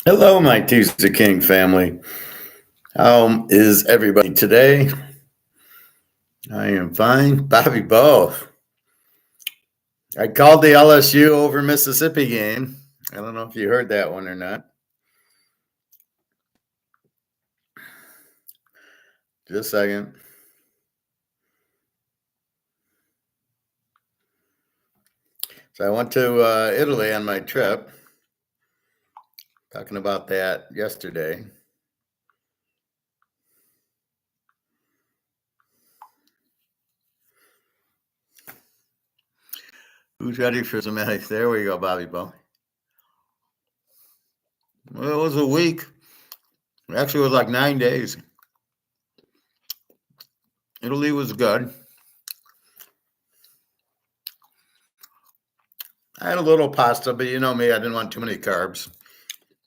Hello, my Teaserking family. How is everybody today? I am fine. Bobby Bo. I called the LSU over Mississippi game. I don't know if you heard that one or not. Just a second. So I went to Italy on my trip. Talking about that yesterday. Who's ready for some ice? There we go, Bobby Bo. Well, it was a week. Actually, it was like 9 days. Italy was good. I had a little pasta, but you know me, I didn't want too many carbs.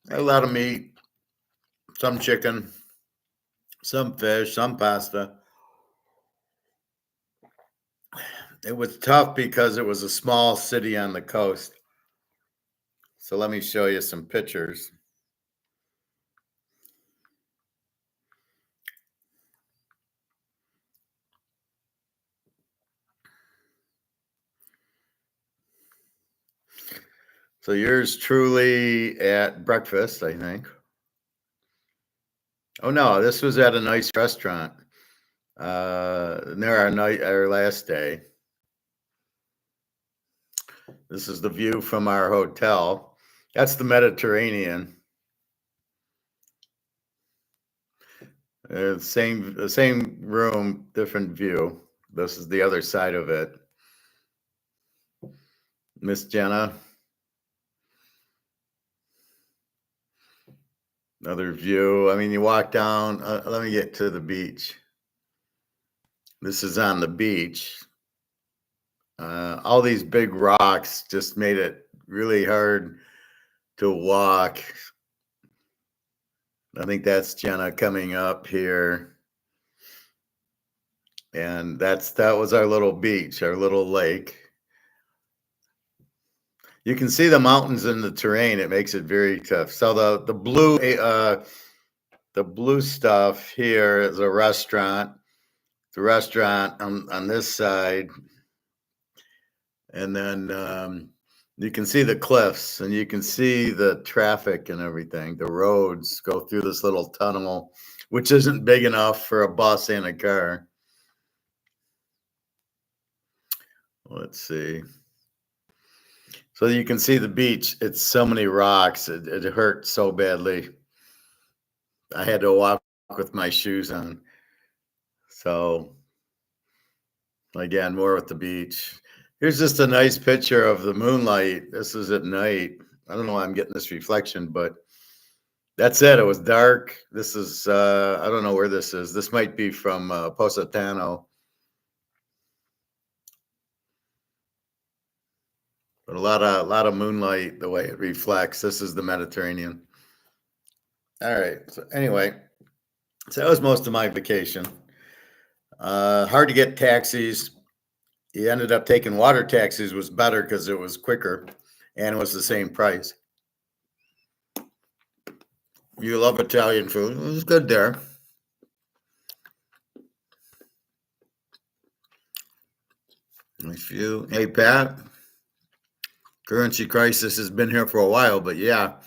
I had a lot of meat, some chicken, some fish, some pasta. It was tough because it was a small city on the coast. So let me show you some pictures. So yours truly at breakfast, I think. Oh no, this was at a nice restaurant. Near our last day. This is the view from our hotel. That's the Mediterranean. The same room, different view. This is the other side of it. Miss Jenna. Another view. I mean, you walk down. Let me get to the beach. This is on the beach. All these big rocks just made it really hard to walk. I think that's Jenna coming up here. And that was our little beach, our little lake. You can see the mountains in the terrain. It makes it very tough. So the blue stuff here is a restaurant. The restaurant on this side, and then you can see the cliffs, and you can see the traffic and everything. The roads go through this little tunnel, which isn't big enough for a bus and a car. Let's see. So you can see the beach. It's so many rocks. It hurt so badly. I had to walk with my shoes on. So again, more with the beach. Here's just a nice picture of the moonlight. This is at night. I don't know why I'm getting this reflection, but that's it. It was dark. This is I don't know where this is. This might be from Positano. But a lot of moonlight the way it reflects. This is the Mediterranean. All right. So anyway, so that was most of my vacation. Hard to get taxis. You ended up taking water taxis was better because it was quicker and it was the same price. You love Italian food. It was good there. Nice view. Hey, Pat. Currency crisis has been here for a while, but yeah.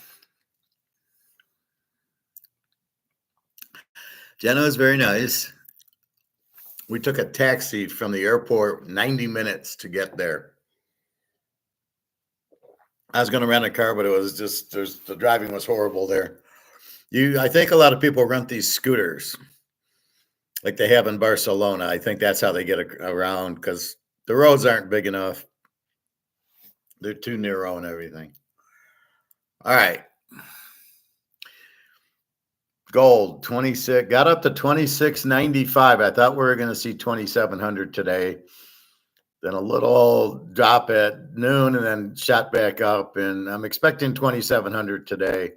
Jenna was very nice. We took a taxi from the airport 90 minutes to get there. I was going to rent a car, but it was just the driving was horrible there. I think a lot of people rent these scooters like they have in Barcelona. I think that's how they get around because the roads aren't big enough. They're too narrow and everything. All right. Gold 26 got up to 26.95. I thought we were going to see 2,700 today. Then a little drop at noon and then shot back up. And I'm expecting 2,700 today,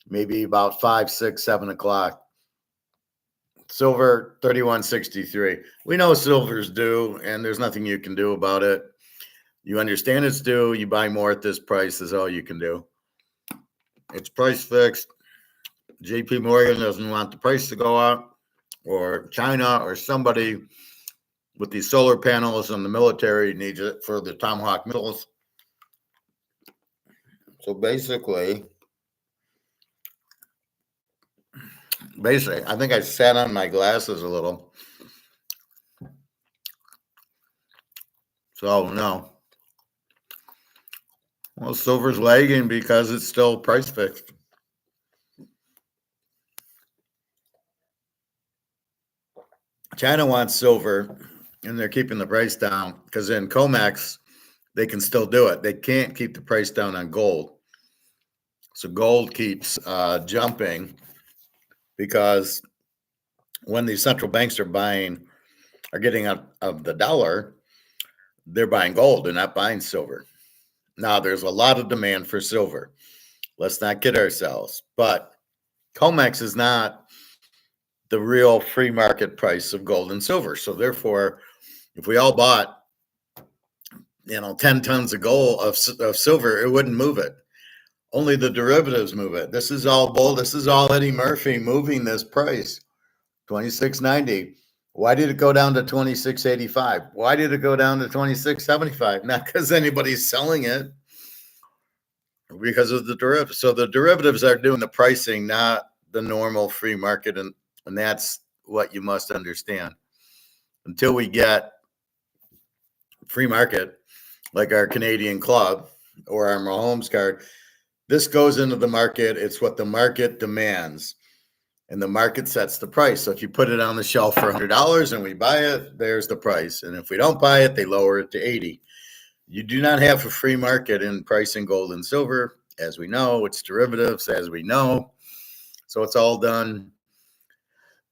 maybe about 5, 6, 7 o'clock. Silver 31.63. We know silver's due, and there's nothing you can do about it. You understand it's due. You buy more at this price is all you can do. It's price fixed. JP Morgan doesn't want the price to go up, or China or somebody with these solar panels and the military needs it for the Tomahawk missiles. So basically, I think I sat on my glasses a little. So no. Well, silver's lagging because it's still price fixed. China wants silver, and they're keeping the price down because in COMEX, they can still do it. They can't keep the price down on gold. So gold keeps jumping because when these central banks are getting out of the dollar, they're buying gold. They're not buying silver. Now, there's a lot of demand for silver. Let's not kid ourselves. But COMEX is not the real free market price of gold and silver. So therefore, if we all bought, 10 tons of gold of silver, it wouldn't move it. Only the derivatives move it. This is all bull. This is all Eddie Murphy moving this price. 26.90. Why did it go down to 26.85? Why did it go down to 26.75? Not because anybody's selling it, because of the derivatives. So the derivatives are doing the pricing, not the normal free market, and that's what you must understand. Until we get free market, like our Canadian club or our Mahomes card, this goes into the market. It's what the market demands, and the market sets the price. So if you put it on the shelf for $100 and we buy it, there's the price. And if we don't buy it, they lower it to 80. You do not have a free market in pricing gold and silver. As we know, it's derivatives, as we know. So it's all done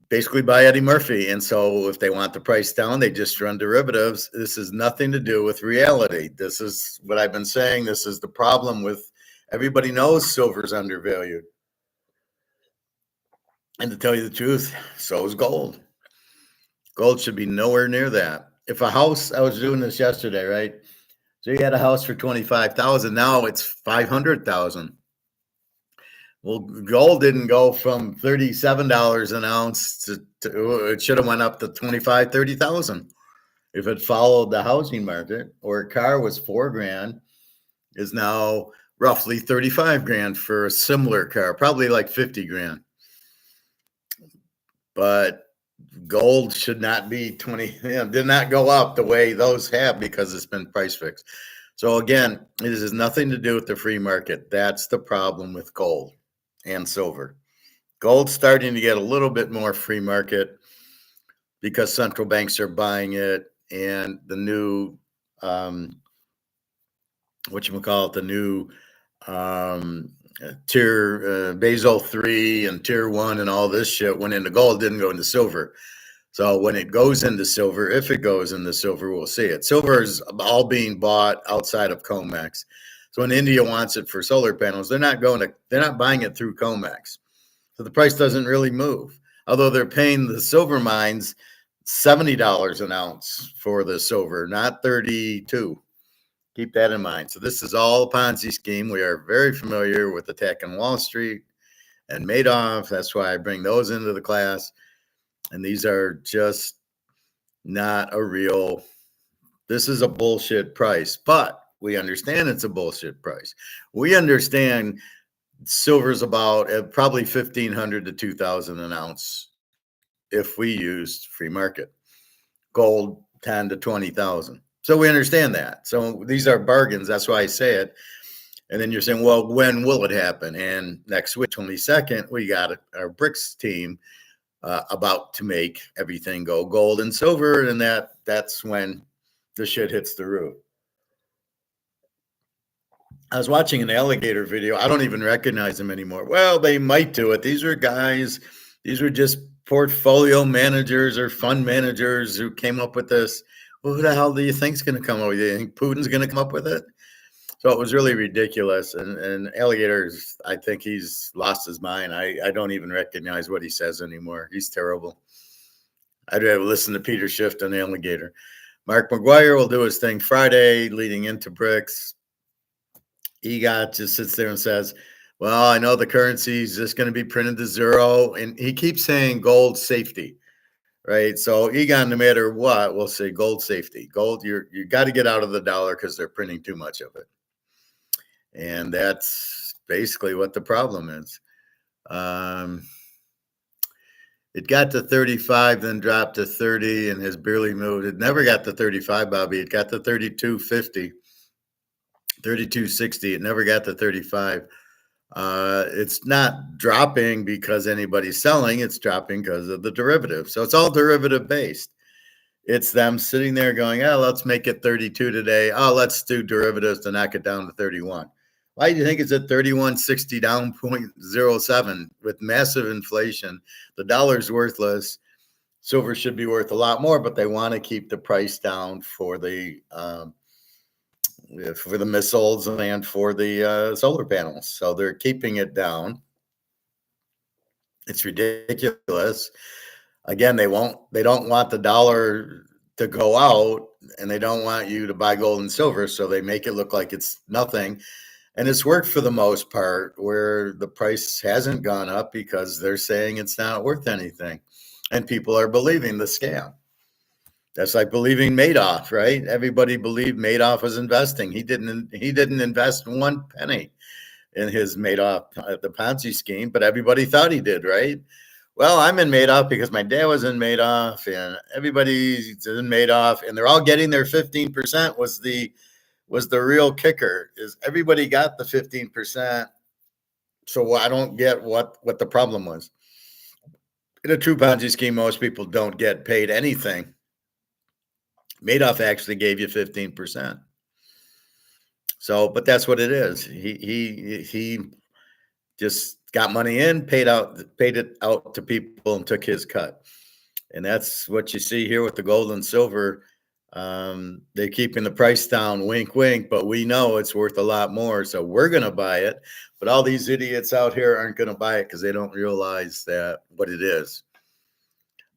basically by Eddie Murphy. And so if they want the price down, they just run derivatives. This has nothing to do with reality. This is what I've been saying. This is the problem with everybody knows silver's undervalued. And to tell you the truth, so is gold. Gold should be nowhere near that. If a house, I was doing this yesterday, right? So you had a house for 25,000. Now it's 500,000. Well, gold didn't go from $37 an ounce to it should have went up to 25, 30,000. If it followed the housing market, or a car was $4,000, is now roughly 35 grand for a similar car, probably like 50 grand. But gold should not be 20, did not go up the way those have because it's been price fixed. So again, it has nothing to do with the free market. That's the problem with gold and silver. Gold's starting to get a little bit more free market because central banks are buying it, and the new the new tier Basel 3 and tier 1 and all this shit went into gold, didn't go into silver. So when it goes into silver, if it goes into silver, we'll see it. Silver is all being bought outside of COMEX. So when India wants it for solar panels, they're not buying it through COMEX. So the price doesn't really move. Although they're paying the silver mines $70 an ounce for the silver, not 32. Keep that in mind. So this is all a Ponzi scheme. We are very familiar with attacking Wall Street and Madoff. That's why I bring those into the class. And these are just not a real, this is a bullshit price, but we understand it's a bullshit price. We understand silver's about probably 1,500 to 2,000 an ounce if we used free market. Gold, 10 to 20,000. So we understand that. So these are bargains. That's why I say it. And then you're saying, well, when will it happen? And next week, 22nd, we got our BRICS team about to make everything go gold and silver. And that's when the shit hits the roof. I was watching an alligator video. I don't even recognize them anymore. Well, they might do it. These were just portfolio managers or fund managers who came up with this. Well, who the hell do you think's going to come up with it? You think Putin's going to come up with it? So it was really ridiculous. And alligators, I think he's lost his mind. I don't even recognize what he says anymore. He's terrible. I'd rather listen to Peter Schiff than alligator. Mark McGuire will do his thing Friday leading into BRICS. EGOT just sits there and says, Well, I know the currency is just going to be printed to zero, and he keeps saying gold safety, right? So Egon, no matter what, will say gold safety. Gold, you got to get out of the dollar because they're printing too much of it, and that's basically what the problem is. Um, it got to 35, then dropped to 30, and has barely moved. It never got to 35, Bobby. It got to 32.50, 32.60. It never got to 35. It's not dropping because anybody's selling. It's dropping because of the derivative. So it's all derivative based. It's them sitting there going, oh, let's make it 32 today. Oh, let's do derivatives to knock it down to 31. Why do you think it's at 31.60 down 0.07 with massive inflation? The dollar's worthless. Silver should be worth a lot more, but they want to keep the price down for the missiles and for the solar panels. So they're keeping it down. It's ridiculous. Again, they don't want the dollar to go out, and they don't want you to buy gold and silver, so they make it look like it's nothing. And it's worked for the most part, where the price hasn't gone up because they're saying it's not worth anything. And people are believing the scam. That's like believing Madoff, right? Everybody believed Madoff was investing. He didn't invest one penny in his Madoff, the Ponzi scheme, but everybody thought he did, right? Well, I'm in Madoff because my dad was in Madoff, and everybody's in Madoff, and they're all getting their 15%. Was the real kicker? Is everybody got the 15%? So I don't get what the problem was. In a true Ponzi scheme, most people don't get paid anything. Madoff actually gave you 15%. So, but that's what it is. He just got money in, paid it out to people, and took his cut. And that's what you see here with the gold and silver. They're keeping the price down, wink, wink, but we know it's worth a lot more. So we're going to buy it. But all these idiots out here aren't going to buy it because they don't realize that what it is.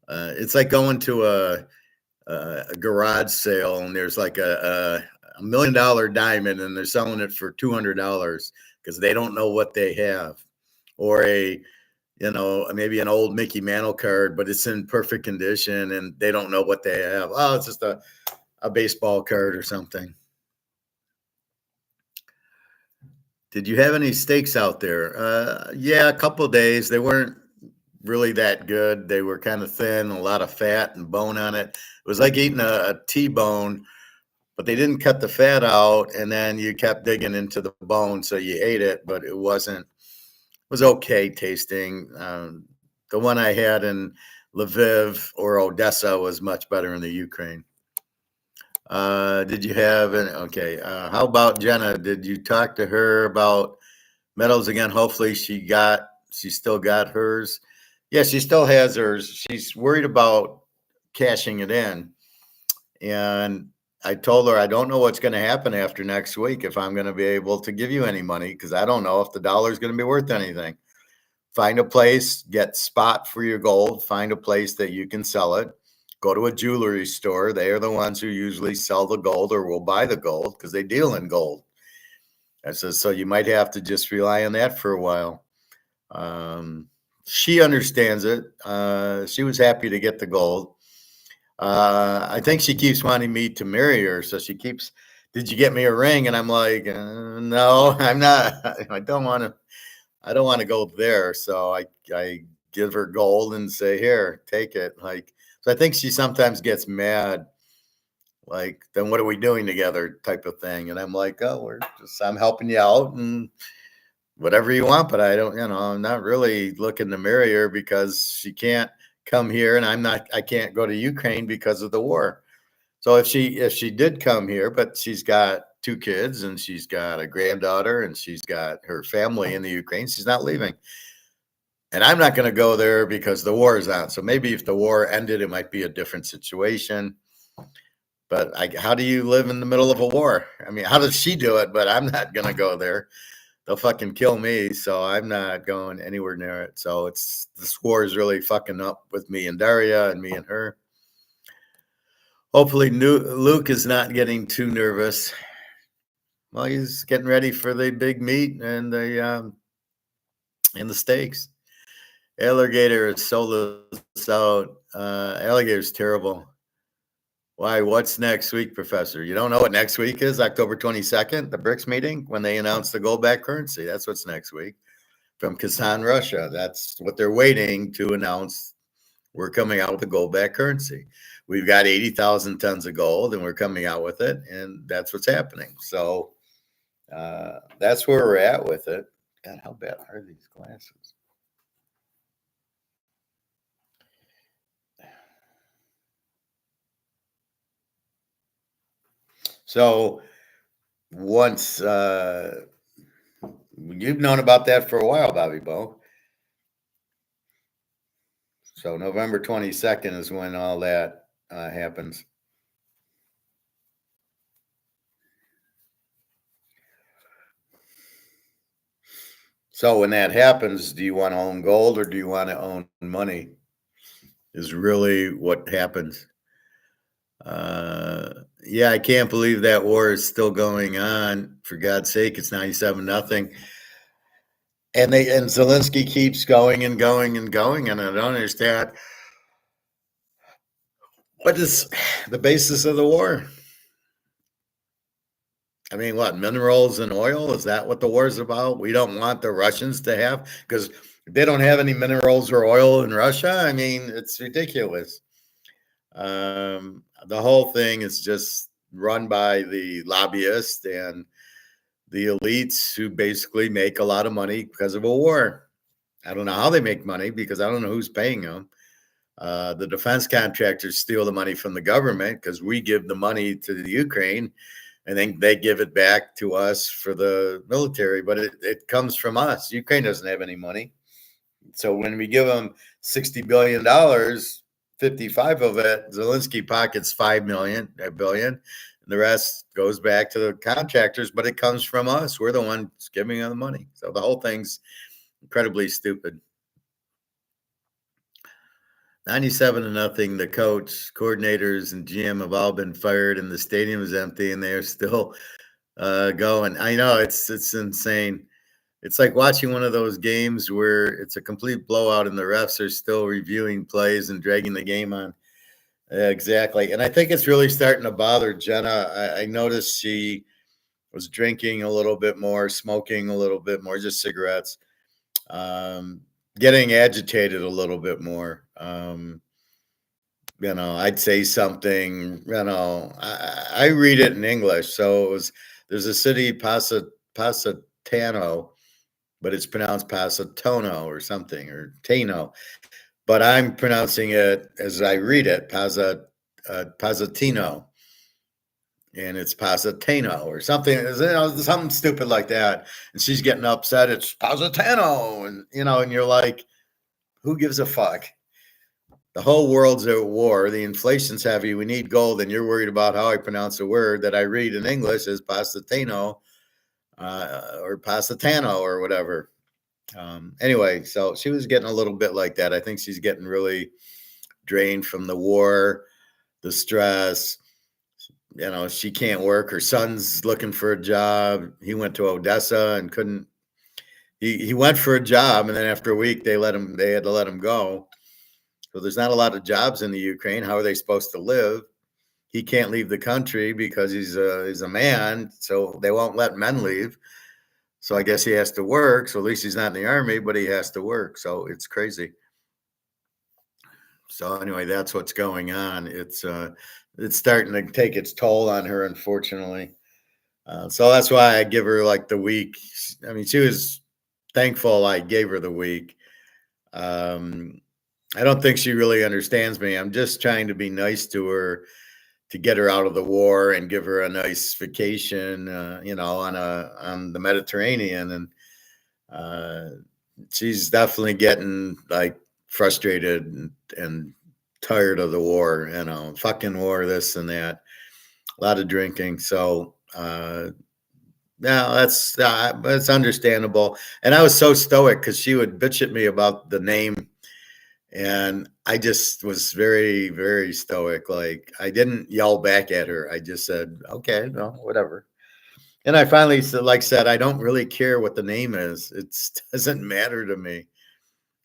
It's like going to a garage sale, and there's like a $1 million diamond, and they're selling it for $200 because they don't know what they have. Or maybe an old Mickey Mantle card, but it's in perfect condition and they don't know what they have. Oh, it's just a baseball card or something. Did you have any steaks out there? Yeah, a couple of days. They weren't really that good. They were kind of thin, a lot of fat and bone on it. It was like eating a T-bone, but they didn't cut the fat out, and then you kept digging into the bone, so you ate it, but it was okay tasting. The one I had in Lviv or Odessa was much better in the Ukraine. Did you have okay? How about Jenna? Did you talk to her about metals again? Hopefully she still got hers. Yeah, she still has hers. She's worried about cashing it in. And I told her I don't know what's going to happen after next week if I'm going to be able to give you any money because I don't know if the dollar is going to be worth anything. Find a place, get spot for your gold, find a place that you can sell it. Go to a jewelry store. They are the ones who usually sell the gold or will buy the gold because they deal in gold. I said, so you might have to just rely on that for a while. She understands it. She was happy to get the gold. I think she keeps wanting me to marry her. So she keeps, did you get me a ring? And I'm like, no, I'm not. I don't want to go there. So I give her gold and say, here, take it. So I think she sometimes gets mad. Like, then what are we doing together type of thing. And I'm like, oh, I'm helping you out and whatever you want, but I'm not really looking to marry her because she can't come here and I can't go to Ukraine because of the war. So if she did come here, but she's got 2 kids and she's got a granddaughter and she's got her family in the Ukraine, she's not leaving. And I'm not going to go there because the war is on. So maybe if the war ended, it might be a different situation. But how do you live in the middle of a war? I mean, how does she do it? But I'm not going to go there. They'll fucking kill me. So I'm not going anywhere near it. So this war is really fucking up with me and Daria and me and her. Hopefully Luke is not getting too nervous. Well, he's getting ready for the big meet and the and the steaks. Alligator has sold us out. Alligator's terrible. Why? What's next week, Professor? You don't know what next week is? October 22nd, the BRICS meeting, when they announce the gold-backed currency. That's what's next week from Kazan, Russia. That's what they're waiting to announce. We're coming out with a gold-backed currency. We've got 80,000 tons of gold, and we're coming out with it, and that's what's happening. So that's where we're at with it. God, how bad are these glasses? So once you've known about that for a while, Bobby Bo. So November 22nd is when all that happens. So when that happens, do you want to own gold or do you want to own money? Is really what happens. Yeah, I can't believe that war is still going on. For God's sake, it's 97-0. And Zelensky keeps going and going and going, and I don't understand what is the basis of the war. I mean, what, minerals and oil? Is that what the war is about? We don't want the Russians to have, because they don't have any minerals or oil in Russia. I mean, it's ridiculous. The whole thing is just run by the lobbyists and the elites who basically make a lot of money because of a war. I don't know how they make money because I don't know who's paying them. The defense contractors steal the money from the government because we give the money to the Ukraine, and then they give it back to us for the military. But it comes from us. Ukraine doesn't have any money. So when we give them $60 billion, 55 of it, Zelensky pockets 5 million, a billion. And the rest goes back to the contractors, but it comes from us. We're the ones giving them the money. So the whole thing's incredibly stupid. 97-0. The coach, coordinators, and GM have all been fired, and the stadium is empty, and they're still going. I know it's insane. It's like watching one of those games where it's a complete blowout, and the refs are still reviewing plays and dragging the game on. Exactly, and I think it's really starting to bother Jenna. I noticed she was drinking a little bit more, smoking a little bit more, just cigarettes. Getting agitated a little bit more. I'd say something, I read it in English. So there's a city, Pasatano, but it's pronounced Pasatono or something, or Tano. But I'm pronouncing it as I read it, Pasatino. And it's Pasatano or something, something stupid like that. And she's getting upset. It's Pasatano. And you're like, who gives a fuck? The whole world's at war. The inflation's heavy. We need gold. And you're worried about how I pronounce a word that I read in English as Pasatano or Pasatano or whatever. Anyway, so she was getting a little bit like that. I think she's getting really drained from the war, the stress. She can't work. Her son's looking for a job. He went to Odessa and couldn't. He went for a job, and then after a week, they had to let him go. So there's not a lot of jobs in the Ukraine. How are they supposed to live? He can't leave the country because he's a man, so they won't let men leave. So I guess he has to work. So at least he's not in the army, but he has to work. So it's crazy. So anyway, that's what's going on. It's starting to take its toll on her, unfortunately. So that's why I give her like the week. I mean, she was thankful I gave her the week. I don't think she really understands me. I'm just trying to be nice to her to get her out of the war and give her a nice vacation, on the Mediterranean. And she's definitely getting like frustrated and tired of the war, fucking war, this and that, a lot of drinking. So, that's understandable. And I was so stoic because she would bitch at me about the name. And I just was very, very stoic. Like I didn't yell back at her. I just said, okay, no, whatever. And I finally said, like said, I don't really care what the name is. It doesn't matter to me.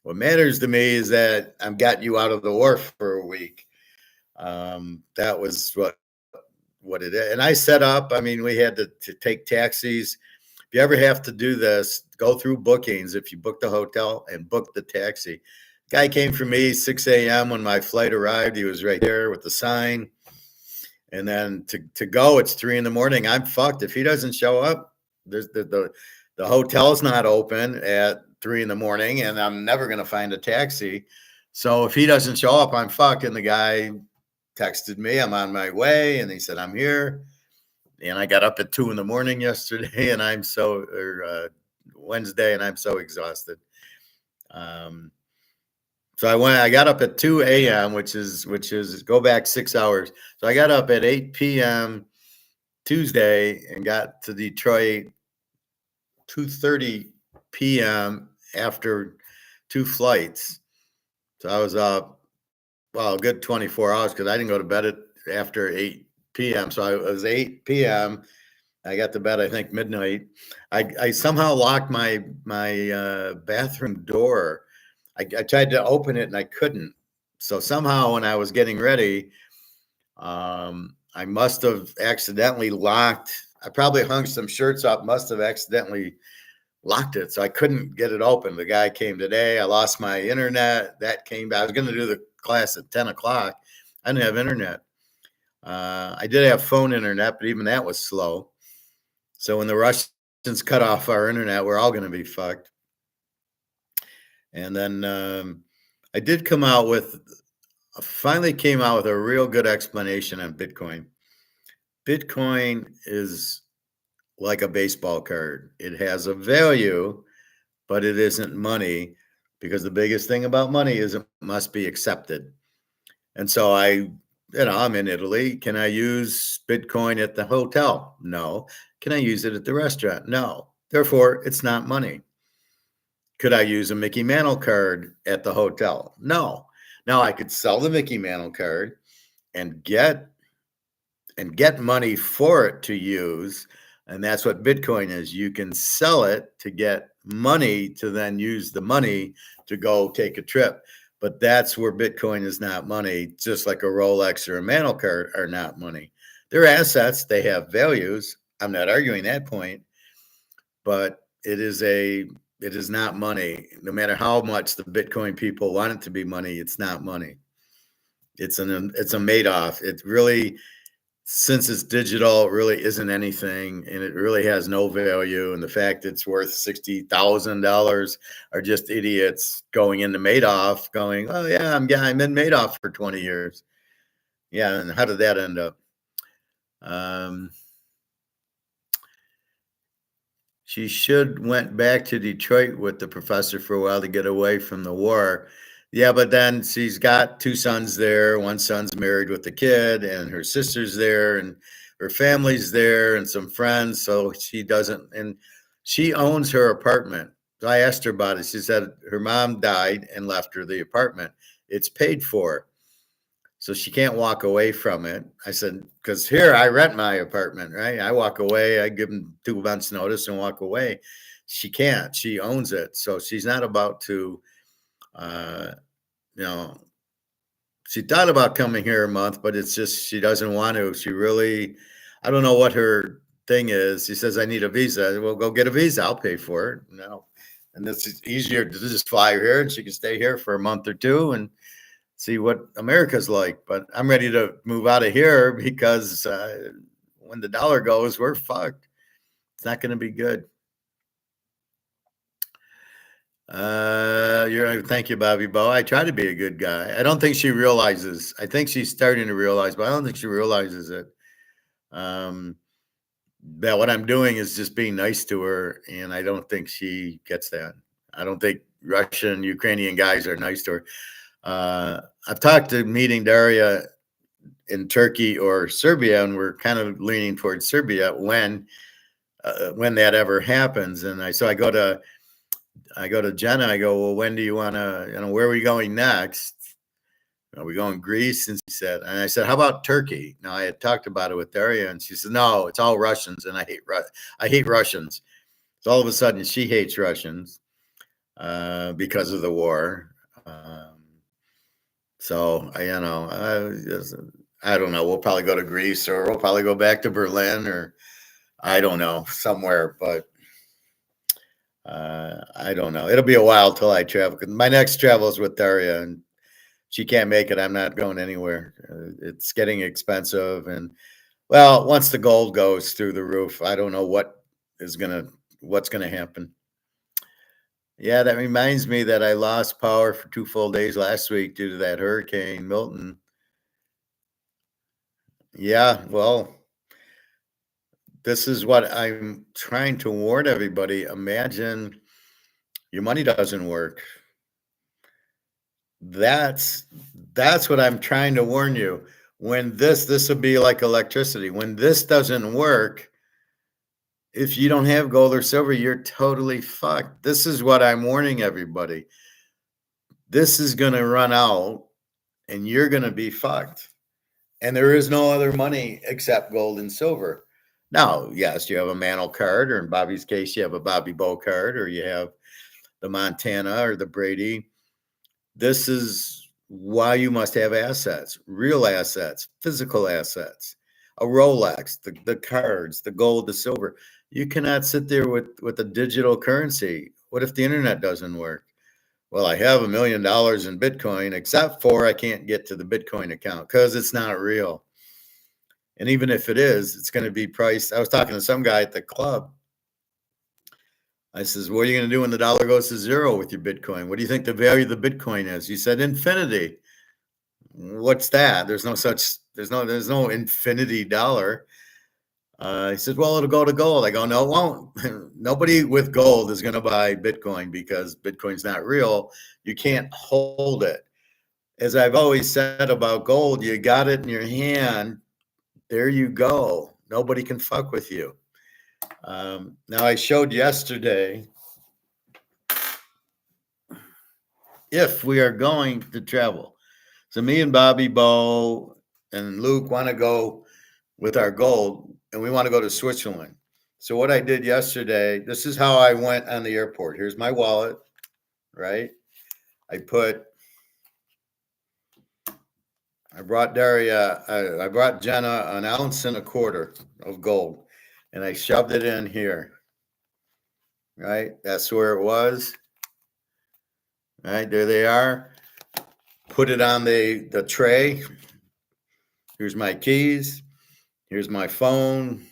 What matters to me is that I'm got you out of the war for a week. That was what it is. And I set up. I mean, we had to take taxis. If you ever have to do this, go through bookings. If you book the hotel and book the taxi. Guy came for me 6 a.m. when my flight arrived. He was right there with the sign. And then to go, it's 3 in the morning. I'm fucked. If he doesn't show up, there's the hotel's not open at 3 in the morning, and I'm never gonna find a taxi. So if he doesn't show up, I'm fucked. And the guy texted me, I'm on my way, and he said, I'm here. And I got up at 2 in the morning yesterday, and Wednesday, and I'm so exhausted. So I got up at 2 a.m., which is go back 6 hours. So I got up at 8 p.m. Tuesday and got to Detroit 2:30 p.m. after two flights. So I was up, well, a good 24 hours because I didn't go to bed after 8 p.m. So it was 8 p.m. I got to bed, I think, midnight. I somehow locked my bathroom door. I tried to open it and I couldn't. So somehow when I was getting ready, I must have accidentally locked. I probably hung some shirts up, must have accidentally locked it. So I couldn't get it open. The guy came today. I lost my internet. That came back. I was going to do the class at 10 o'clock. I didn't have internet. I did have phone internet, but even that was slow. So when the Russians cut off our internet, we're all going to be fucked. And then I finally came out with a real good explanation on Bitcoin. Bitcoin is like a baseball card. It has a value, but it isn't money, because the biggest thing about money is it must be accepted. And so I'm in Italy. Can I use Bitcoin at the hotel? No. Can I use it at the restaurant? No. Therefore, it's not money. Could I use a Mickey Mantle card at the hotel? No. Now I could sell the Mickey Mantle card and get money for it to use. And that's what Bitcoin is. You can sell it to get money to then use the money to go take a trip. But that's where Bitcoin is not money, just like a Rolex or a Mantle card are not money. They're assets. They have values. I'm not arguing that point, but it is not money. No matter how much the Bitcoin people want it to be money, it's not money. It's a Madoff. It really, since it's digital, it really isn't anything, and it really has no value. And the fact it's worth $60,000 are just idiots going into Madoff, going, "Oh yeah, I'm in Madoff for 20 years." Yeah, and how did that end up? She should went back to Detroit with the professor for a while to get away from the war. Yeah, but then she's got two sons there. One son's married with the kid, and her sister's there, and her family's there, and some friends. So she doesn't, and she owns her apartment. So I asked her about it. She said her mom died and left her the apartment. It's paid for. So she can't walk away from it. I said, because here I rent my apartment, right? I walk away, I give them 2 months notice and walk away. She can't. She owns it. So she's not about to, uh, you know, she thought about coming here a month, but it's just she doesn't want to. She really, I don't know what her thing is. She says, I need a visa. Well, go get a visa. I'll pay for it. No. And it's easier to just fly her here and she can stay here for a month or two and see what America's like. But I'm ready to move out of here because when the dollar goes, we're fucked. It's not going to be good. Thank you, Bobby Bo. I try to be a good guy. I don't think she realizes. I think she's starting to realize, but I don't think she realizes it. That what I'm doing is just being nice to her, and I don't think she gets that. I don't think Russian, Ukrainian guys are nice to her. I've talked to meeting Daria in Turkey or Serbia, and we're kind of leaning towards Serbia when that ever happens. And I go to Jenna. I go, well, when do you want to? Where are we going next? are we going Greece? And she said, and I said, how about Turkey? Now I had talked about it with Daria, and she said, no, it's all Russians, and I hate Russians. So all of a sudden, she hates Russians because of the war. So I don't know. We'll probably go to Greece, or we'll probably go back to Berlin, or I don't know, somewhere. But I don't know. It'll be a while till I travel. My next travel is with Daria, and she can't make it. I'm not going anywhere. It's getting expensive, and well, once the gold goes through the roof, I don't know what's gonna happen. Yeah, that reminds me that I lost power for 2 full days last week due to that Hurricane Milton. Yeah, well, this is what I'm trying to warn everybody. Imagine your money doesn't work. That's that's what I'm trying to warn you. When this will be like electricity. When this doesn't work, if you don't have gold or silver, you're totally fucked. This is what I'm warning everybody. This is going to run out and you're going to be fucked. And there is no other money except gold and silver. Now, yes, you have a Mantle card, or in Bobby's case, you have a Bobby Bow card, or you have the Montana or the Brady. This is why you must have assets, real assets, physical assets, a Rolex, the cards, the gold, the silver. You cannot sit there with a digital currency. What if the internet doesn't work? Well, I have $1 million in Bitcoin, except for I can't get to the Bitcoin account because it's not real. And even if it is, it's going to be priced. I was talking to some guy at the club. I says, what are you going to do when the dollar goes to zero with your Bitcoin? What do you think the value of the Bitcoin is? He said, infinity. What's that? There's no infinity dollar. He said, well, it'll go to gold. I go, no, it won't. Nobody with gold is going to buy Bitcoin because Bitcoin's not real. You can't hold it. As I've always said about gold, you got it in your hand. There you go. Nobody can fuck with you. Now, I showed yesterday, if we are going to travel. So me and Bobby Bo and Luke want to go with our gold, and we want to go to Switzerland. So what I did yesterday, this is how I went on the airport. Here's my wallet, right? I brought Daria, I brought Jenna 1.25 ounces of gold, and I shoved it in here, right? That's where it was. Right, there they are. Put it on the tray. Here's my keys. Here's my phone.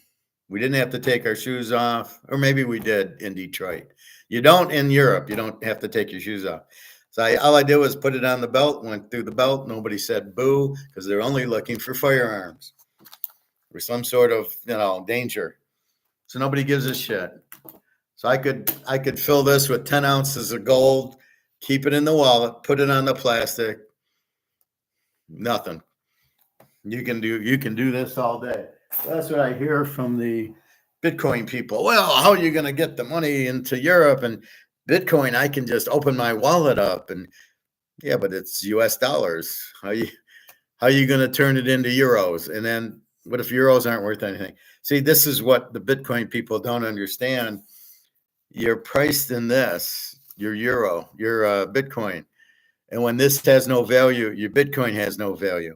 We didn't have to take our shoes off, or maybe we did in Detroit. You don't in Europe. You don't have to take your shoes off. So all I did was put it on the belt, went through the belt. Nobody said boo because they're only looking for firearms or some sort of danger. So nobody gives a shit. So I could fill this with 10 ounces of gold, keep it in the wallet, put it on the plastic. Nothing. You can do this all day. That's what I hear from the Bitcoin people. Well, how are you going to get the money into Europe and Bitcoin? I can just open my wallet up, and yeah, but it's US dollars. How are you going to turn it into euros? And then what if euros aren't worth anything? See, this is what the Bitcoin people don't understand. You're priced in this, your euro, your Bitcoin. And when this has no value, your Bitcoin has no value.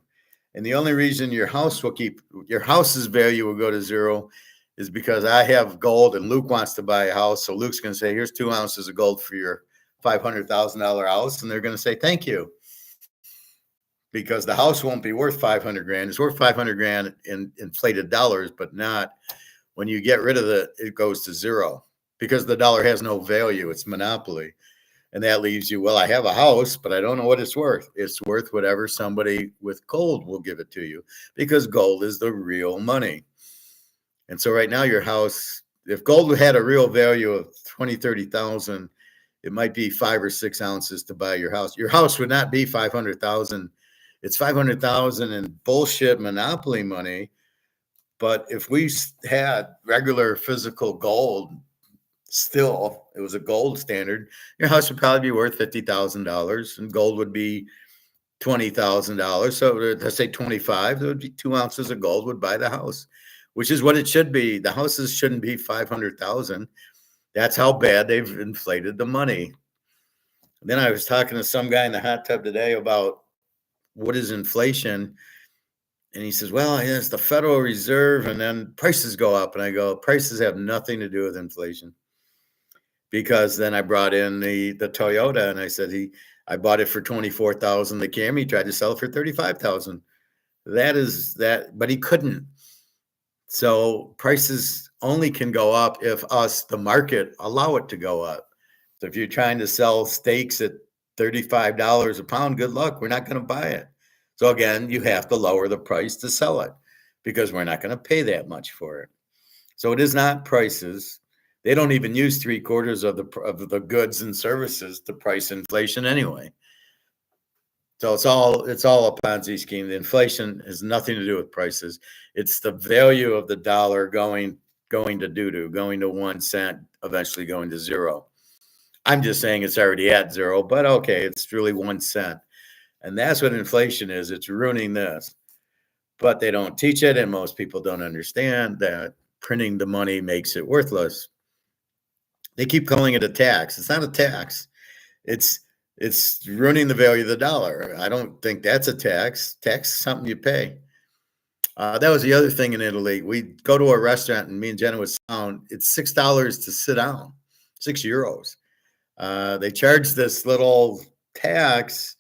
And the only reason your house's value will go to zero is because I have gold and Luke wants to buy a house. So Luke's going to say, here's 2 ounces of gold for your $500,000 house. And they're going to say, thank you. Because the house won't be worth 500 grand. It's worth 500 grand in inflated dollars, but not when you get rid of it goes to zero because the dollar has no value. It's monopoly. And that leaves you, well, I have a house, but I don't know what it's worth. It's worth whatever somebody with gold will give it to you because gold is the real money. And so right now your house, if gold had a real value of 20, 30,000, it might be 5 or 6 ounces to buy your house. Your house would not be 500,000. It's 500,000 in bullshit monopoly money. But if we had regular physical gold, still, it was a gold standard, your house would probably be worth $50,000 and gold would be $20,000. So let's say 25, it would be 2 ounces of gold would buy the house, which is what it should be. The houses shouldn't be 500,000. That's how bad they've inflated the money. Then I was talking to some guy in the hot tub today about what is inflation. And he says, well, it's the Federal Reserve and then prices go up. And I go, prices have nothing to do with inflation. Because then I brought in the Toyota and I said, I bought it for 24,000. The Camry tried to sell it for 35,000. That is that, but he couldn't. So prices only can go up if us, the market, allow it to go up. So if you're trying to sell steaks at $35 a pound, good luck. We're not going to buy it. So again, you have to lower the price to sell it because we're not going to pay that much for it. So it is not prices. They don't even use 3/4 of the goods and services to price inflation anyway. So it's all a Ponzi scheme. The inflation has nothing to do with prices. It's the value of the dollar going to doo-doo, going to 1 cent, eventually going to zero. I'm just saying it's already at zero, but okay, it's really 1 cent. And that's what inflation is. It's ruining this. But they don't teach it, and most people don't understand that printing the money makes it worthless. They keep calling it a tax. It's not a tax. It's ruining the value of the dollar. I don't think that's a tax. Tax is something you pay. That was the other thing in Italy. We go to a restaurant, and me and Jenna was down. It's $6 to sit down, €6. They charge this little tax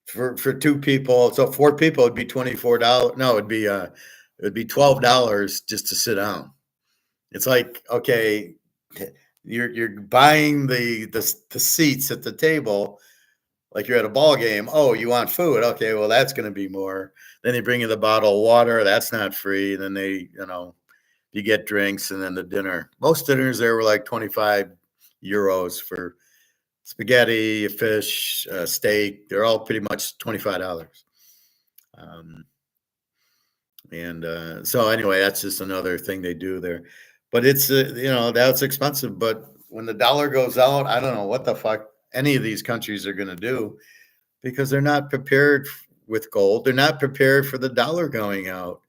for 2 people. So 4 people, it'd be $24. No, it'd be $12 just to sit down. It's like, okay, you're buying the seats at the table like you're at a ball game. Oh, you want food? Okay, well that's going to be more. Then they bring you the bottle of water. That's not free. Then you get drinks and then the dinner. Most dinners there were like €25 for spaghetti, fish, steak. They're all pretty much $25. So anyway, that's just another thing they do there. But it's that's expensive. But when the dollar goes out, I don't know what the fuck any of these countries are going to do because they're not prepared with gold. They're not prepared for the dollar going out.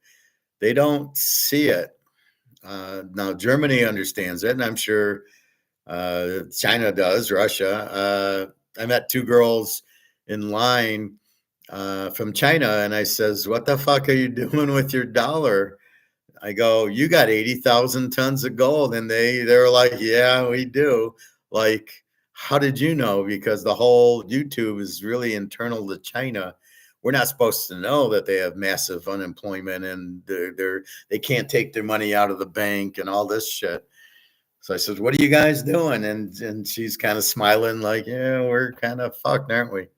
They don't see it. Now Germany understands it, and I'm sure China does. Russia. I met 2 girls in line from China, and I says, "What the fuck are you doing with your dollar?" I go, "You got 80,000 tons of gold," and they're like, "Yeah, we do." Like, how did you know? Because the whole YouTube is really internal to China. We're not supposed to know that they have massive unemployment and they can't take their money out of the bank and all this shit. So I said, "What are you guys doing?" And she's kind of smiling, like, "Yeah, we're kind of fucked, aren't we?"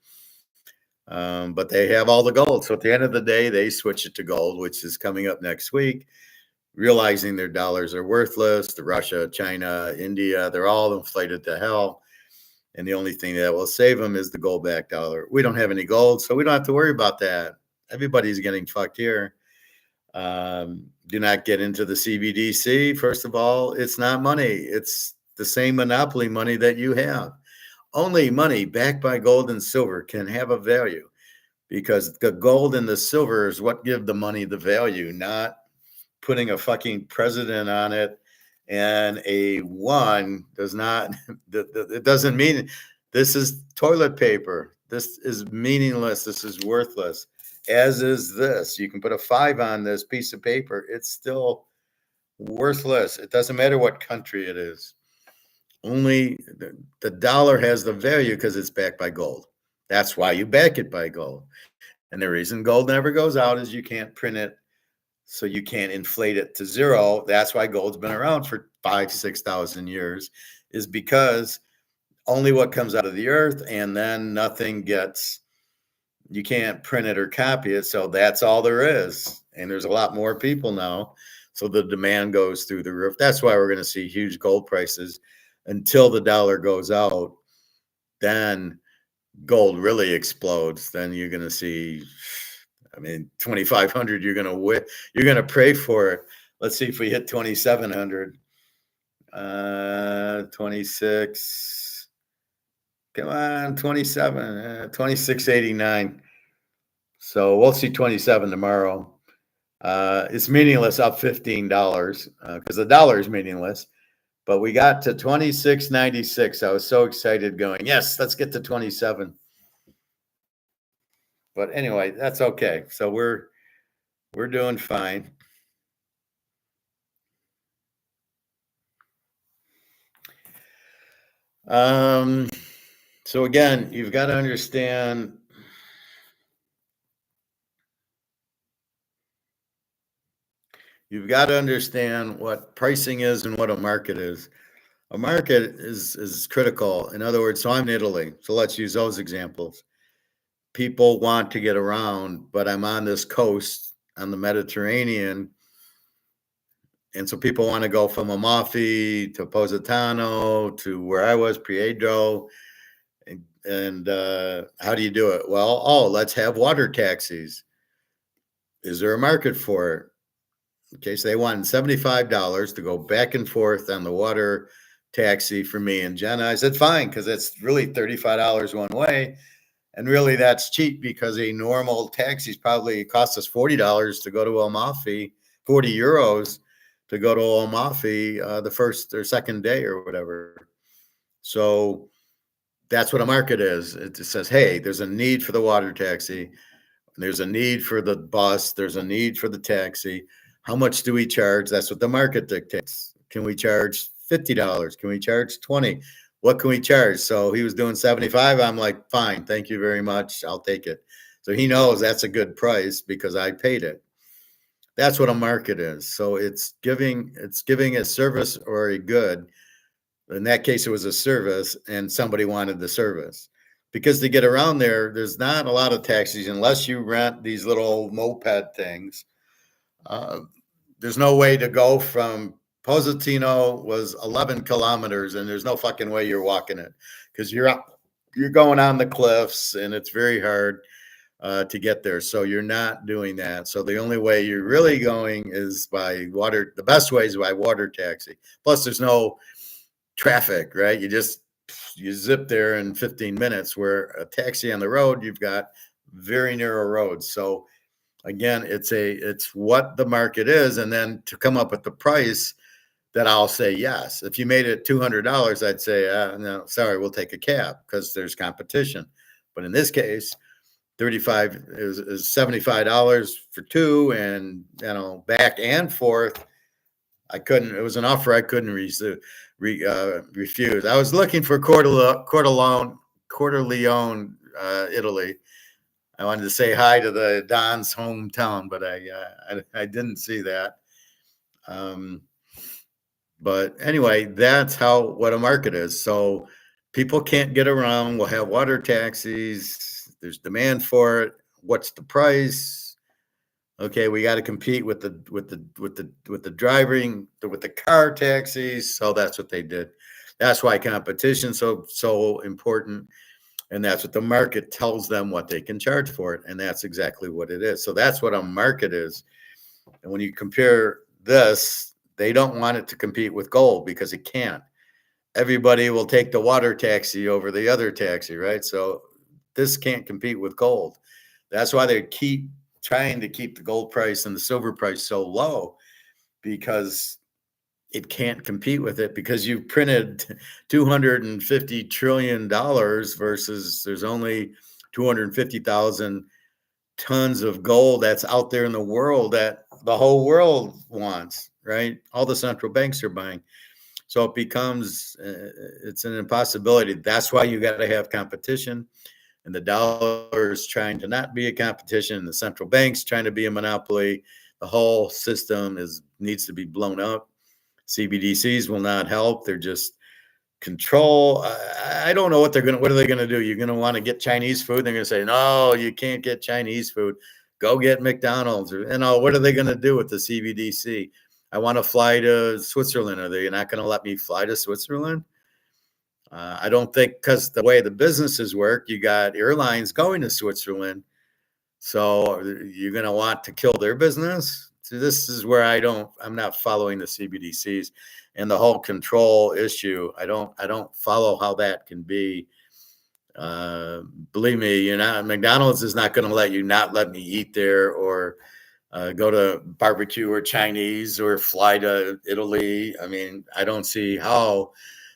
But they have all the gold. So at the end of the day, they switch it to gold, which is coming up next week, realizing their dollars are worthless. The Russia, China, India, they're all inflated to hell. And the only thing that will save them is the gold-backed dollar. We don't have any gold, so we don't have to worry about that. Everybody's getting fucked here. Do not get into the CBDC. First of all, it's not money. It's the same monopoly money that you have. Only money backed by gold and silver can have a value because the gold and the silver is what give the money the value, not putting a fucking president on it. And a 1 does not, it doesn't mean this is toilet paper. This is meaningless. This is worthless, as is this. You can put a 5 on this piece of paper. It's still worthless. It doesn't matter what country it is. Only the dollar has the value because it's backed by gold. That's why you back it by gold. And the reason gold never goes out is you can't print it, so you can't inflate it to zero. That's why gold's been around for 5,000-6,000 years, is because only what comes out of the earth, and then nothing gets, you can't print it or copy it. So that's all there is. And there's a lot more people now. So the demand goes through the roof. That's why we're going to see huge gold prices until the dollar goes out. Then gold really explodes. Then you're going to see, 2,500, you're going to pray for it. Let's see if we hit 2,700. 26. Come on, 27, 26.89. So we'll see 27 tomorrow. It's meaningless, up $15 because the dollar is meaningless. But we got to 26.96. I was so excited going, yes, let's get to 27. But anyway, that's okay. So we're doing fine. So again, you've got to understand what pricing is and what a market is. A market is critical. In other words, so I'm in Italy. So let's use those examples. People want to get around, but I'm on this coast on the Mediterranean. And so people want to go from Amalfi to Positano to where I was, Priedro. And how do you do it? Well, let's have water taxis. Is there a market for it? Okay, so they wanted $75 to go back and forth on the water taxi for me and Jenna. I said, fine, because it's really $35 one way. And really, that's cheap because a normal taxi probably costs us $40 to go to Amalfi, 40 euros to go to Amalfi the first or second day or whatever. So that's what a market is. It says, hey, there's a need for the water taxi. There's a need for the bus. There's a need for the taxi. How much do we charge? That's what the market dictates. Can we charge $50? Can we charge 20? What can we charge? So he was doing 75. I'm like, fine, thank you very much. I'll take it. So he knows that's a good price because I paid it. That's what a market is. So it's giving a service or a good. In that case, it was a service, and somebody wanted the service. Because to get around there, there's not a lot of taxis unless you rent these little moped things. There's no way to go from Positano was 11 kilometers, and there's no fucking way you're walking it because you're going on the cliffs, and it's very hard to get there. So you're not doing that. So the only way you're really going is by water. The best way is by water taxi. Plus, there's no traffic, right? You zip there in 15 minutes, where a taxi on the road, you've got very narrow roads. So again, it's what the market is. And then to come up with the price that I'll say, yes, if you made it $200, I'd say, no, sorry, we'll take a cab because there's competition. But in this case, 35 is $75 for two, and back and forth. It was an offer I couldn't refuse. I was looking for Corleone, Italy. I wanted to say hi to the Don's hometown, but I didn't see that. But anyway, that's what a market is. So people can't get around. We'll have water taxis. There's demand for it. What's the price? Okay, we got to compete with the driving with the car taxis. So that's what they did. That's why competition so important, and that's what the market tells them what they can charge for it, and that's exactly what it is. So that's what a market is. And when you compare this, they don't want it to compete with gold because it can't. Everybody will take the water taxi over the other taxi, right? So this can't compete with gold. That's why they keep trying to keep the gold price and the silver price so low, because it can't compete with it, because you printed $250 trillion versus there's only 250,000 tons of gold that's out there in the world that the whole world wants, right? All the central banks are buying. So it becomes, it's an impossibility. That's why you got to have competition. And the dollar is trying to not be a competition. The central bank's trying to be a monopoly. The whole system needs to be blown up. CBDCs will not help. They're just control. I don't know what are they going to do? You're going to want to get Chinese food. They're going to say, no, you can't get Chinese food. Go get McDonald's. What are they going to do with the CBDC? I want to fly to Switzerland. Are they not going to let me fly to Switzerland? I don't think, because the way the businesses work, you got airlines going to Switzerland. So you're going to want to kill their business. So this is where I'm not following the CBDCs and the whole control issue. I don't follow how that can be. Uh, Believe me, you're not. McDonald's is not going to let me eat there, or go to barbecue or Chinese or fly to Italy. I mean, I don't see how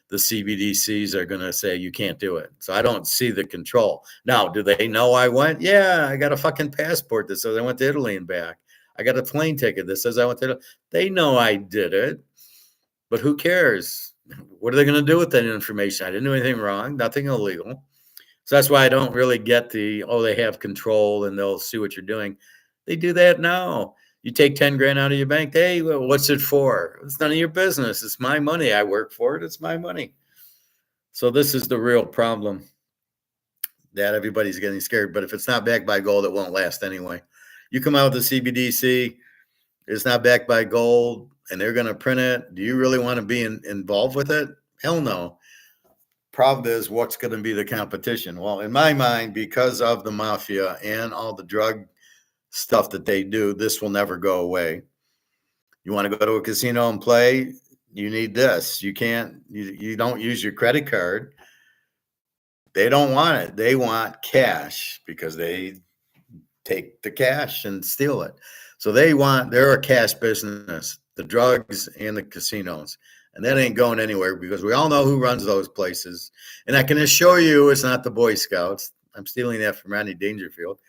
the CBDCs are going to say you can't do it. So I don't see the control. Now, do they know I went? Yeah, I got a fucking passport that says I went to Italy and back. I got a plane ticket that says I went to Italy. They know I did it, but who cares? What are they going to do with that information? I didn't do anything wrong, nothing illegal. So that's why I don't really get they have control and they'll see what you're doing. They do that now. You take 10 grand out of your bank. Hey, well, what's it for? It's none of your business. It's my money. I work for it. It's my money. So this is the real problem, that everybody's getting scared. But if it's not backed by gold, it won't last anyway. You come out with the CBDC, it's not backed by gold, and they're going to print it. Do you really want to be involved with it? Hell no. Problem is, what's going to be the competition? Well, in my mind, because of the mafia and all the drug stuff that they do, this will never go away. You want to go to a casino and play, you need this. You can't, you don't use your credit card. They don't want it. They want cash because they take the cash and steal it. So they're a cash business, the drugs and the casinos. And that ain't going anywhere because we all know who runs those places. And I can assure you it's not the Boy Scouts. I'm stealing that from Rodney Dangerfield.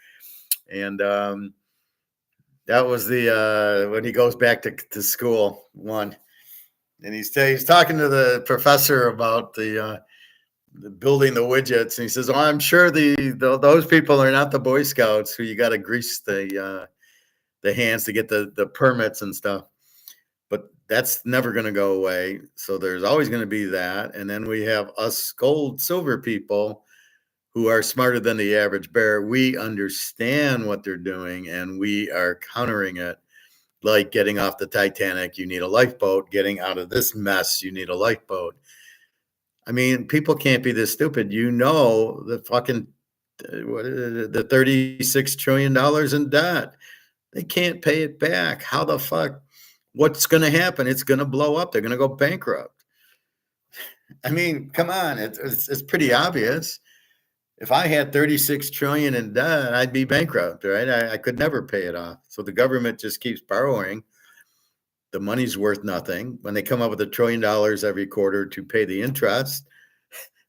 And that was when he goes back to school one. And he's talking to the professor about the building the widgets, and he says, "Oh, I'm sure those people are not the Boy Scouts who you got to grease the hands to get the permits and stuff." But that's never going to go away. So there's always going to be that, and then we have us gold, silver people who are smarter than the average bear. We understand what they're doing, and we are countering it. Like getting off the Titanic, you need a lifeboat. Getting out of this mess, you need a lifeboat. I mean, people can't be this stupid. The fucking the $36 trillion in debt. They can't pay it back. How the fuck? What's going to happen? It's going to blow up. They're going to go bankrupt. I mean, come on. It's pretty obvious. If I had 36 trillion in debt, I'd be bankrupt, right? I could never pay it off. So the government just keeps borrowing. The money's worth nothing. When they come up with $1 trillion every quarter to pay the interest,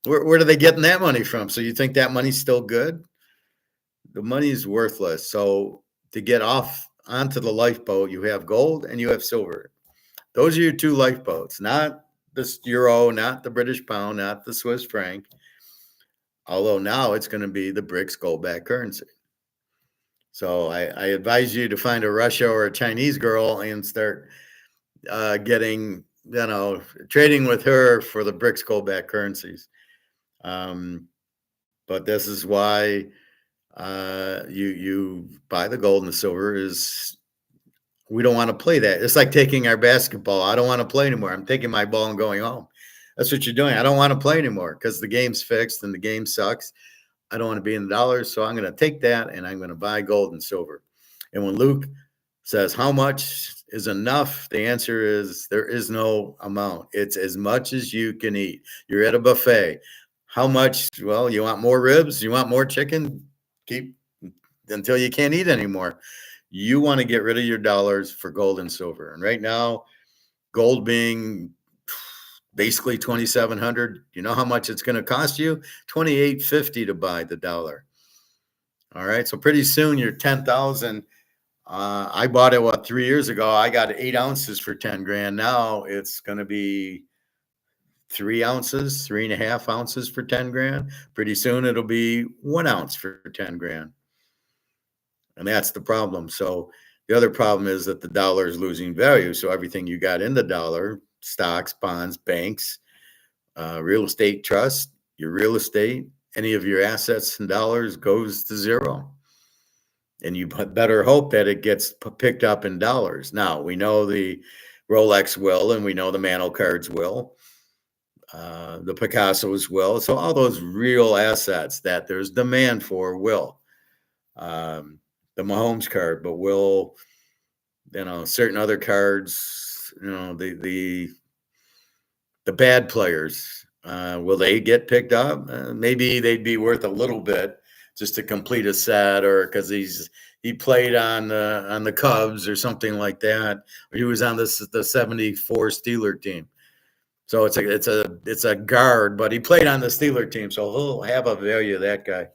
where are they getting that money from? So you think that money's still good? The money's worthless. So to get off onto the lifeboat, you have gold and you have silver. Those are your two lifeboats, not the euro, not the British pound, not the Swiss franc. Although now it's going to be the BRICS gold-backed currency. So I advise you to find a Russia or a Chinese girl and start getting, trading with her for the BRICS gold-backed currencies. But this is why you buy the gold and the silver. Is we don't want to play that. It's like taking our basketball. I don't want to play anymore. I'm taking my ball and going home. That's what you're doing. I don't want to play anymore because the game's fixed and the game sucks. I don't want to be in the dollars, so I'm going to take that and I'm going to buy gold and silver. And when Luke says how much is enough, the answer is there is no amount. It's as much as you can eat. You're at a buffet. How much? Well, you want more ribs? You want more chicken? Keep until you can't eat anymore. You want to get rid of your dollars for gold and silver. And right now, gold being basically 2,700. You know how much it's going to cost you? 2,850 to buy the dollar. All right. So pretty soon you're 10,000. I bought it 3 years ago. I got 8 ounces for 10 grand. Now it's going to be 3 ounces, 3.5 ounces for 10 grand. Pretty soon it'll be 1 ounce for 10 grand. And that's the problem. So the other problem is that the dollar is losing value. So everything you got in the dollar, stocks, bonds, banks, real estate trust, your real estate, any of your assets in dollars goes to zero. And you better hope that it gets picked up in dollars. Now, we know the Rolex will, and we know the Mantle cards will, the Picassos will. So all those real assets that there's demand for will. The Mahomes card, but will, certain other cards, the bad players Will they get picked up? Maybe they'd be worth a little bit just to complete a set, or because he played on the Cubs or something like that, or he was on the '74 Steeler team. So it's a guard, but he played on the Steeler team, so he'll have a value, that guy.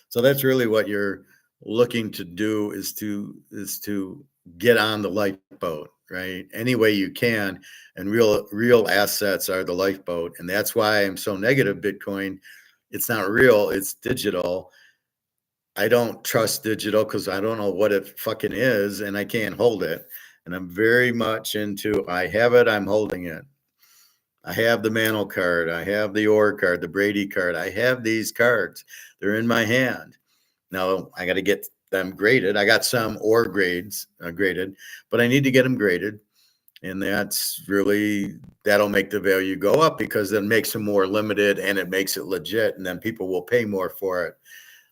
So that's really what you're looking to do, is to get on the lifeboat, right? Any way you can. And real assets are the lifeboat. And that's why I'm so negative Bitcoin. It's not real, it's digital. I don't trust digital because I don't know what it fucking is, and I can't hold it. And I'm very much into, I have it, I'm holding it. I have the Mantle card, I have the Orr card, the Brady card. I have these cards. They're in my hand. Now I got to get them graded. I got some Orr grades graded, but I need to get them graded. And that'll make the value go up, because it makes them more limited and it makes it legit. And then people will pay more for it.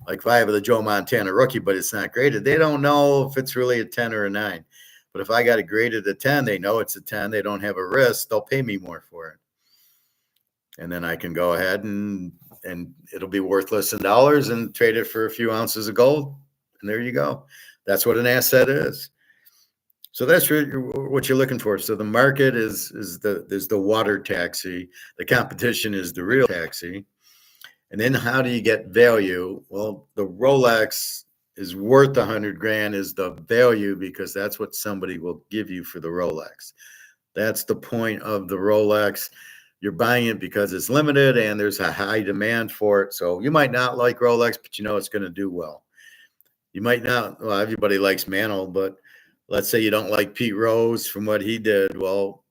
Like if I have the Joe Montana rookie, but it's not graded, they don't know if it's really a 10 or a 9. But if I got it graded a 10, they know it's a 10. They don't have a risk. They'll pay me more for it. And then I can go ahead and it'll be worthless in dollars and trade it for a few ounces of gold. And there you go. That's what an asset is. So that's really what you're looking for. So the market is the water taxi. The competition is the real taxi. And then how do you get value? Well, the Rolex is worth 100 grand is the value, because that's what somebody will give you for the Rolex. That's the point of the Rolex. You're buying it because it's limited and there's a high demand for it. So you might not like Rolex, but you know it's going to do well. You might not. Well, everybody likes Mantle, but let's say you don't like Pete Rose from what he did. Well,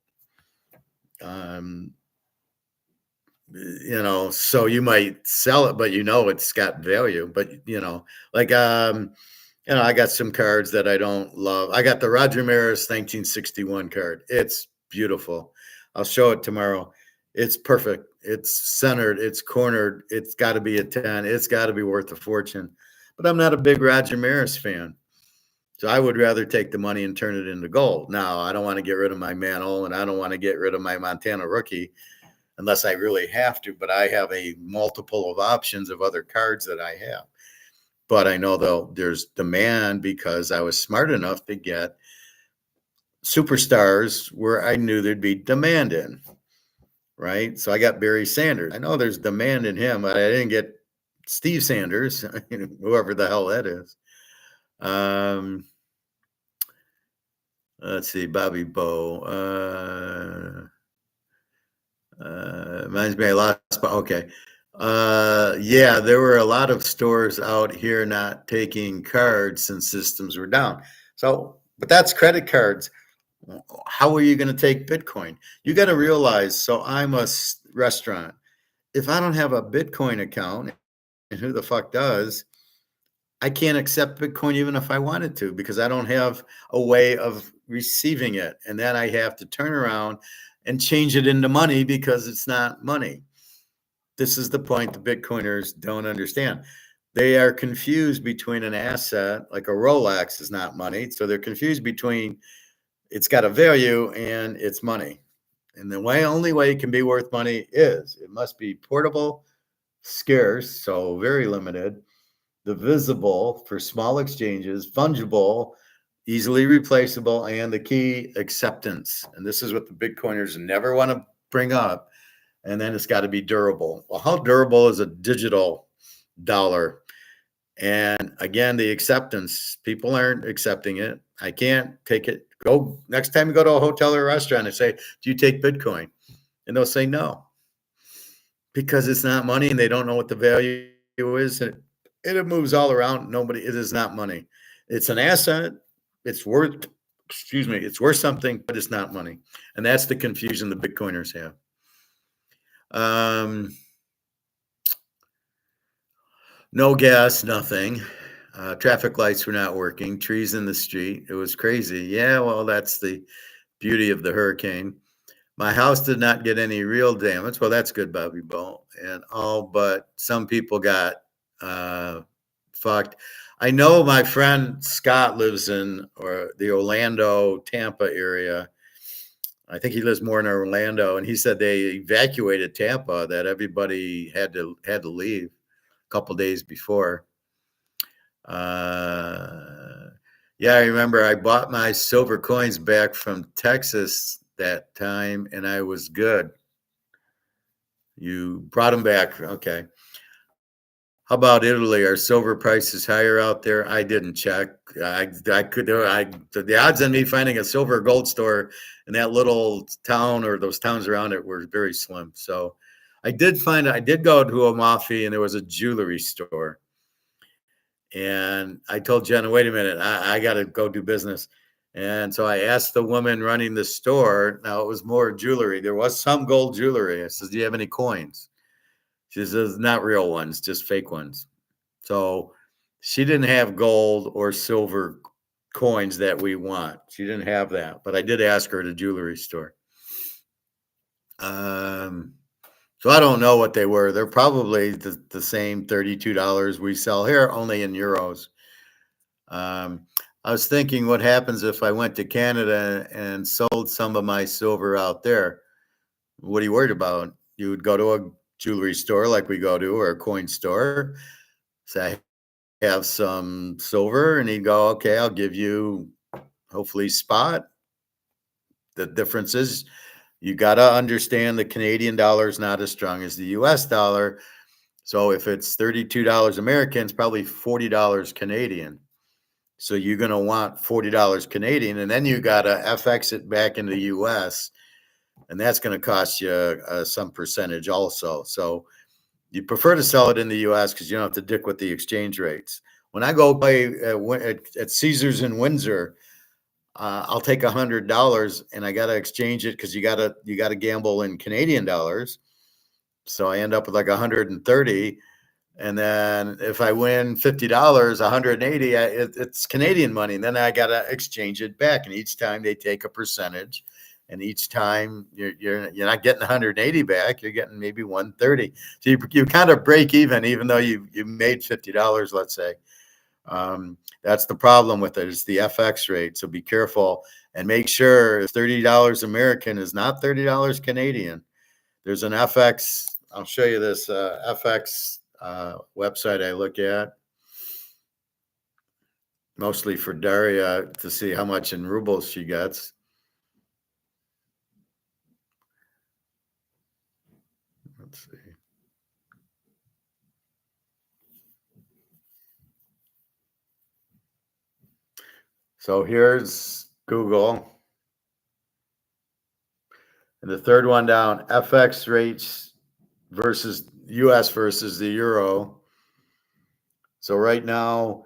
so you might sell it, but it's got value. But like I got some cards that I don't love. I got the Roger Maris 1961 card. It's beautiful. I'll show it tomorrow. It's perfect. It's centered. It's cornered. It's got to be a 10. It's got to be worth a fortune. But I'm not a big Roger Maris fan. So I would rather take the money and turn it into gold. Now, I don't want to get rid of my Mantle, and I don't want to get rid of my Montana rookie unless I really have to. But I have a multiple of options of other cards that I have. But I know, though, there's demand because I was smart enough to get superstars where I knew there'd be demand in, right? So I got Barry Sanders. I know there's demand in him, but I didn't get Steve Sanders, whoever the hell that is. Let's see, Bobby Bow. Reminds me, I lost. Okay. Yeah, there were a lot of stores out here not taking cards since systems were down. So, but that's credit cards. How are you going to take Bitcoin? You got to realize, so I'm a restaurant. If I don't have a Bitcoin account, and who the fuck does, I can't accept Bitcoin even if I wanted to, because I don't have a way of receiving it. And then I have to turn around and change it into money because it's not money. This is the point the Bitcoiners don't understand. They are confused between an asset, like a Rolex is not money. So they're confused between it's got a value and it's money. And the only way it can be worth money is it must be portable, scarce, so very limited, divisible for small exchanges, fungible, easily replaceable, and the key, acceptance. And this is what the Bitcoiners never want to bring up. And then it's got to be durable. Well, how durable is a digital dollar? And again, the acceptance, people aren't accepting it. I can't take it. Go next time you go to a hotel or a restaurant and say, do you take Bitcoin? And they'll say no, because it's not money and they don't know what the value is. And it moves all around. It is not money. It's an asset. It's worth something, but it's not money. And that's the confusion the Bitcoiners have. No gas, nothing. Traffic lights were not working. Trees in the street. It was crazy. Yeah, well, that's the beauty of the hurricane. My house did not get any real damage. Well, that's good, Bobby Bow. And all but some people got fucked. I know my friend Scott lives in the Orlando, Tampa area. I think he lives more in Orlando, and he said they evacuated Tampa. That everybody had to leave a couple days before. Uh, yeah, I remember I bought my silver coins back from Texas that time, and I was good. You brought them back, okay? How about Italy? Are silver prices higher out there? I didn't check. I could I the odds on me finding a silver or gold store in that little town or those towns around it were very slim. So I did go to Amalfi and there was a jewelry store. And I told Jenna, wait a minute, I got to go do business. And so I asked the woman running the store. Now it was more jewelry. There was some gold jewelry. I said, do you have any coins? She says, not real ones, just fake ones. So she didn't have gold or silver coins that we want. She didn't have that, but I did ask her at a jewelry store. So I don't know what they were. They're probably the same $32 we sell here, only in euros. I was thinking, what happens if I went to Canada and sold some of my silver out there? What are you worried about? You would go to a jewelry store like we go to, or a coin store, say, I have some silver, and he'd go, okay, I'll give you hopefully spot. The difference is you got to understand the Canadian dollar is not as strong as the US dollar. So if it's $32 American, it's probably $40 Canadian. So you're going to want $40 Canadian, and then you got to FX it back into the US, and that's going to cost you some percentage also. So you prefer to sell it in the US because you don't have to dick with the exchange rates. When I go play at Caesars in Windsor, I'll take $100 and I got to exchange it because you got to gamble in Canadian dollars. So I end up with like 130. And then if I win $50, 180, it's Canadian money. And then I got to exchange it back. And each time they take a percentage. And each time you're not getting 180 back, you're getting maybe 130. So you kind of break even though you made $50, let's say. That's the problem with it. It's the FX rate. So be careful and make sure $30 American is not $30 Canadian. There's an FX. I'll show you this FX website I look at, mostly for Daria to see how much in rubles she gets. Let's see. So here's Google. And the third one down, FX rates versus US versus the euro. So right now,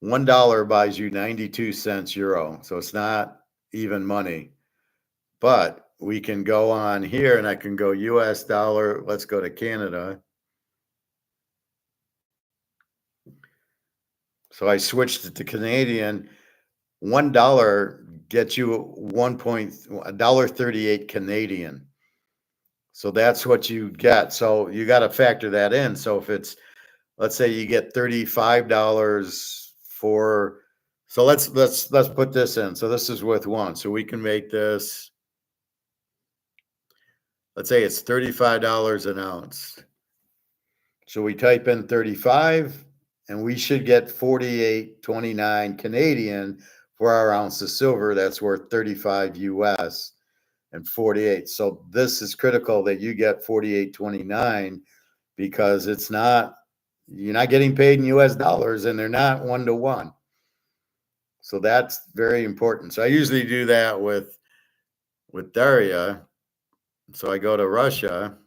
$1 buys you 92 cents euro. So it's not even money. But we can go on here and I can go US dollar. Let's go to Canada. So I switched it to Canadian. $1 gets you $1.38 Canadian. So that's what you get. So you got to factor that in. So if it's, let's say you get $35 for, so let's put this in. So this is with one. So we can make this, let's say it's $35 an ounce. So we type in 35 and we should get 48.29 Canadian for our ounce of silver. That's worth 35 US and 48. So this is critical that you get 48.29 because you're not getting paid in US dollars and they're not 1-to-1. So that's very important. So I usually do that with Daria. So I go to Russia.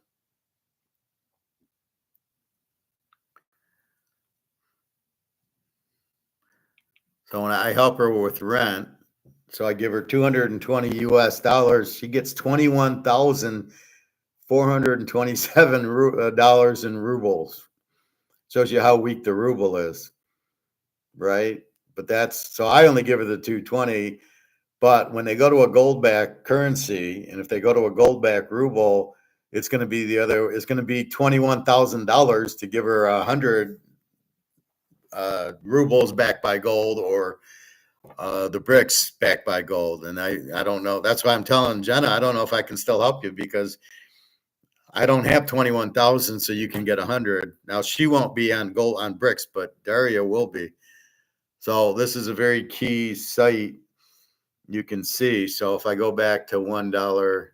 So when I help her with rent, so I give her 220 US dollars, she gets 21,427 dollars in rubles. Shows you how weak the ruble is, right? But so I only give her the 220. But when they go to a gold back currency, and if they go to a gold back ruble, it's going to be it's going to be $21,000 to give her 100 rubles backed by gold, or the bricks backed by gold. And I don't know. That's why I'm telling Jenna, I don't know if I can still help you because I don't have 21,000, so you can get 100. Now she won't be on gold on bricks, but Daria will be. So this is a very key site you can see. So if I go back to $1,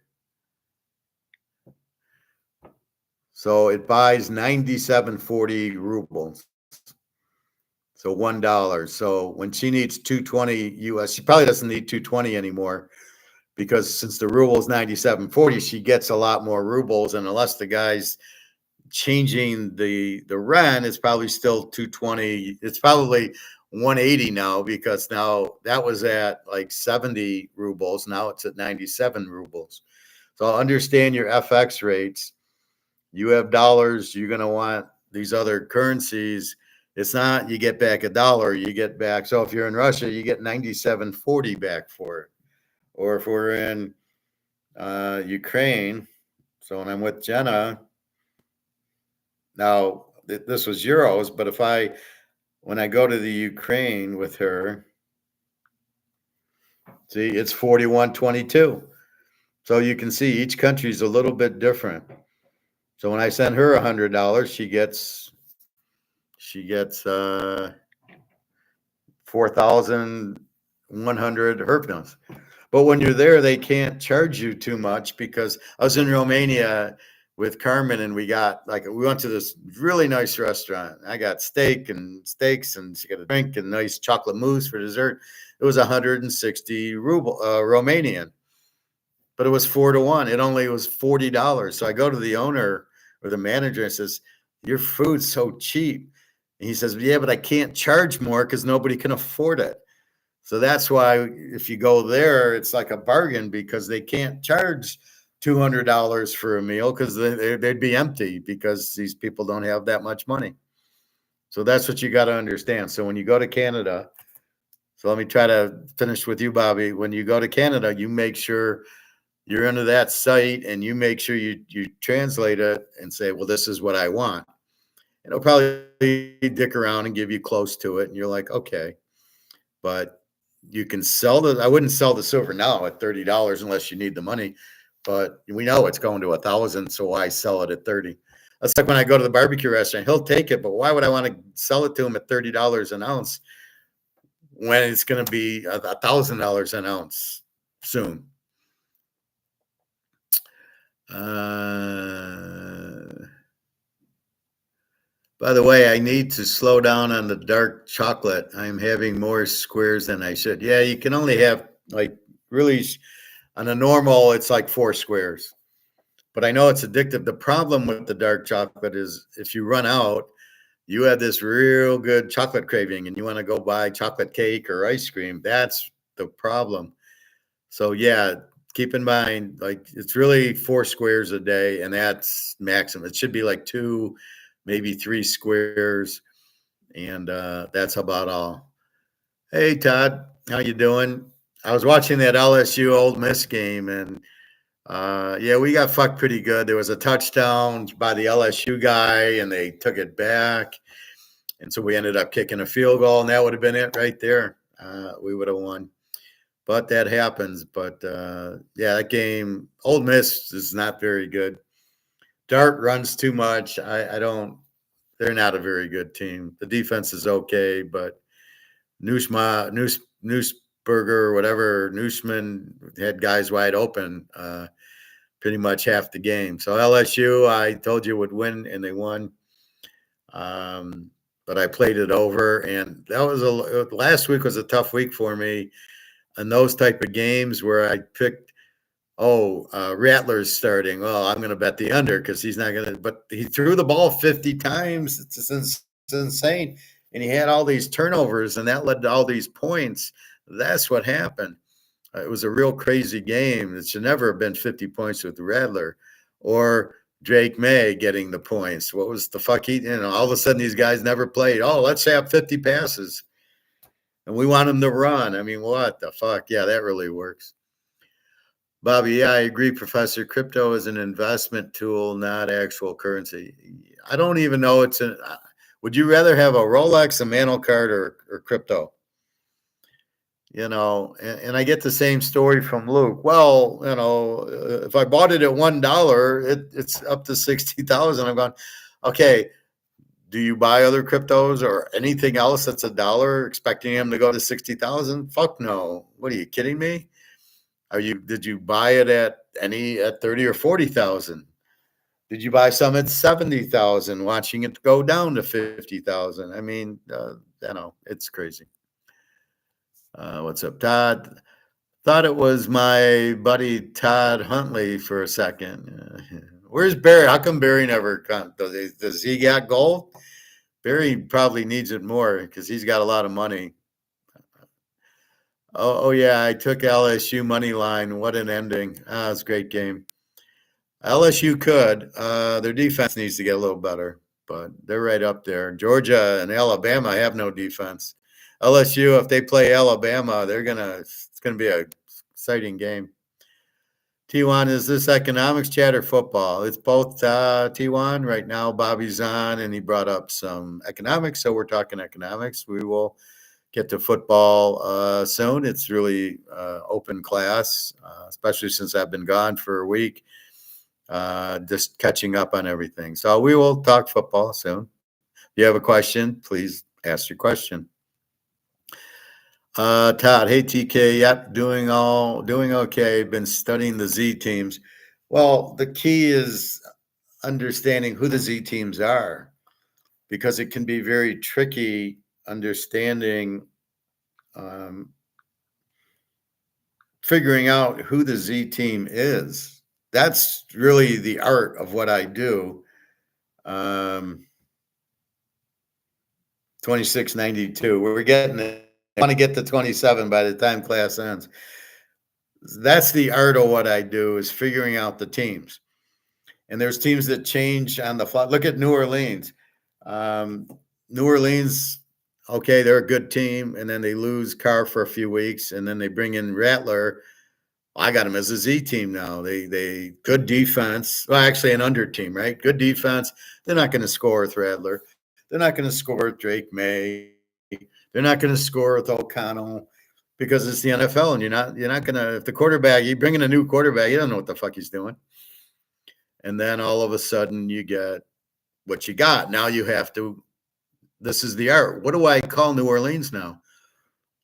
so it buys 97.40 rubles. So $1. So when she needs 220 US, she probably doesn't need 220 anymore because since the ruble is 97.40, she gets a lot more rubles. And unless the guy's changing the rent, it's probably still 220. It's probably 180 now because now that was at like 70 rubles. Now it's at 97 rubles. So understand your FX rates. You have dollars, you're going to want these other currencies. It's not you get back $1, you get back. So if you're in Russia, you get 97.40 back for it. Or if we're in Ukraine, so when I'm with Jenna, now this was euros, but when I go to the Ukraine with her, see, it's 41.22. So you can see each country is a little bit different. So when I send her $100, she gets 4,100 hryvnias. But when you're there, they can't charge you too much because I was in Romania with Carmen and we went to this really nice restaurant. I got steaks and she got a drink and nice chocolate mousse for dessert. It was 160 ruble Romanian, but it was 4-1. It only was $40. So I go to the owner or the manager and says, "Your food's so cheap." And he says, "Yeah, but I can't charge more because nobody can afford it." So that's why if you go there, it's like a bargain because they can't charge $200 for a meal because they'd be empty because these people don't have that much money. So that's what you got to understand. So when you go to Canada, so let me try to finish with you, Bobby. When you go to Canada, you make sure you're into that site and you make sure you translate it and say, well, this is what I want. And it'll probably dick around and give you close to it. And you're like, okay. But you can I wouldn't sell the silver now at $30 unless you need the money. But we know it's going to 1,000, so why sell it at 30? That's like when I go to the barbecue restaurant, he'll take it, but why would I want to sell it to him at $30 an ounce when it's going to be $1,000 an ounce soon? By the way, I need to slow down on the dark chocolate. I'm having more squares than I should. Yeah, you can only have like really on a normal, it's like 4 squares. But I know it's addictive. The problem with the dark chocolate is if you run out, you have this real good chocolate craving and you want to go buy chocolate cake or ice cream. That's the problem. So yeah, keep in mind, like it's really 4 squares a day, and that's maximum. It should be like 2, maybe 3 squares, and that's about all. Hey Todd, how you doing? I was watching that LSU Ole Miss game, and yeah, we got fucked pretty good. There was a touchdown by the LSU guy, and they took it back, and so we ended up kicking a field goal, and that would have been it right there. We would have won. But that happens. But yeah, that game, Ole Miss is not very good. Dart runs too much. I don't. They're not a very good team. The defense is okay, but Newsberger, whatever, Newsman had guys wide open pretty much half the game. So LSU, I told you would win, and they won. But I played it over, and that was last week was a tough week for me. And those type of games where I picked, Rattler's starting. Well, I'm going to bet the under because he's not going to. But he threw the ball 50 times. It's insane. And he had all these turnovers, and that led to all these points. That's what happened. It was a real crazy game. It should never have been 50 points with Rattler or Drake May getting the points. What was the fuck? All of a sudden, these guys never played. Oh, let's have 50 passes. And we want him to run. I mean, what the fuck? Yeah, that really works. Bobby, yeah, I agree, Professor. Crypto is an investment tool, not actual currency. I don't even know would you rather have a Rolex, a Mantle card, or crypto? and I get the same story from Luke. Well, if I bought it at $1, it's up to 60,000. I'm going, okay. Do you buy other cryptos or anything else that's $1, expecting him to go to 60,000? Fuck no. What are you kidding me? Did you buy it at 30 or 40,000? Did you buy some at 70,000, watching it go down to 50,000? I mean, it's crazy. What's up, Todd? Thought it was my buddy Todd Huntley for a second. Where's Barry? How come Barry never comes? Does he got gold? Barry probably needs it more because he's got a lot of money. Oh yeah, I took LSU money line. What an ending! It was a great game. LSU could. Their defense needs to get a little better, but they're right up there. Georgia and Alabama have no defense. LSU, if they play Alabama, it's gonna be a exciting game. T1, is this economics chat or football? It's both, T1. Right now, Bobby's on, and he brought up some economics, so we're talking economics. We will get to football soon. It's really open class, especially since I've been gone for a week, just catching up on everything. So we will talk football soon. If you have a question, please ask your question. Todd, hey TK, yep, doing okay. Been studying the Z teams. Well, the key is understanding who the Z teams are, because it can be very tricky understanding, figuring out who the Z team is. That's really the art of what I do. 2692. We're getting it. I want to get to 27 by the time class ends. That's the art of what I do, is figuring out the teams. And there's teams that change on the fly. Look at New Orleans. New Orleans, okay, they're a good team, and then they lose Carr for a few weeks, and then they bring in Rattler. I got them as a Z team now. They good defense. Well, actually, an under team, right? Good defense. They're not going to score with Rattler. They're not going to score with Drake May. They're not going to score with O'Connell, because it's the NFL, and you're not going to, if the quarterback, you bring in a new quarterback, you don't know what the fuck he's doing. And then all of a sudden you get what you got. Now you have to, this is the art. What do I call New Orleans now?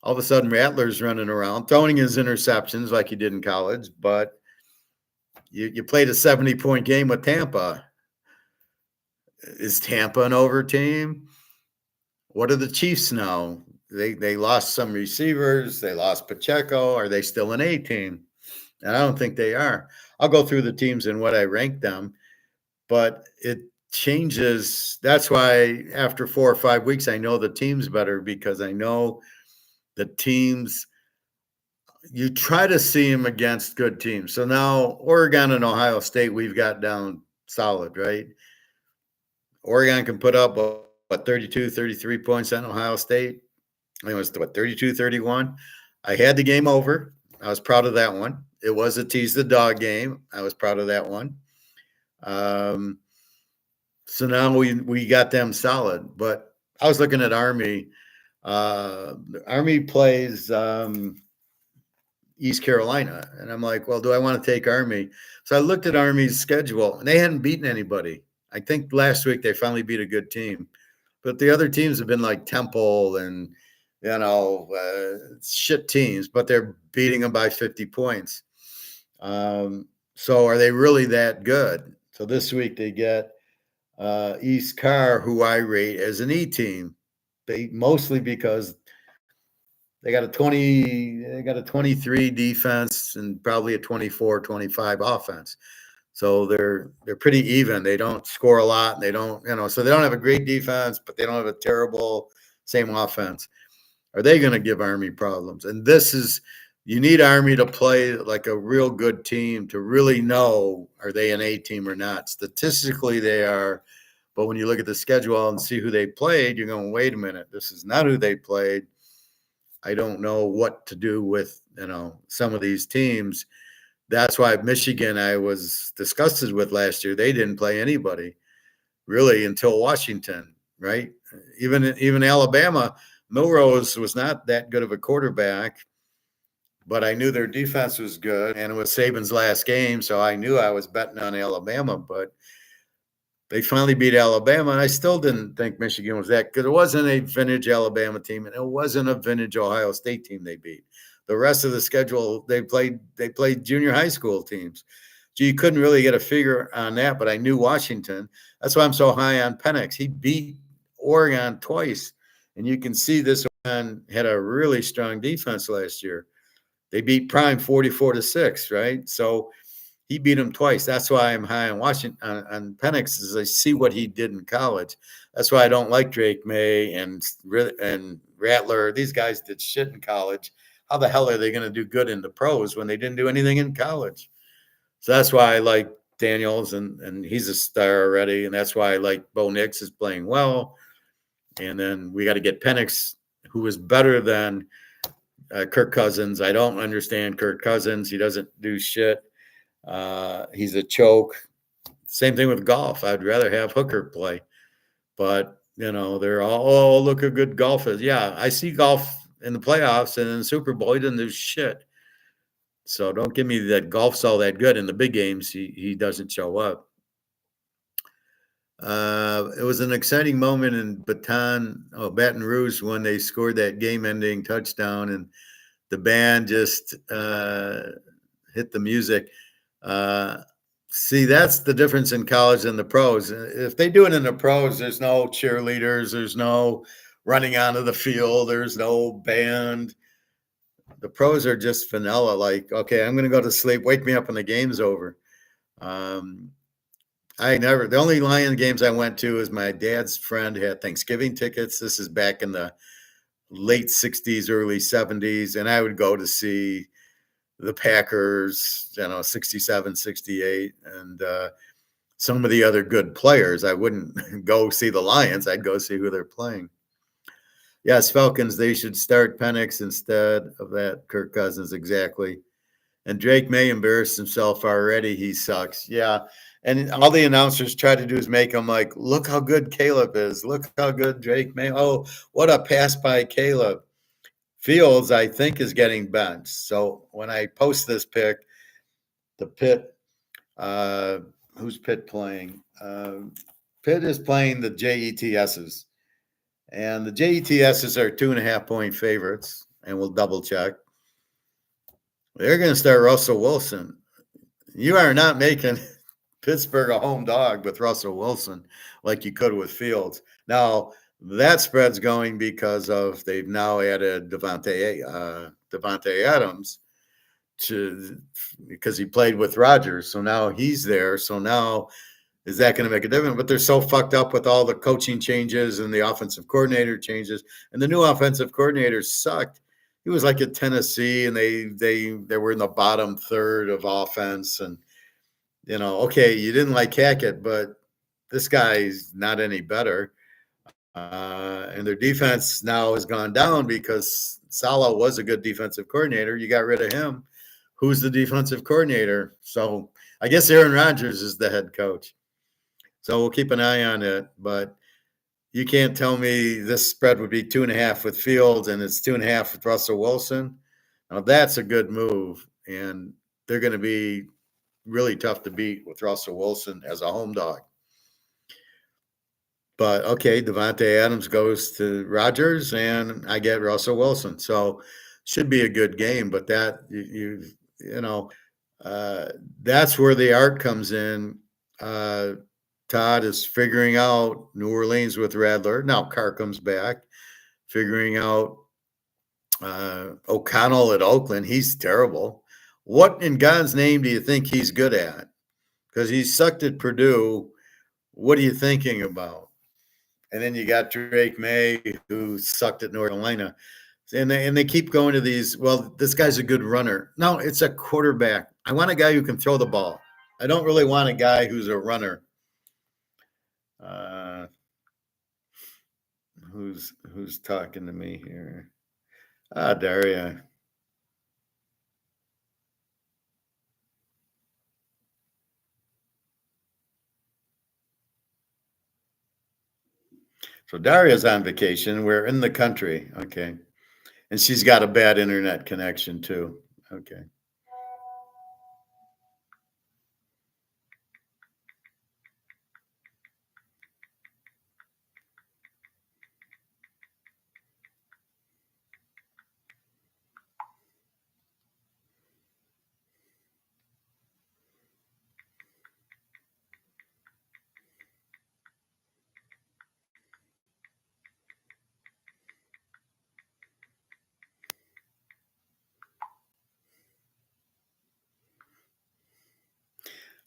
All of a sudden Rattler's running around, throwing his interceptions like he did in college, but you played a 70-point game with Tampa. Is Tampa an over team? What are the Chiefs now? They lost some receivers. They lost Pacheco. Are they still an A team? And I don't think they are. I'll go through the teams and what I rank them, but it changes. That's why after 4 or 5 weeks, I know the teams better, because I know the teams, you try to see them against good teams. So now Oregon and Ohio State, we've got down solid, right? Oregon can put up, 32, 33 points on Ohio State. I think it was, 32, 31. I had the game over. I was proud of that one. It was a tease the dog game. I was proud of that one. So now we got them solid. But I was looking at Army. Army plays East Carolina. And I'm like, well, do I want to take Army? So I looked at Army's schedule, and they hadn't beaten anybody. I think last week they finally beat a good team. But the other teams have been like Temple and, shit teams, but they're beating them by 50 points. So are they really that good? So this week they get East Carr, who I rate as an E team. Mostly because they got a 23 defense and probably a 24, 25 offense. So they're pretty even. They don't score a lot, and they don't, so they don't have a great defense, but they don't have a terrible same offense. Are they going to give Army problems? And you need Army to play like a real good team to really know, are they an A team or not? Statistically, they are. But when you look at the schedule and see who they played, you're going, wait a minute, this is not who they played. I don't know what to do with, some of these teams. That's why Michigan, I was disgusted with last year. They didn't play anybody really until Washington, right? Even Alabama, Milrose was not that good of a quarterback. but I knew their defense was good, and it was Saban's last game, so I knew I was betting on Alabama. But they finally beat Alabama, and I still didn't think Michigan was that good. It wasn't a vintage Alabama team, and it wasn't a vintage Ohio State team they beat. The rest of the schedule, they played junior high school teams. So you couldn't really get a figure on that, but I knew Washington. That's why I'm so high on Penix. He beat Oregon twice, and you can see this one had a really strong defense last year. They beat Prime 44-6, right? So he beat him twice. That's why I'm high on Washington on Penix, is I see what he did in college. That's why I don't like Drake May and Rattler. These guys did shit in college. How the hell are they going to do good in the pros when they didn't do anything in college? So that's why I like Daniels, and he's a star already, and that's why I like Bo Nix is playing well. And then we got to get Penix, who is better than Kirk Cousins. I don't understand Kirk Cousins. He doesn't do shit. He's a choke. Same thing with golf. I'd rather have Hooker play, but they're all, oh, look how good golf is. Yeah, I see golf in the playoffs and in the Super Bowl. He doesn't do shit. So don't give me that golf's all that good in the big games. He doesn't show up. It was an exciting moment in Baton Rouge when they scored that game-ending touchdown, and the band just hit the music. See, that's the difference in college and the pros. If they do it in the pros, there's no cheerleaders, there's no running onto the field, there's no band. The pros are just vanilla. Like, okay, I'm going to go to sleep. Wake me up when the game's over. The only Lion games I went to is my dad's friend had Thanksgiving tickets. This is back in the late 60s, early 70s. And I would go to see the Packers, 67, 68, and some of the other good players. I wouldn't go see the Lions. I'd go see who they're playing. Yes, Falcons, they should start Penix instead of that Kirk Cousins, exactly. And Drake May embarrassed himself already. He sucks. Yeah. And all the announcers try to do is make him like, look how good Caleb is. Look how good Drake May. Oh, what a pass by Caleb. Fields, I think, is getting benched. So when I post this pick, the Pitt, who's Pitt playing? Pitt is playing the JETSs. And the JETSs are 2.5-point favorites, and we'll double check. They're going to start Russell Wilson. You are not making Pittsburgh a home dog with Russell Wilson like you could with Fields. Now, that spread's going because they've now added Devontae Adams because he played with Rodgers. So now he's there. So now is that going to make a difference? But they're so fucked up with all the coaching changes and the offensive coordinator changes. And the new offensive coordinator sucked. He was like at Tennessee, and they were in the bottom third of offense. And, okay, you didn't like Hackett, but this guy's not any better. And their defense now has gone down because Saleh was a good defensive coordinator. You got rid of him. Who's the defensive coordinator? So I guess Aaron Rodgers is the head coach. So we'll keep an eye on it. But you can't tell me this spread would be 2.5 with Fields and it's 2.5 with Russell Wilson. Now that's a good move. And they're going to be really tough to beat with Russell Wilson as a home dog. But okay, Devontae Adams goes to Rodgers, and I get Russell Wilson. So should be a good game. But that that's where the art comes in. Todd is figuring out New Orleans with Rattler. Now Carr comes back, figuring out O'Connell at Oakland. He's terrible. What in God's name do you think he's good at? Because he sucked at Purdue. What are you thinking about? And then you got Drake May, who sucked at North Carolina. And they keep going to these, well, this guy's a good runner. No, it's a quarterback. I want a guy who can throw the ball. I don't really want a guy who's a runner. Who's talking to me here? Daria. So Daria's on vacation. We're in the country. Okay. And she's got a bad internet connection too. Okay.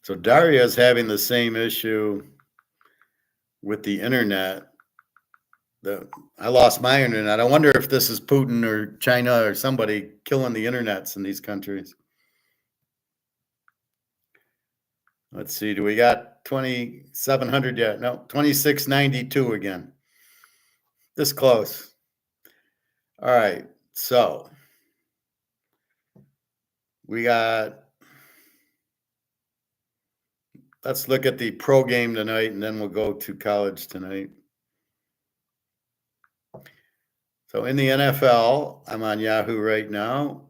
So Daria is having the same issue with the internet. I lost my internet. I wonder if this is Putin or China or somebody killing the internets in these countries. Let's see. Do we got 2,700 yet? No, 2,692 again. This close. All right. So we got, let's look at the pro game tonight and then we'll go to college tonight. So in the NFL, I'm on Yahoo right now.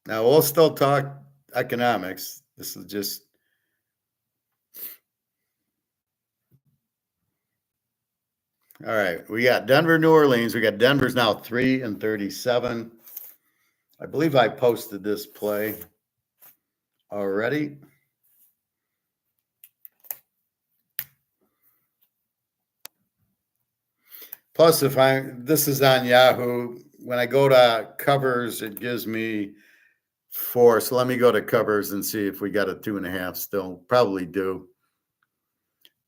Now we'll still talk economics. This is just, all right. We got Denver, New Orleans. We got Denver's now 3-37. I believe I posted this play already. Plus, this is on Yahoo. When I go to covers, it gives me 4. So let me go to covers and see if we got a 2.5 still. Probably do.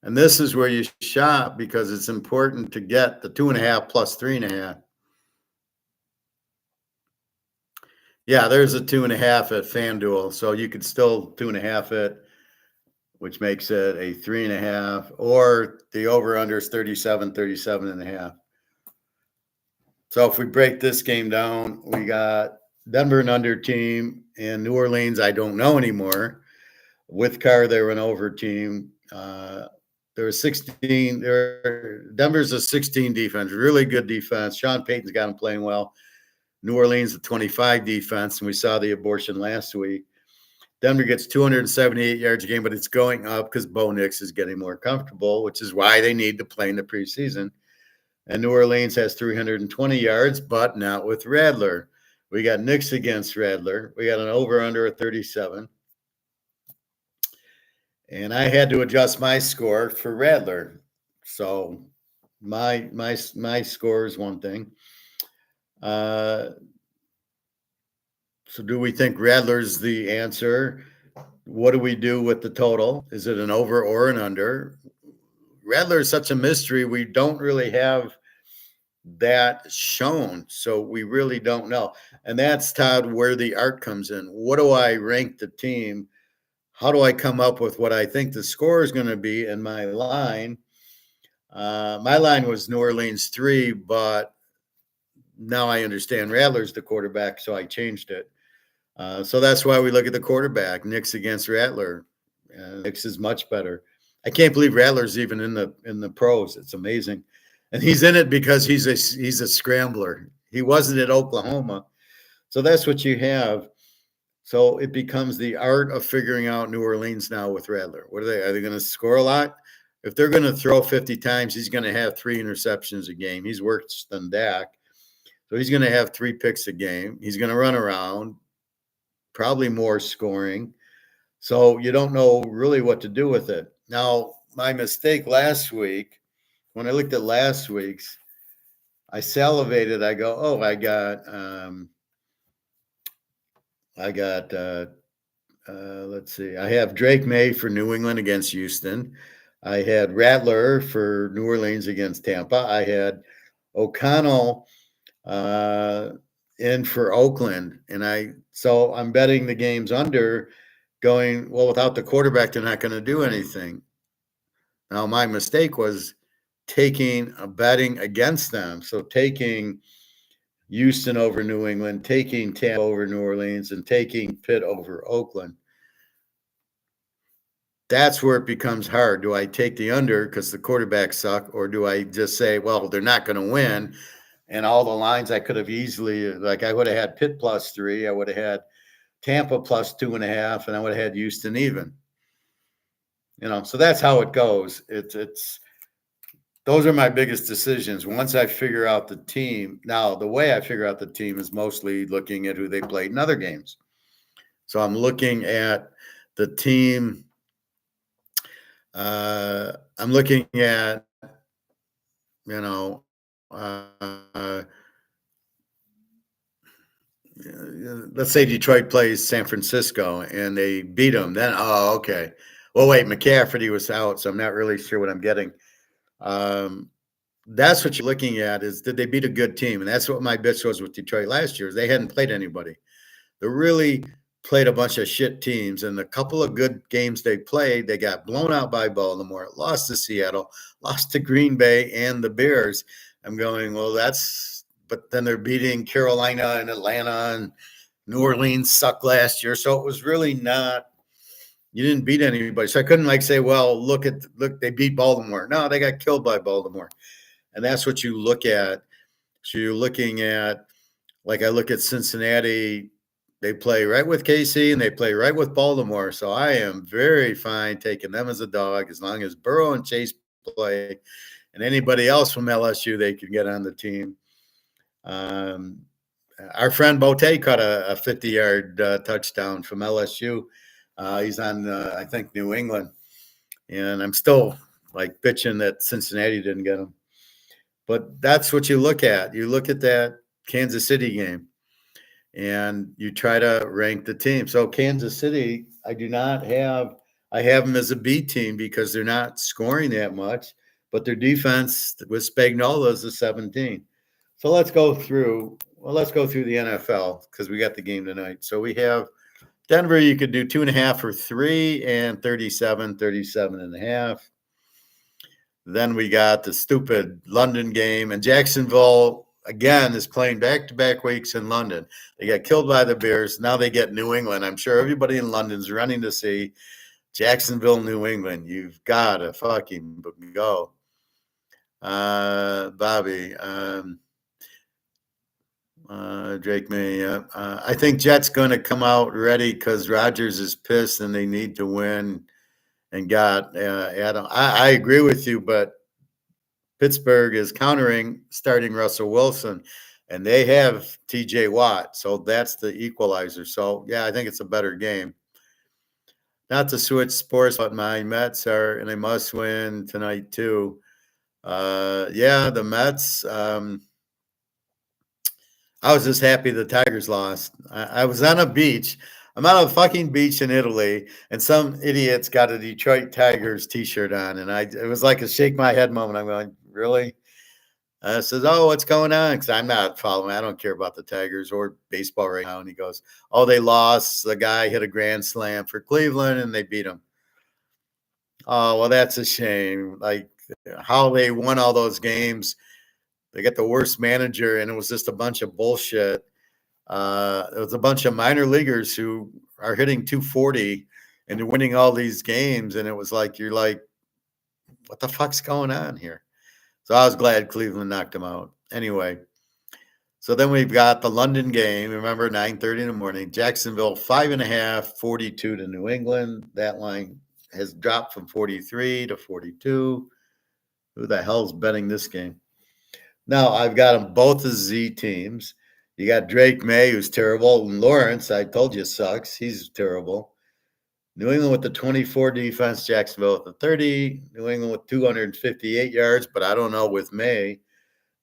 And this is where you shop because it's important to get the 2.5 plus 3.5. Yeah, there's a 2.5 at FanDuel. So you could still 2.5 it, which makes it a 3.5, or the over under is 37.5. So if we break this game down, we got Denver an under team and New Orleans, I don't know anymore. With Carr, they were an over team. There was 16. Denver's a 16 defense, really good defense. Sean Payton's got them playing well. New Orleans a 25 defense, and we saw the abortion last week. Denver gets 278 yards a game, but it's going up because Bo Nix is getting more comfortable, which is why they need to play in the preseason. And New Orleans has 320 yards, but not with Radler. We got Nix against Radler. We got an over-under of 37. And I had to adjust my score for Radler. So my score is one thing. So do we think Radler's the answer? What do we do with the total? Is it an over or an under? Radler is such a mystery. We don't really have that shown. So we really don't know. And that's, Todd, where the art comes in. What do I rank the team? How do I come up with what I think the score is going to be in my line? My line was New Orleans 3, but now I understand Radler's the quarterback, so I changed it. So that's why we look at the quarterback. Nix against Rattler. Nix is much better. I can't believe Rattler's even in the pros. It's amazing, and he's in it because he's a scrambler. He wasn't at Oklahoma, so that's what you have. So it becomes the art of figuring out New Orleans now with Rattler. What are they going to score a lot? If they're going to throw 50 times, he's going to have 3 interceptions a game. He's worse than Dak. So he's going to have 3 picks a game. He's going to run around, probably more scoring. So you don't know really what to do with it. Now, my mistake last week, when I looked at last week's, I salivated. I go, oh, I got let's see. I have Drake May for New England against Houston. I had Rattler for New Orleans against Tampa. I had O'Connell in for Oakland. And so I'm betting the games under, going, well, without the quarterback, they're not going to do anything. Now, my mistake was taking a betting against them. So taking Houston over New England, taking Tampa over New Orleans, and taking Pitt over Oakland. That's where it becomes hard. Do I take the under because the quarterbacks suck, or do I just say, well, they're not going to win, and all the lines I could have easily, like I would have had Pitt +3, I would have had Tampa +2.5, and I would have had Houston even. So that's how it goes. It's those are my biggest decisions. Once I figure out the team, now the way I figure out the team is mostly looking at who they played in other games. So I'm looking at the team. I'm looking at, you know, let's say Detroit plays San Francisco and they beat them. Then, oh, okay. Well, wait, McCafferty was out, so I'm not really sure what I'm getting. That's what you're looking at is, did they beat a good team? And that's what my bitch was with Detroit last year. Is they hadn't played anybody. They really played a bunch of shit teams. And a couple of good games they played, they got blown out by Baltimore, lost to Seattle, lost to Green Bay and the Bears. I'm going, well, but then they're beating Carolina and Atlanta, and New Orleans sucked last year. So it was really not, you didn't beat anybody. So I couldn't say, well, look, they beat Baltimore. No, they got killed by Baltimore. And that's what you look at. So you're looking at, I look at Cincinnati, they play right with KC and they play right with Baltimore. So I am very fine taking them as a dog as long as Burrow and Chase play, and anybody else from LSU they can get on the team. Our friend Bote caught a 50-yard touchdown from LSU. He's on, I think, New England. And I'm still bitching that Cincinnati didn't get him. But that's what you look at. You look at that Kansas City game and you try to rank the team. So Kansas City, I have them as a B team because they're not scoring that much, but their defense with Spagnuolo is a 17. So let's go through the NFL because we got the game tonight. So we have Denver, you could do 2.5 or 3 and 37.5. Then we got the stupid London game, and Jacksonville, again, is playing back-to-back weeks in London. They got killed by the Bears. Now they get New England. I'm sure everybody in London's running to see Jacksonville, New England. You've got to fucking go. Bobby, Drake May. I think Jets going to come out ready because Rodgers is pissed and they need to win. And got Adam. I agree with you, but Pittsburgh is countering starting Russell Wilson, and they have TJ Watt. So that's the equalizer. So, yeah, I think it's a better game. Not to switch sports, but my Mets are, and they must win tonight too. Yeah, the Mets. I was just happy the Tigers lost. I was on a beach. I'm on a fucking beach in Italy, and some idiots got a Detroit Tigers T-shirt on, and it was like a shake my head moment. I'm going, really? Says, oh, what's going on? Because I'm not following. I don't care about the Tigers or baseball right now. And he goes, oh, they lost. The guy hit a grand slam for Cleveland, and they beat him. Oh, well, that's a shame. How they won all those games. They got the worst manager, and it was just a bunch of bullshit. It was a bunch of minor leaguers who are hitting 240 and they're winning all these games. And it was you're like, what the fuck's going on here? So I was glad Cleveland knocked them out. Anyway, so then we've got the London game. Remember, 9:30 in the morning. Jacksonville 5.5, 42 to New England. That line has dropped from 43 to 42. Who the hell's betting this game? Now, I've got them both as Z teams. You got Drake May, who's terrible, and Lawrence, I told you, sucks. He's terrible. New England with the 24 defense, Jacksonville with the 30. New England with 258 yards, but I don't know with May,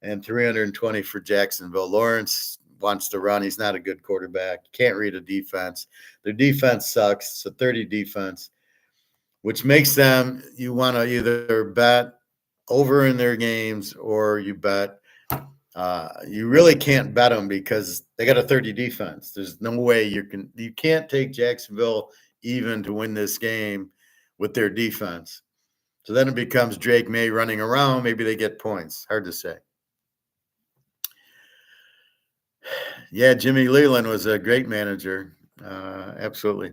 and 320 for Jacksonville. Lawrence wants to run. He's not a good quarterback. Can't read a defense. Their defense sucks. It's a 30 defense, which makes them, you want to either bet over in their games or you bet. You really can't bet them because they got a 30 defense. There's no way you can't take Jacksonville even to win this game with their defense. So then it becomes Drake May running around. Maybe they get points. Hard to say. Yeah, Jimmy Leland was a great manager. Absolutely.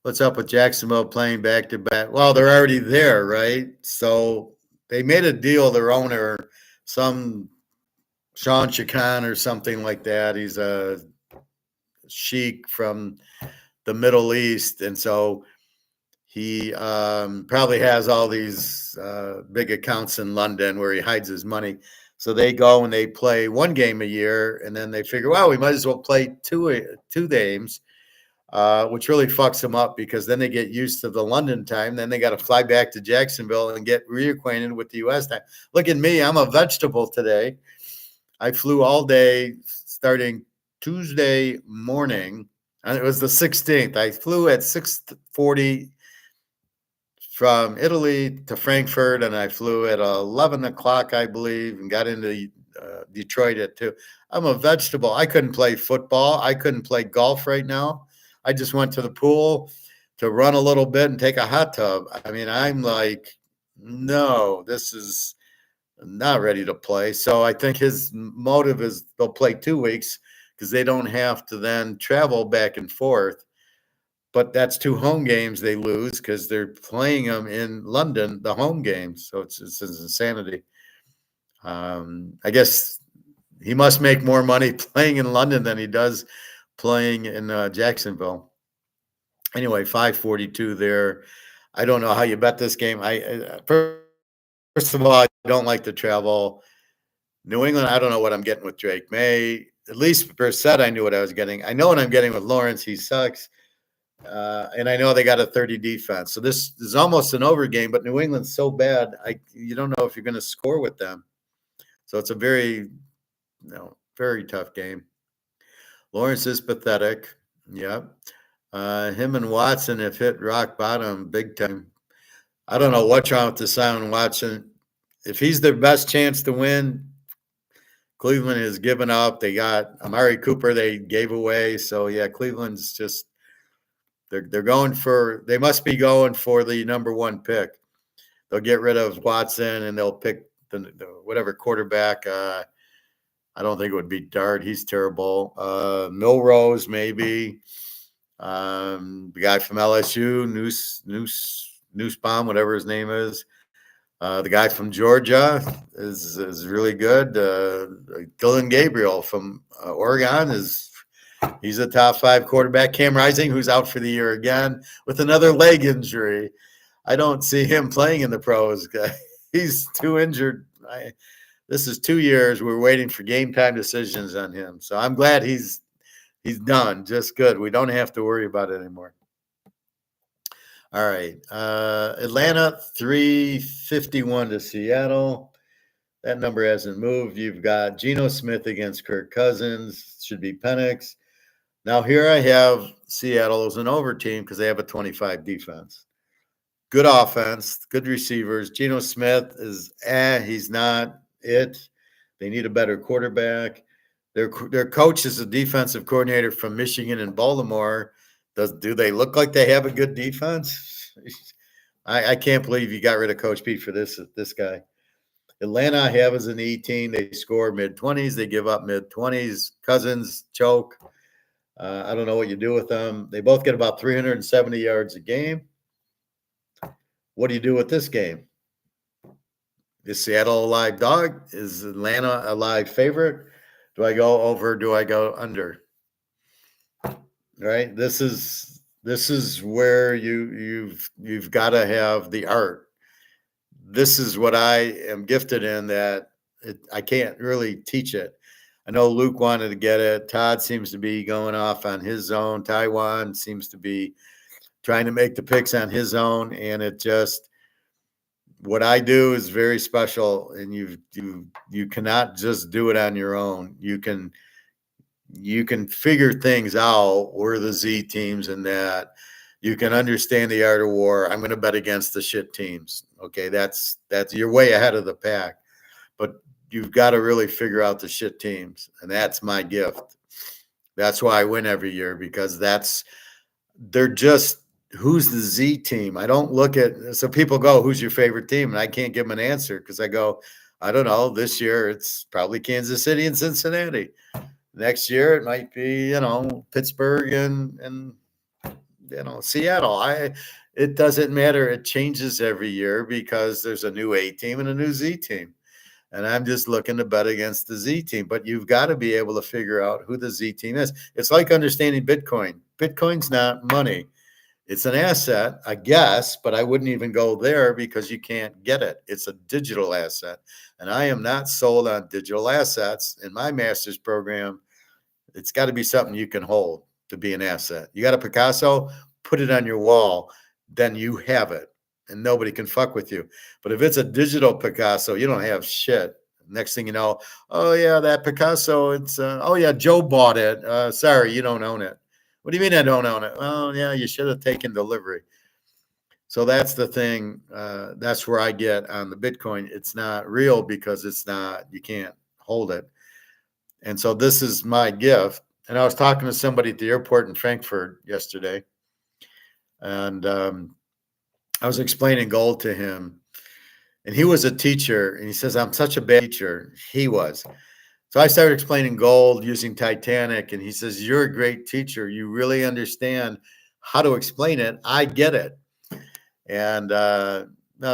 What's up with Jacksonville playing back-to-back? Well, they're already there, right? So they made a deal, their owner, some Sean Chacon or something like that. He's a sheik from the Middle East, and so he probably has all these big accounts in London where he hides his money. So they go and they play one game a year, and then they figure, well, we might as well play two games, which really fucks them up because then they get used to the London time. Then they got to fly back to Jacksonville and get reacquainted with the U.S. time. Look at me, I'm a vegetable today. I flew all day starting Tuesday morning. And it was the 16th. I flew at 6:40 from Italy to Frankfurt, and I flew at 11 o'clock, I believe, and got into Detroit at 2. I'm a vegetable. I couldn't play football. I couldn't play golf right now. I just went to the pool to run a little bit and take a hot tub. I mean, I'm like, no, this is not ready to play. So I think his motive is they'll play 2 weeks because they don't have to then travel back and forth. But that's 2 home games they lose because they're playing them in London, the home games. So it's insanity. I guess he must make more money playing in London than he does playing in Jacksonville. Anyway, 542 there. I don't know how you bet this game. First of all, I don't like to travel. New England, I don't know what I'm getting with Drake May. At least per set, I knew what I was getting. I know what I'm getting with Lawrence. He sucks. And I know they got a 30 defense. So this is almost an over game, but New England's so bad, you don't know if you're going to score with them. So it's a very, very tough game. Lawrence is pathetic. Yep. Him and Watson have hit rock bottom big time. I don't know what's wrong with Deshaun Watson. If he's their best chance to win, Cleveland has given up. They got Amari Cooper they gave away. So, yeah, Cleveland's just they're going for – they must be going for the number 1 pick. They'll get rid of Watson, and they'll pick the whatever quarterback. I don't think it would be Dart. He's terrible. Milrose, maybe. The guy from LSU, Newsbaum, whatever his name is. The guy from Georgia is really good. Dylan Gabriel from Oregon he's a top 5 quarterback. Cam Rising, who's out for the year again with another leg injury. I don't see him playing in the pros. He's too injured. This is 2 years. We're waiting for game time decisions on him. So I'm glad he's done. Just good. We don't have to worry about it anymore. All right. Atlanta, 351 to Seattle. That number hasn't moved. You've got Geno Smith against Kirk Cousins. Should be Penix. Now here I have Seattle as an over team because they have a 25 defense. Good offense, good receivers. Geno Smith is he's not it. They need a better quarterback. Their coach is a defensive coordinator from Michigan and Baltimore. Do they look like they have a good defense? I can't believe you got rid of Coach Pete for this guy. Atlanta I have as an E team. They score mid-20s. They give up mid-20s. Cousins choke. I don't know what you do with them. They both get about 370 yards a game. What do you do with this game? Is Seattle a live dog? Is Atlanta a live favorite? Do I go over? Do I go under? Right. This is where you've got to have the art. This is what I am gifted in that I can't really teach it. I know Luke wanted to get it. Todd seems to be going off on his own. Taiwan seems to be trying to make the picks on his own, and it just what I do is very special, and you cannot just do it on your own. You can figure things out. We're the Z teams, and that you can understand the art of war. I'm going to bet against the shit teams. Okay, that's you're way ahead of the pack, but you've got to really figure out the shit teams, and that's my gift. That's why I win every year because they're just. Who's the Z team? I don't look at – so people go, who's your favorite team? And I can't give them an answer because I go, I don't know. This year it's probably Kansas City and Cincinnati. Next year it might be, Pittsburgh and Seattle. It doesn't matter. It changes every year because there's a new A team and a new Z team. And I'm just looking to bet against the Z team. But you've got to be able to figure out who the Z team is. It's like understanding Bitcoin. Bitcoin's not money. It's an asset, I guess, but I wouldn't even go there because you can't get it. It's a digital asset. And I am not sold on digital assets. In my master's program, it's got to be something you can hold to be an asset. You got a Picasso, put it on your wall, then you have it and nobody can fuck with you. But if it's a digital Picasso, you don't have shit. Next thing you know, oh yeah, that Picasso, it's oh yeah, Joe bought it. Sorry, you don't own it. What do you mean I don't own it? Well, yeah, you should have taken delivery. So that's the thing. That's where I get on the Bitcoin. It's not real because it's not, you can't hold it. And so this is my gift. And I was talking to somebody at the airport in Frankfurt yesterday. And I was explaining gold to him. And he was a teacher. And he says, I'm such a bad teacher. He was. So I started explaining gold using Titanic. And he says, you're a great teacher. You really understand how to explain it. I get it. And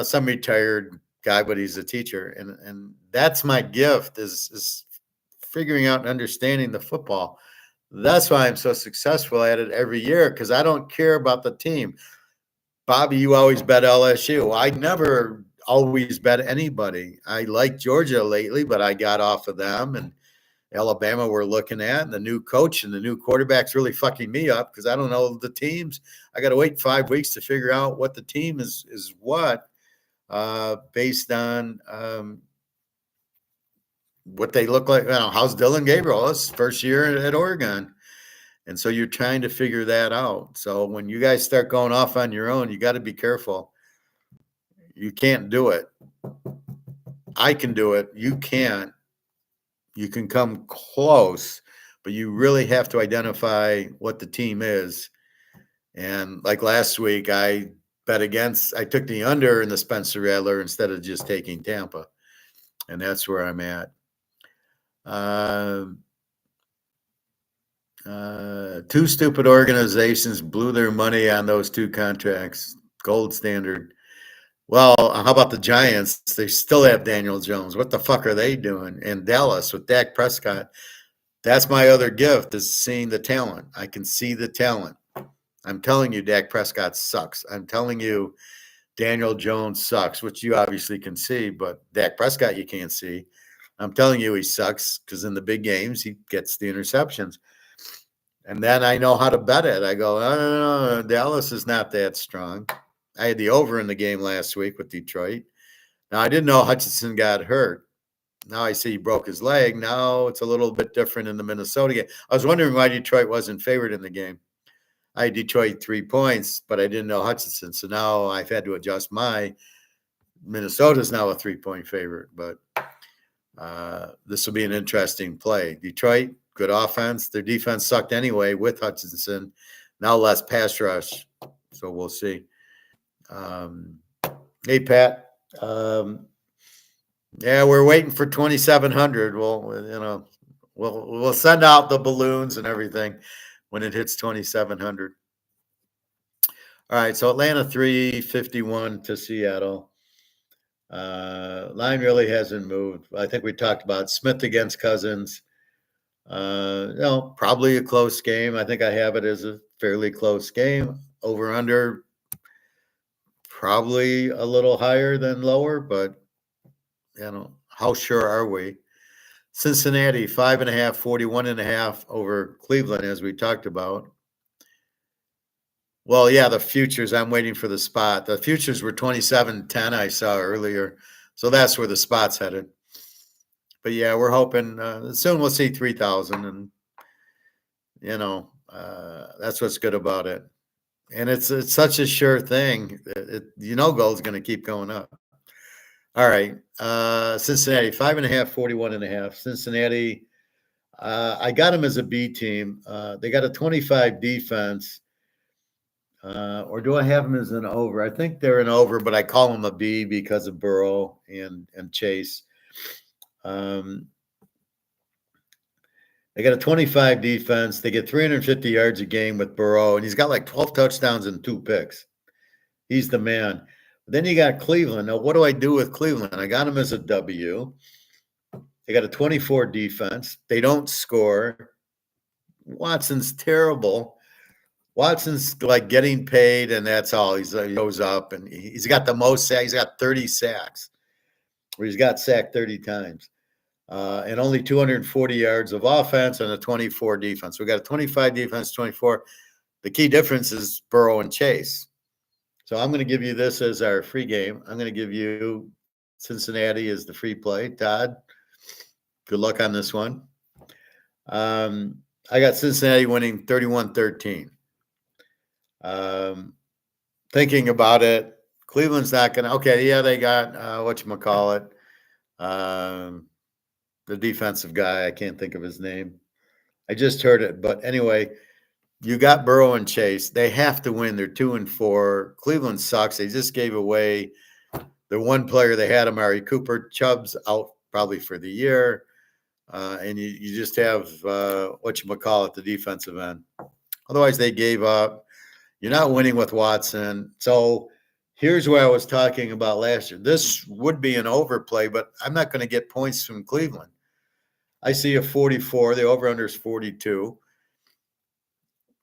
some retired guy, but he's a teacher. And that's my gift is figuring out and understanding the football. That's why I'm so successful at it every year, because I don't care about the team. Bobby, you always bet LSU. I never always bet anybody. I like Georgia lately, but I got off of them, and Alabama we're looking at, and the new coach and the new quarterback's really fucking me up because I don't know the teams. I got to wait 5 weeks to figure out what the team is what, based on what they look like. How's Dylan Gabriel? It's first year at Oregon. And so you're trying to figure that out. So when you guys start going off on your own, you got to be careful. You can't do it. I can do it. You can't. You can come close, but you really have to identify what the team is. And like last week, I took the under in the Spencer Rattler instead of just taking Tampa. And that's where I'm at. Two stupid organizations blew their money on those two contracts. Gold standard. Well, how about the Giants? They still have Daniel Jones. What the fuck are they doing? And Dallas with Dak Prescott. That's my other gift, is seeing the talent. I can see the talent. I'm telling you, Dak Prescott sucks. I'm telling you, Daniel Jones sucks, which you obviously can see, but Dak Prescott you can't see. I'm telling you he sucks because in the big games he gets the interceptions. And then I know how to bet it. I go, oh, Dallas is not that strong. I had the over in the game last week with Detroit. Now, I didn't know Hutchinson got hurt. Now I see he broke his leg. Now it's a little bit different in the Minnesota game. I was wondering why Detroit wasn't favored in the game. I had Detroit 3 points, but I didn't know Hutchinson. So now I've had to adjust my Minnesota's now a 3-point favorite. But this will be an interesting play. Detroit, good offense. Their defense sucked anyway with Hutchinson. Now less pass rush. So we'll see. Hey, Pat. Yeah, we're waiting for 2,700. Well, we'll send out the balloons and everything when it hits 2,700. All right, so Atlanta 351 to Seattle. Line really hasn't moved. I think we talked about Smith against Cousins. Probably a close game. I think I have it as a fairly close game. Over under, probably a little higher than lower, but how sure are we? Cincinnati 5.5, 41.5 over Cleveland, as we talked about. Well, yeah, the futures. I'm waiting for the spot. The futures were 27.10. I saw earlier, so that's where the spot's headed. But yeah, we're hoping soon we'll see 3,000, and that's what's good about it. And it's such a sure thing. Gold's going to keep going up. All right, Cincinnati 5.5, 41.5. Cincinnati, I got them as a B team. They got a 25 defense. Or do I have them as an over? I think they're an over, but I call them a B because of Burrow and Chase. They got a 25 defense. They get 350 yards a game with Burrow, and he's got like 12 touchdowns and 2 picks. He's the man. Then you got Cleveland. Now, what do I do with Cleveland? I got him as a W. They got a 24 defense. They don't score. Watson's terrible. Watson's like getting paid, and that's all. He goes up, and he's got the most sacks. He's got 30 sacks, where he's got sacked 30 times, and only 240 yards of offense and a 24 defense. We got a 25 defense, 24. The key difference is Burrow and Chase. So I'm going to give you this as our free game. I'm going to give you Cincinnati as the free play. Todd, good luck on this one. I got Cincinnati winning 31-13. Thinking about it, Cleveland's not going to. Okay, yeah, they got whatchamacallit, the defensive guy. I can't think of his name. I just heard it. But anyway, you got Burrow and Chase. They have to win. They're 2-4. Cleveland sucks. They just gave away the one player they had, Amari Cooper. Chubb's out probably for the year. And you just have whatchamacallit, the defensive end. Otherwise, they gave up. You're not winning with Watson. So here's where I was talking about last year. This would be an overplay, but I'm not going to get points from Cleveland. I see a 44. The over-under is 42.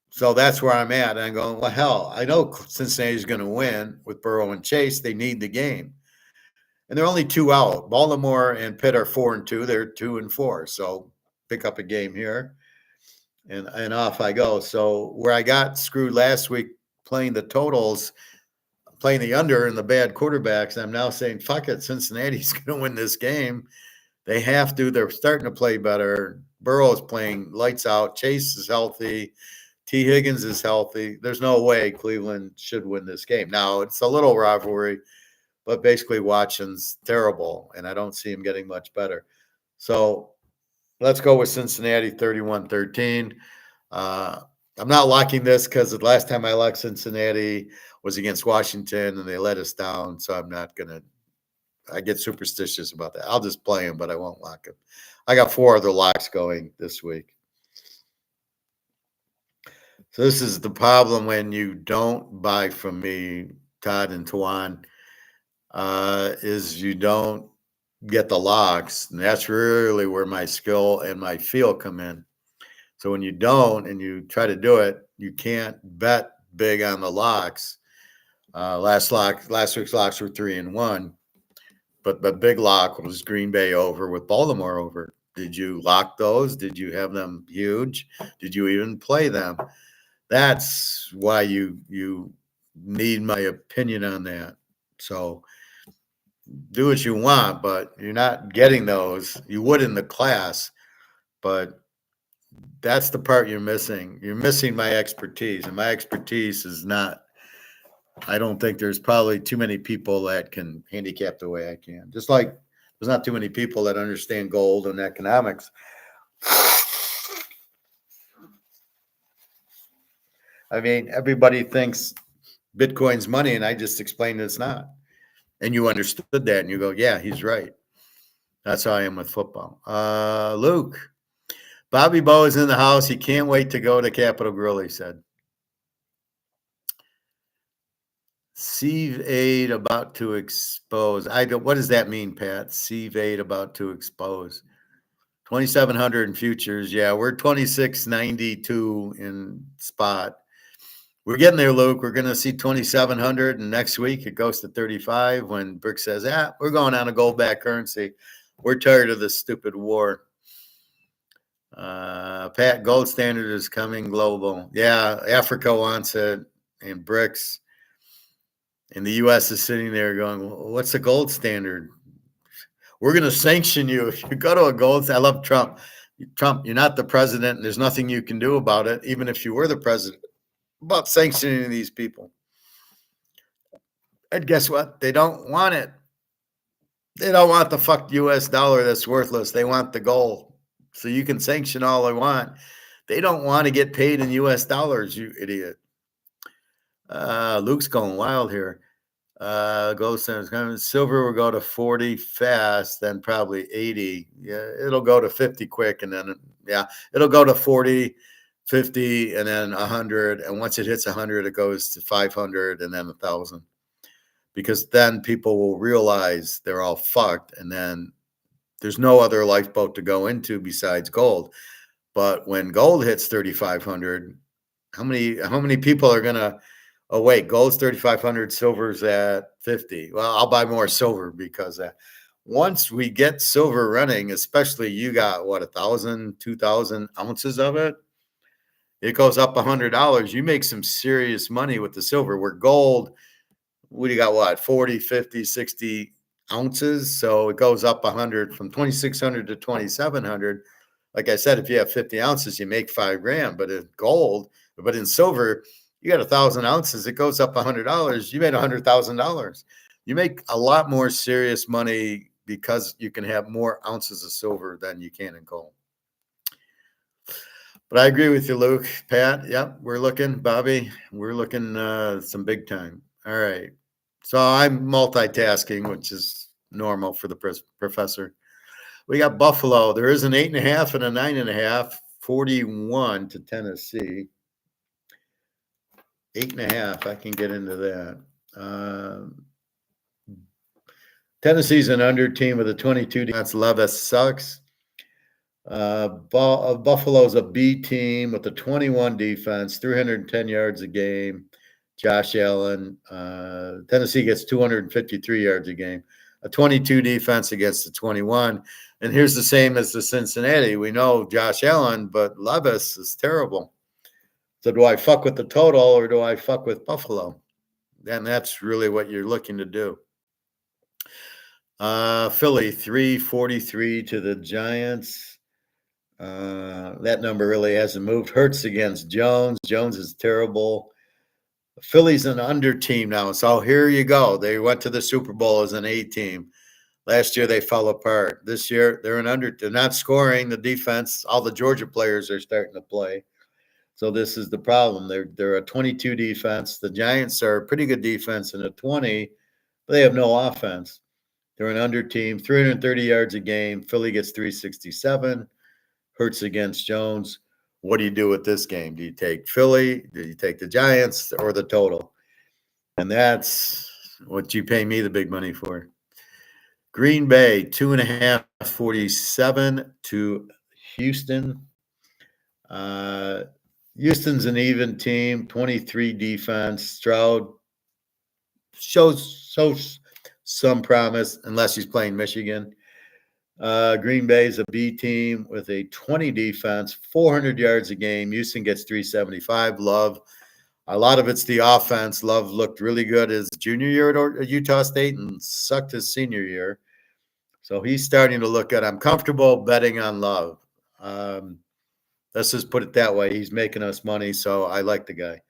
So that's where I'm at. And I'm going, well, hell, I know Cincinnati's going to win with Burrow and Chase. They need the game. And they're only 2 out. Baltimore and Pitt are 4-2. They're 2-4. So pick up a game here. And off I go. So where I got screwed last week playing the totals, playing the under and the bad quarterbacks, I'm now saying, fuck it, Cincinnati's going to win this game. They have to. They're starting to play better. Burrow is playing lights out. Chase is healthy. T. Higgins is healthy. There's no way Cleveland should win this game. Now, it's a little rivalry, but basically Watson's terrible, and I don't see him getting much better. So let's go with Cincinnati 31-13. I'm not locking this because the last time I locked Cincinnati was against Washington, and they let us down, so I'm not going to – I get superstitious about that. I'll just play him, but I won't lock him. I got 4 other locks going this week. So this is the problem when you don't buy from me, Todd and Tuan, is you don't get the locks. And that's really where my skill and my feel come in. So when you don't and you try to do it, you can't bet big on the locks. Last week's locks were 3-1, but the big lock was Green Bay over with Baltimore over. Did you lock those? Did you have them huge? Did you even play them? That's why you need my opinion on that. So do what you want, but you're not getting those. You would in the class, but that's the part you're missing. You're missing my expertise, and my expertise is not – I don't think there's probably too many people that can handicap the way I can. Just like there's not too many people that understand gold and economics. I mean, everybody thinks Bitcoin's money, and I just explained it's not. And you understood that, and you go, yeah, he's right. That's how I am with football. Luke, Bobby Bowe is in the house. He can't wait to go to Capitol Grill, he said. Sieve aid about to expose. What does that mean, Pat? Sieve aid about to expose. 2,700 in futures. Yeah, we're 2692 in spot. We're getting there, Luke. We're going to see 2,700, and next week it goes to 35 when Brick says, we're going on a gold-backed currency. We're tired of this stupid war. Pat, gold standard is coming global. Yeah, Africa wants it, and BRICS. And the U.S. is sitting there going, well, what's the gold standard? We're going to sanction you if you go to a gold standard. I love Trump. Trump, you're not the president, and there's nothing you can do about it, even if you were the president, about sanctioning these people. And guess what? They don't want it. They don't want the fucked U.S. dollar that's worthless. They want the gold. So you can sanction all they want. They don't want to get paid in U.S. dollars, you idiot. Luke's going wild here. Gold standards coming. Silver will go to 40 fast, then probably 80. Yeah, it'll go to 50 quick, and then it'll go to 40, 50, and then 100. And once it hits 100, it goes to 500 and then 1,000. Because then people will realize they're all fucked, and then There's no other lifeboat to go into besides gold. But when gold hits 3,500, how many people are gonna? Oh wait, gold's 3,500, silver's at 50. Well, I'll buy more silver because once we get silver running, especially you got what 1,000, 2,000 ounces of it, it goes up $100. You make some serious money with the silver. Where gold, we got what 40, 50, 60 ounces, so it goes up 100 from 2,600 to 2,700. Like I said, if you have 50 ounces, you make $5,000. But in silver, you got 1,000 ounces, it goes up $100. You made $100,000. You make a lot more serious money because you can have more ounces of silver than you can in gold. But I agree with you, Luke. Pat, yep, we're looking. Bobby, we're looking some big time. All right. So I'm multitasking, which is normal for the professor. We got Buffalo. There is an 8.5 and a 9.5, 41 to Tennessee. 8.5. I can get into that. Tennessee's an under team with a 22 defense. Levis sucks. Buffalo's a B team with a 21 defense, 310 yards a game. Josh Allen. Tennessee gets 253 yards a game. A 22 defense against the 21. And here's the same as the Cincinnati. We know Josh Allen, but Levis is terrible. So do I fuck with the total or do I fuck with Buffalo? And that's really what you're looking to do. Philly, 343 to the Giants. That number really hasn't moved. Hurts against Jones. Jones is terrible. Philly's an under team now. So here you go. They went to the Super Bowl as an A team. Last year they fell apart. This year they're an under. They're not scoring. The defense, all the Georgia players are starting to play. So this is the problem. They're a 22 defense. The Giants are a pretty good defense in a 20, but they have no offense. They're an under team, 330 yards a game. Philly gets 367. Hurts against Jones. What do you do with this game? Do you take Philly? Do you take the Giants or the total? And that's what you pay me the big money for. Green Bay, 2.5, 47 to Houston. Houston's an even team, 23 defense. Stroud shows some promise, unless he's playing Michigan. Green Bay's a B team with a 20 defense, 400 yards a game. Houston gets 375. Love. A lot of it's the offense. Love looked really good his junior year at Utah State and sucked his senior year. So he's starting to look good. I'm comfortable betting on Love. Let's just put it that way. He's making us money, so I like the guy.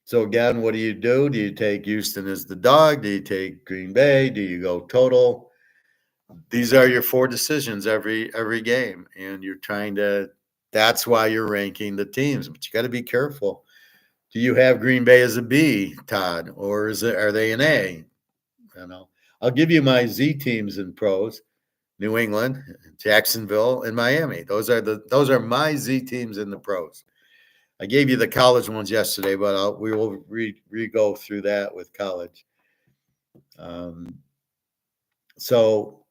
So again, what do you do? Do you take Houston as the dog? Do you take Green Bay? Do you go total? These are your four decisions every game, and you're trying to. That's why you're ranking the teams, but you got to be careful. Do you have Green Bay as a B, Todd, or are they an A? You know, I'll give you my Z teams in pros: New England, Jacksonville, and Miami. Those are my Z teams in the pros. I gave you the college ones yesterday, but we will re-go through that with college. So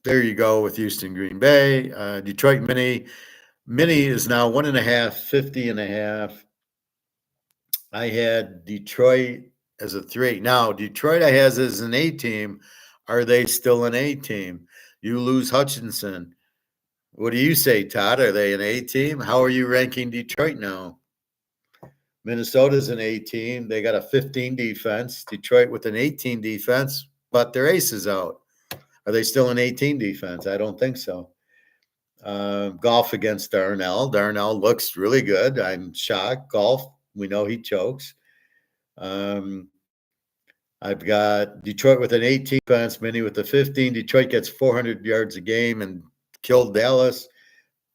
there you go with Houston, Green Bay. Detroit Mini is now 1.5, 50.5. I had Detroit as a 3. Now, Detroit I has as an A team. Are they still an A team? You lose Hutchinson. What do you say, Todd? Are they an A team? How are you ranking Detroit now? Minnesota's an A team. They got a 15 defense. Detroit with an 18 defense, but their ace is out. Are they still an 18 defense? I don't think so. Golf against Darnell. Darnell looks really good. I'm shocked. Golf, we know he chokes. I've got Detroit with an 18 defense, Mini with a 15. Detroit gets 400 yards a game and killed Dallas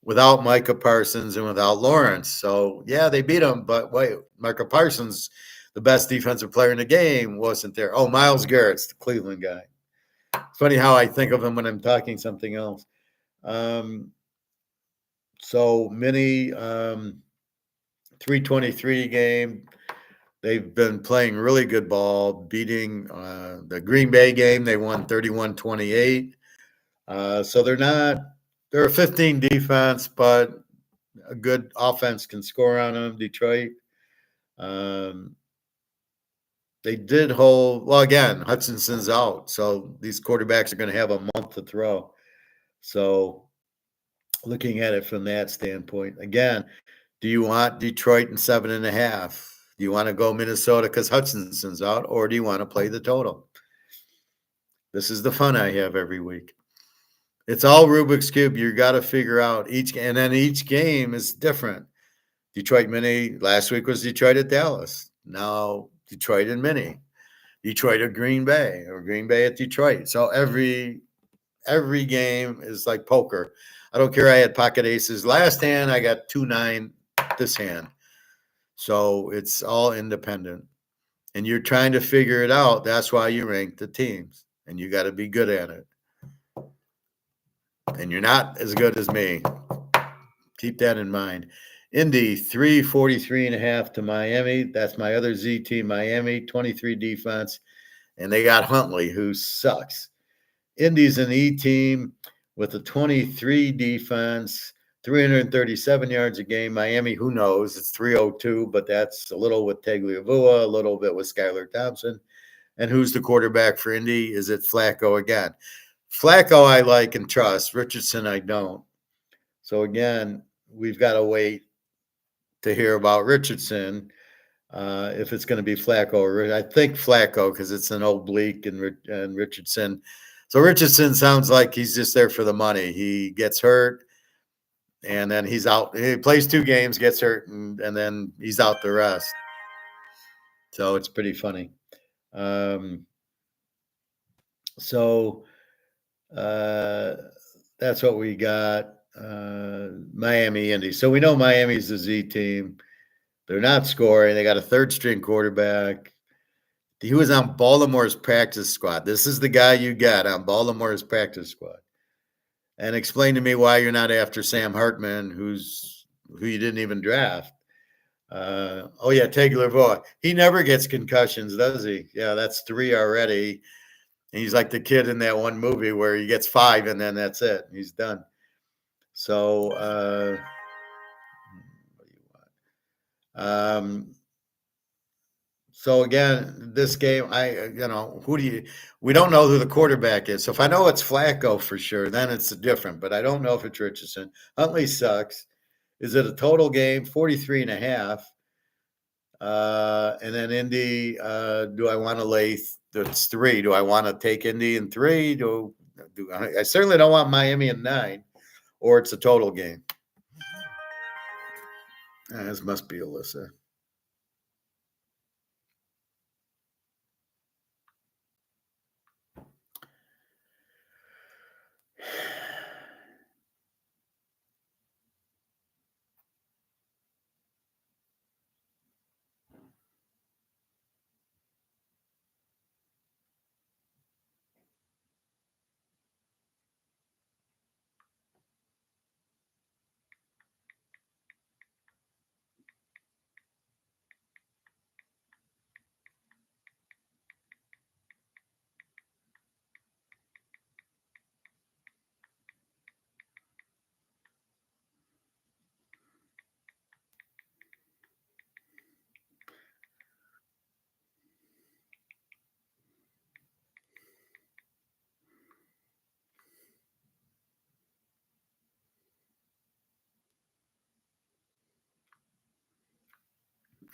without Micah Parsons and without Lawrence. So, yeah, they beat him. But wait, Micah Parsons, the best defensive player in the game, wasn't there. Oh, Myles Garrett's the Cleveland guy. It's funny how I think of him when I'm talking something else. So, Mini, 323 game. They've been playing really good ball, beating the Green Bay game. They won 31-28. So they're a 15 defense, but a good offense can score on them. Detroit. Um, they did hold, well, again, Hutchinson's out. So these quarterbacks are going to have a month to throw. So looking at it from that standpoint, again, do you want Detroit in 7.5? Do you want to go Minnesota because Hutchinson's out, or do you want to play the total? This is the fun I have every week. It's all Rubik's Cube. You got to figure out and then each game is different. Detroit Mini, last week was Detroit at Dallas. Now Detroit and Mini. Detroit at Green Bay, or Green Bay at Detroit. So every game is like poker. I don't care. I had pocket aces last hand. I got 2-9 this hand. So it's all independent. And you're trying to figure it out. That's why you rank the teams. And you got to be good at it. And you're not as good as me. Keep that in mind. Indy, 343.5 to Miami. That's my other Z team, Miami, 23 defense. And they got Huntley, who sucks. Indy's an E team with a 23 defense, 337 yards a game. Miami, who knows? It's 302, but that's a little with Tagliavua, a little bit with Skylar Thompson. And who's the quarterback for Indy? Is it Flacco again? Flacco I like and trust. Richardson I don't. So again, we've got to wait to hear about Richardson. If it's going to be Flacco, or I think Flacco because it's an oblique and Richardson. So Richardson sounds like he's just there for the money. He gets hurt, and then he's out. He plays 2 games, gets hurt, and then he's out the rest. So it's pretty funny. That's what we got. Miami, Indy. So we know Miami's the Z team. They're not scoring. They got a 3rd-string quarterback. He was on Baltimore's practice squad. This is the guy you got on Baltimore's practice squad. And explain to me why you're not after Sam Hartman, who you didn't even draft. Tagliavua. He never gets concussions, does he? Yeah, that's 3 already. And he's like the kid in that one movie where he gets 5 and then that's it. He's done. So, what do you want? So again, this game, we don't know who the quarterback is. So if I know it's Flacco for sure, then it's different, but I don't know if it's Richardson. Huntley sucks. Is it a total game? 43.5. And then Indy, do I want to lay, it's 3. Do I want to take Indy in 3? I certainly don't want Miami in 9, or it's a total game. This must be Alyssa.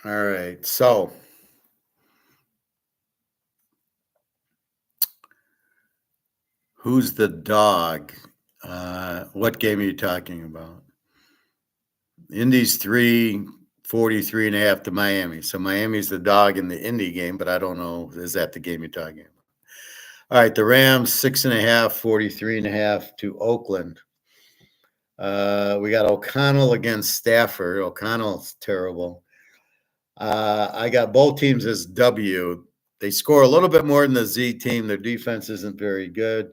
All right. So who's the dog? What game are you talking about? Indy's 343.5 to Miami. So Miami's the dog in the Indy game, but I don't know. Is that the game you're talking about? All right. The Rams 6.5, 43.5 to Oakland. We got O'Connell against Stafford. O'Connell's terrible. I got both teams as W. They score a little bit more than the Z team. Their defense isn't very good.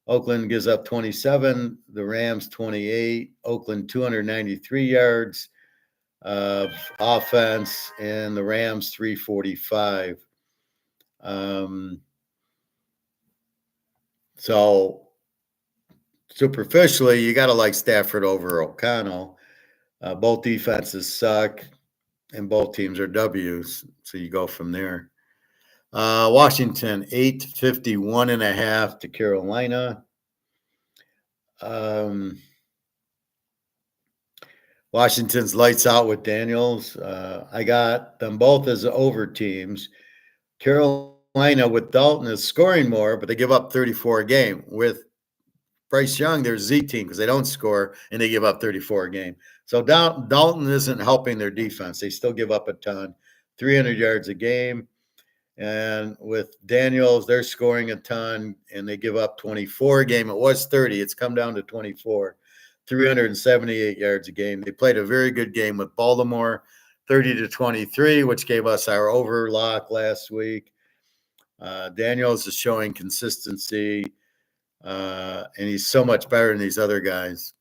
Oakland gives up 27. The Rams 28. Oakland 293 yards. of offense, and the Rams 345. Um, so superficially, you got to like Stafford over O'Connell. Both defenses suck, and both teams are W's. So you go from there. Washington 851.5 to Carolina. Um, Washington's lights out with Daniels. I got them both as over teams. Carolina with Dalton is scoring more, but they give up 34 a game. With Bryce Young, their Z team because they don't score and they give up 34 a game. So Dalton isn't helping their defense. They still give up a ton, 300 yards a game. And with Daniels, they're scoring a ton and they give up 24 a game. It was 30. It's come down to 24, 378 yards a game. They played a very good game with Baltimore, 30-23, which gave us our overlock last week. Daniels is showing consistency, and he's so much better than these other guys.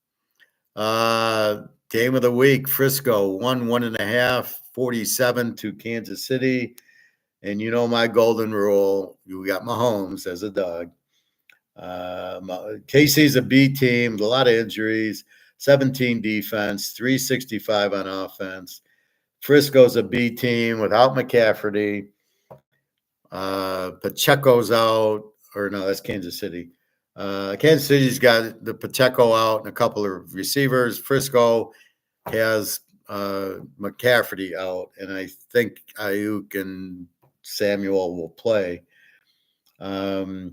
Game of the week, Frisco, 1.5, 47 to Kansas City. And you know my golden rule, you got Mahomes as a dog. KC's a B team, a lot of injuries, 17 defense, 365 on offense. Frisco's a B team without McCaffrey. Pacheco's out, or no, that's Kansas City. Kansas City's got the Pacheco out and a couple of receivers. Frisco has McCaffrey out, and I think Ayuk and Samuel will play. So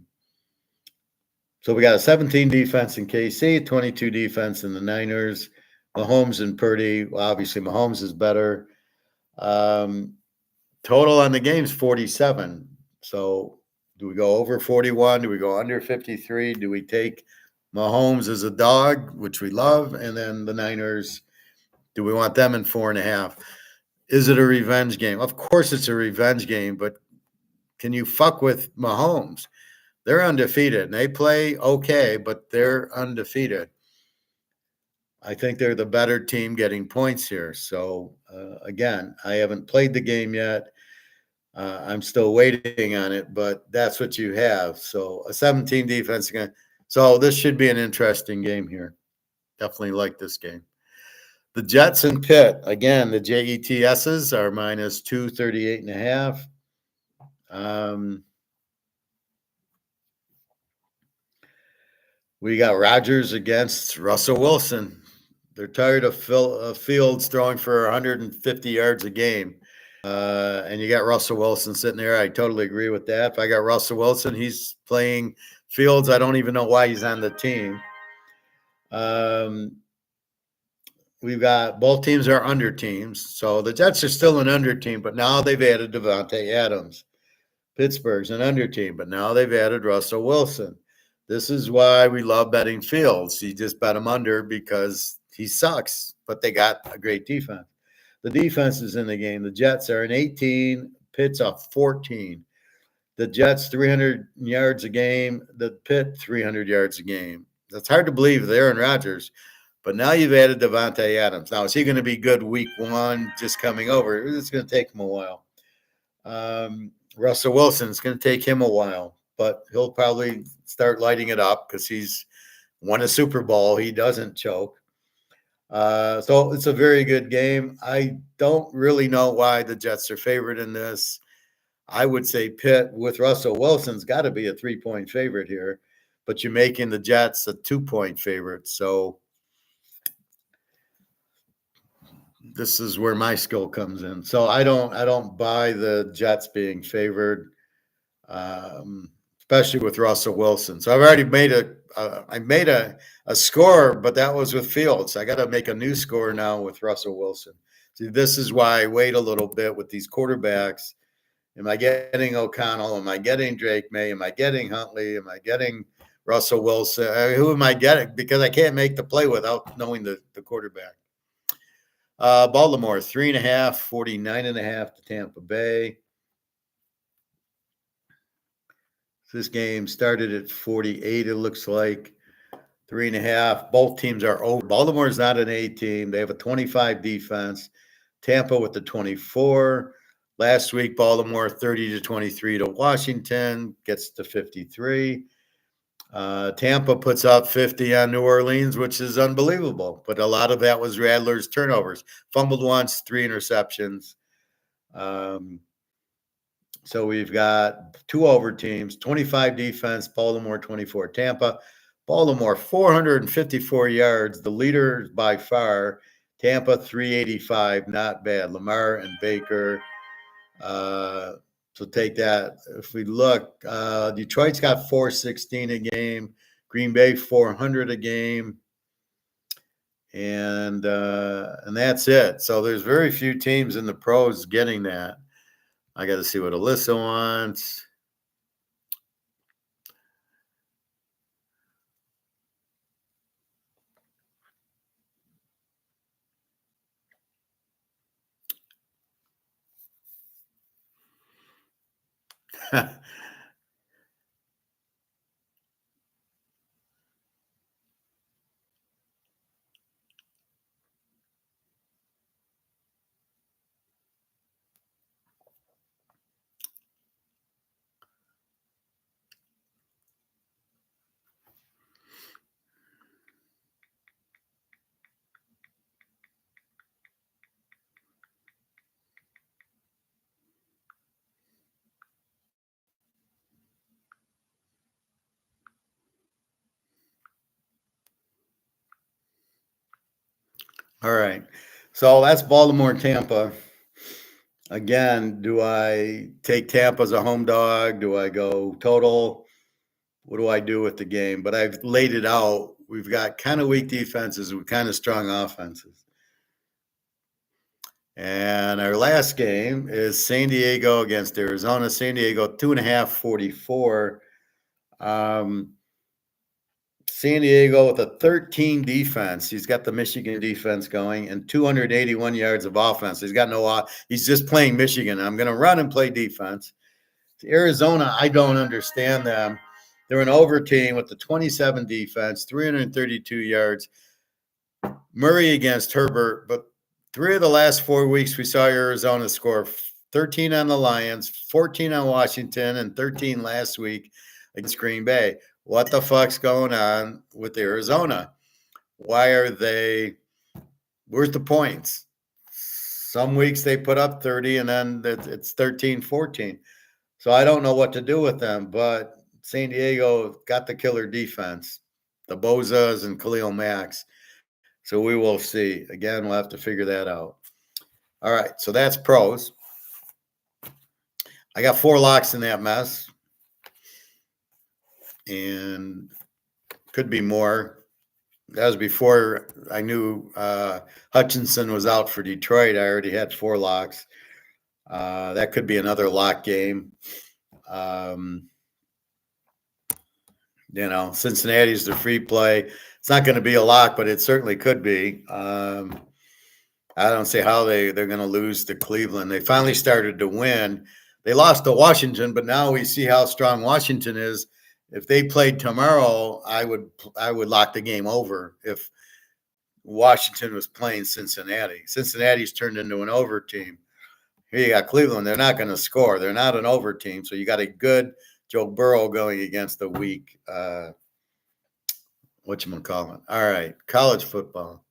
we got a 17 defense in KC, 22 defense in the Niners. Mahomes and Purdy. Well, obviously, Mahomes is better. Total on the game is 47. So do we go over 41? Do we go under 53? Do we take Mahomes as a dog, which we love, and then the Niners? Do we want them in 4.5? Is it a revenge game? Of course, it's a revenge game, but can you fuck with Mahomes? They're undefeated, and they play okay, but they're undefeated. I think they're the better team getting points here. So, again, I haven't played the game yet. I'm still waiting on it, but that's what you have. So, a 17 defense again. So, this should be an interesting game here. Definitely like this game. The Jets and Pitt. Again, the JETSs are minus 238.5. We got Rodgers against Russell Wilson. They're tired of Fields throwing for 150 yards a game. And you got Russell Wilson sitting there. I totally agree with that. If I got Russell Wilson, he's playing Fields. I don't even know why he's on the team. We've got both teams are under teams. So the Jets are still an under team, but now they've added Devontae Adams. Pittsburgh's an under team, but now they've added Russell Wilson. This is why we love betting Fields. You just bet him under because he sucks, but they got a great defense. The defense is in the game. The Jets are an 18, Pitt's a 14. The Jets 300 yards a game, the Pitt 300 yards a game. That's hard to believe with Aaron Rodgers, but now you've added Devontae Adams. Now, is he going to be good week one just coming over? It's going to take him a while. Russell Wilson, it's going to take him a while, but he'll probably start lighting it up because he's won a Super Bowl. He doesn't choke. So it's a very good game. I don't really know why the Jets are favored in this. I would say Pitt with Russell Wilson's got to be a 3-point favorite here, but you're making the Jets a 2-point favorite. So this is where my skill comes in. So I don't buy the Jets being favored, especially with Russell Wilson. So I've already made a score, but that was with Fields. I got to make a new score now with Russell Wilson. See, this is why I wait a little bit with these quarterbacks. Am I getting O'Connell? Am I getting Drake May? Am I getting Huntley? Am I getting Russell Wilson? Who am I getting? Because I can't make the play without knowing the quarterback. Baltimore, 3.5, 49.5 to Tampa Bay. This game started at 48, it looks like. 3.5. Both teams are over. Baltimore's not an A team. They have a 25 defense. Tampa with the 24. Last week, Baltimore 30-23 to Washington, gets to 53. Tampa puts up 50 on New Orleans, which is unbelievable. But a lot of that was Rattler's turnovers. Fumbled once, 3 interceptions. So we've got 2 over teams, 25 defense, Baltimore 24. Tampa, Baltimore 454 yards, the leader by far. Tampa 385, not bad. Lamar and Baker. So take that. If we look, Detroit's got 416 a game, Green Bay 400 a game, and that's it. So there's very few teams in the pros getting that. I got to see what Alyssa wants. All right. So that's Baltimore, Tampa. Again, do I take Tampa as a home dog? Do I go total? What do I do with the game? But I've laid it out. We've got kind of weak defenses with kind of strong offenses. And our last game is San Diego against Arizona. San Diego, 2.5, 44. San Diego with a 13 defense. He's got the Michigan defense going and 281 yards of offense. He's got no, he's just playing Michigan. I'm going to run and play defense. Arizona, I don't understand them. They're an over team with the 27 defense, 332 yards. Murray against Herbert, but 3 of the last 4 weeks we saw Arizona score 13 on the Lions, 14 on Washington, and 13 last week against Green Bay. What the fuck's going on with Arizona? Why are they? Where's the points? Some weeks they put up 30 and then it's 13, 14. So I don't know what to do with them, but San Diego got the killer defense, the Bozas and Khalil Max. So we will see. Again, we'll have to figure that out. All right, so that's pros. I got 4 locks in that mess. And could be more. That was before I knew Hutchinson was out for Detroit. I already had 4 locks. That could be another lock game. Cincinnati's the free play. It's not going to be a lock, but it certainly could be. I don't see how they're going to lose to Cleveland. They finally started to win. They lost to Washington, but now we see how strong Washington is. If they played tomorrow, I would lock the game over if Washington was playing Cincinnati. Cincinnati's turned into an over team. Here you got Cleveland. They're not going to score. They're not an over team. So you got a good Joe Burrow going against a weak whatchamacallit. All right, college football.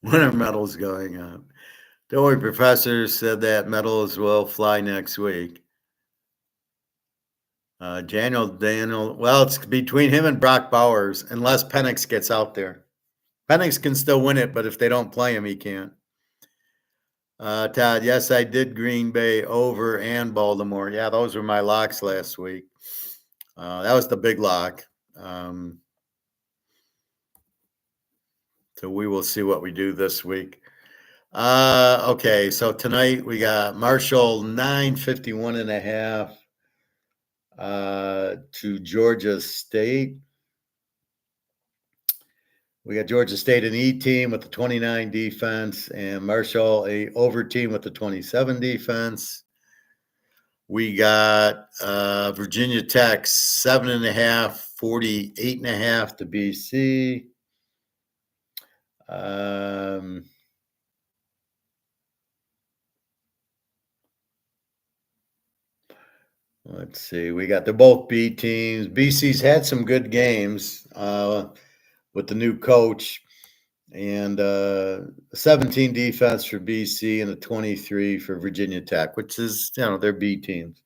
Winter medals going up. Don't worry, professor said that medals will fly next week. Daniel, well, it's between him and Brock Bowers, unless Penix gets out there. Penix can still win it, but if they don't play him, he can't. Todd, yes, I did Green Bay over and Baltimore. Yeah, those were my locks last week. That was the big lock. So we will see what we do this week. Okay, so tonight we got Marshall 951.5 to Georgia State. We got Georgia State an E team with the 29 defense, and Marshall a over team with the 27 defense. We got Virginia Tech 7.5, 48.5 to BC. Let's see. They're both B teams. BC's had some good games with the new coach, and 17 defense for BC and a 23 for Virginia Tech, which is, they're B teams.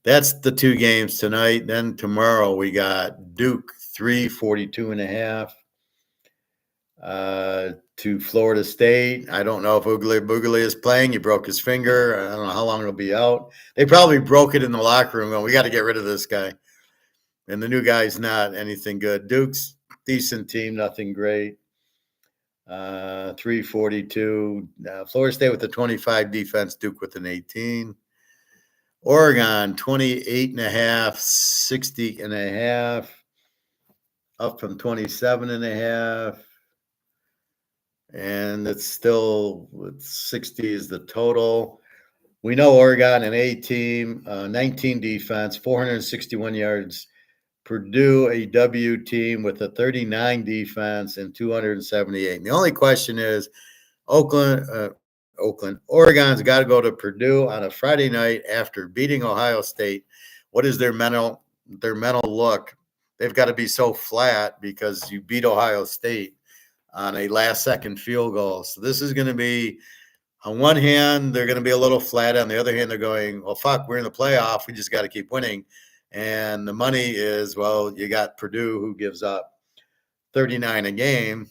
That's the two games tonight. Then tomorrow we got Duke 3, 42.5 to Florida State. I don't know if Oogly Boogly is playing. He broke his finger. I don't know how long it'll be out. They probably broke it in the locker room going, we got to get rid of this guy. And the new guy's not anything good. Duke's decent team, nothing great. 342. Florida State with a 25 defense, Duke with an 18. Oregon, 28.5, 60.5, up from 27.5. And it's 60 is the total. We know Oregon, an A team, 19 defense, 461 yards. Purdue, a W team with a 39 defense and 278. And the only question is, Oregon's got to go to Purdue on a Friday night after beating Ohio State. What is their mental look? They've got to be so flat because you beat Ohio State on a last-second field goal. So this is going to be, on one hand, they're going to be a little flat. On the other hand, they're going, well, fuck, we're in the playoff. We just got to keep winning. And the money is, well, you got Purdue who gives up 39 a game.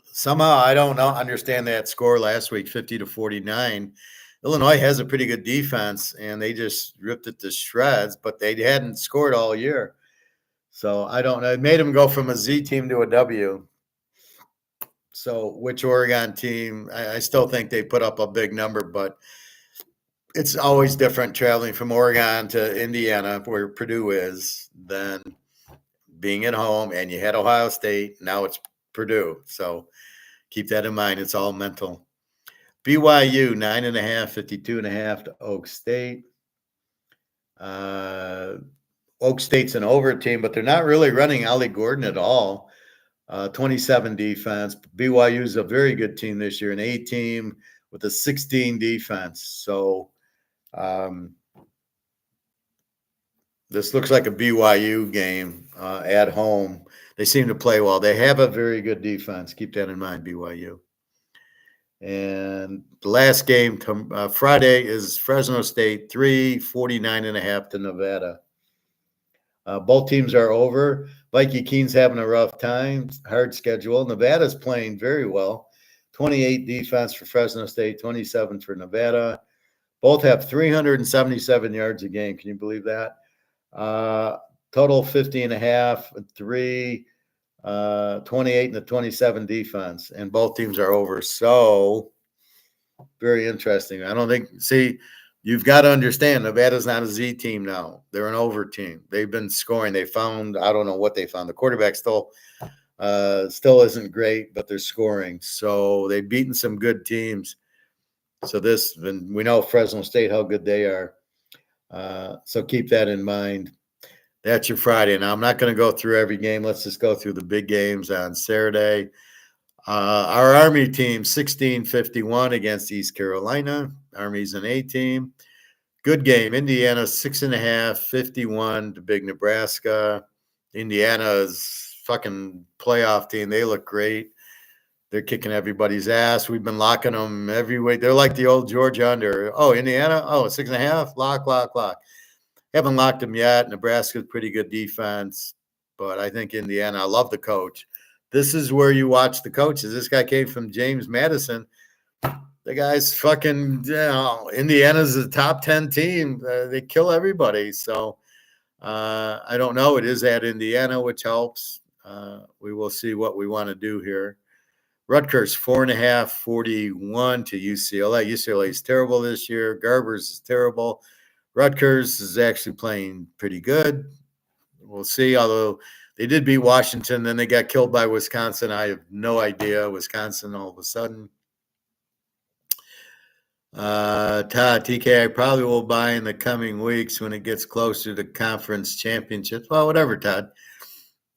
Somehow, I don't understand that score last week, 50-49. Illinois has a pretty good defense, and they just ripped it to shreds, but they hadn't scored all year. So I don't know. It made them go from a Z team to a W. So which Oregon team? I still think they put up a big number, but it's always different traveling from Oregon to Indiana, where Purdue is, than being at home. And you had Ohio State. Now it's Purdue. So keep that in mind. It's all mental. BYU, 9.5, 52.5 to Oak State. Oak State's an over team, but they're not really running Ollie Gordon at all. 27 defense. BYU is a very good team this year, an A team with a 16 defense. So this looks like a BYU game at home. They seem to play well. They have a very good defense. Keep that in mind, BYU. And the last game Friday is Fresno State 3, 49.5 to Nevada. Both teams are over. Mikey Keene's having a rough time, hard schedule. Nevada's playing very well. 28 defense for Fresno State, 27 for Nevada. Both have 377 yards a game. Can you believe that? Total 50.5, 3, 28 and the 27 defense. And both teams are over. So very interesting. I don't think, you've got to understand, Nevada's not a Z team now. They're an over team. They've been scoring. They found, I don't know what they found. The quarterback still isn't great, but they're scoring. So they've beaten some good teams. So we know Fresno State, how good they are. So keep that in mind. That's your Friday. Now, I'm not going to go through every game. Let's just go through the big games on Saturday. Our Army team, 16-51 against East Carolina. Army's an A team. Good game. Indiana, 6.5, 51 to Big Nebraska. Indiana's fucking playoff team. They look great. They're kicking everybody's ass. We've been locking them every week. They're like the old Georgia under. Oh, Indiana? Oh, 6.5? Lock. Haven't locked them yet. Nebraska's pretty good defense. But I think Indiana, I love the coach. This is where you watch the coaches. This guy came from James Madison. The guy's fucking, Indiana's a top 10 team. They kill everybody. So I don't know. It is at Indiana, which helps. We will see what we want to do here. Rutgers, 4.5, 41 to UCLA. UCLA is terrible this year. Garbers is terrible. Rutgers is actually playing pretty good. We'll see, although They did beat Washington, then they got killed by Wisconsin. I have no idea. Wisconsin all of a sudden. Todd, TK, I probably will buy in the coming weeks when it gets closer to conference championships. Well, whatever, Todd.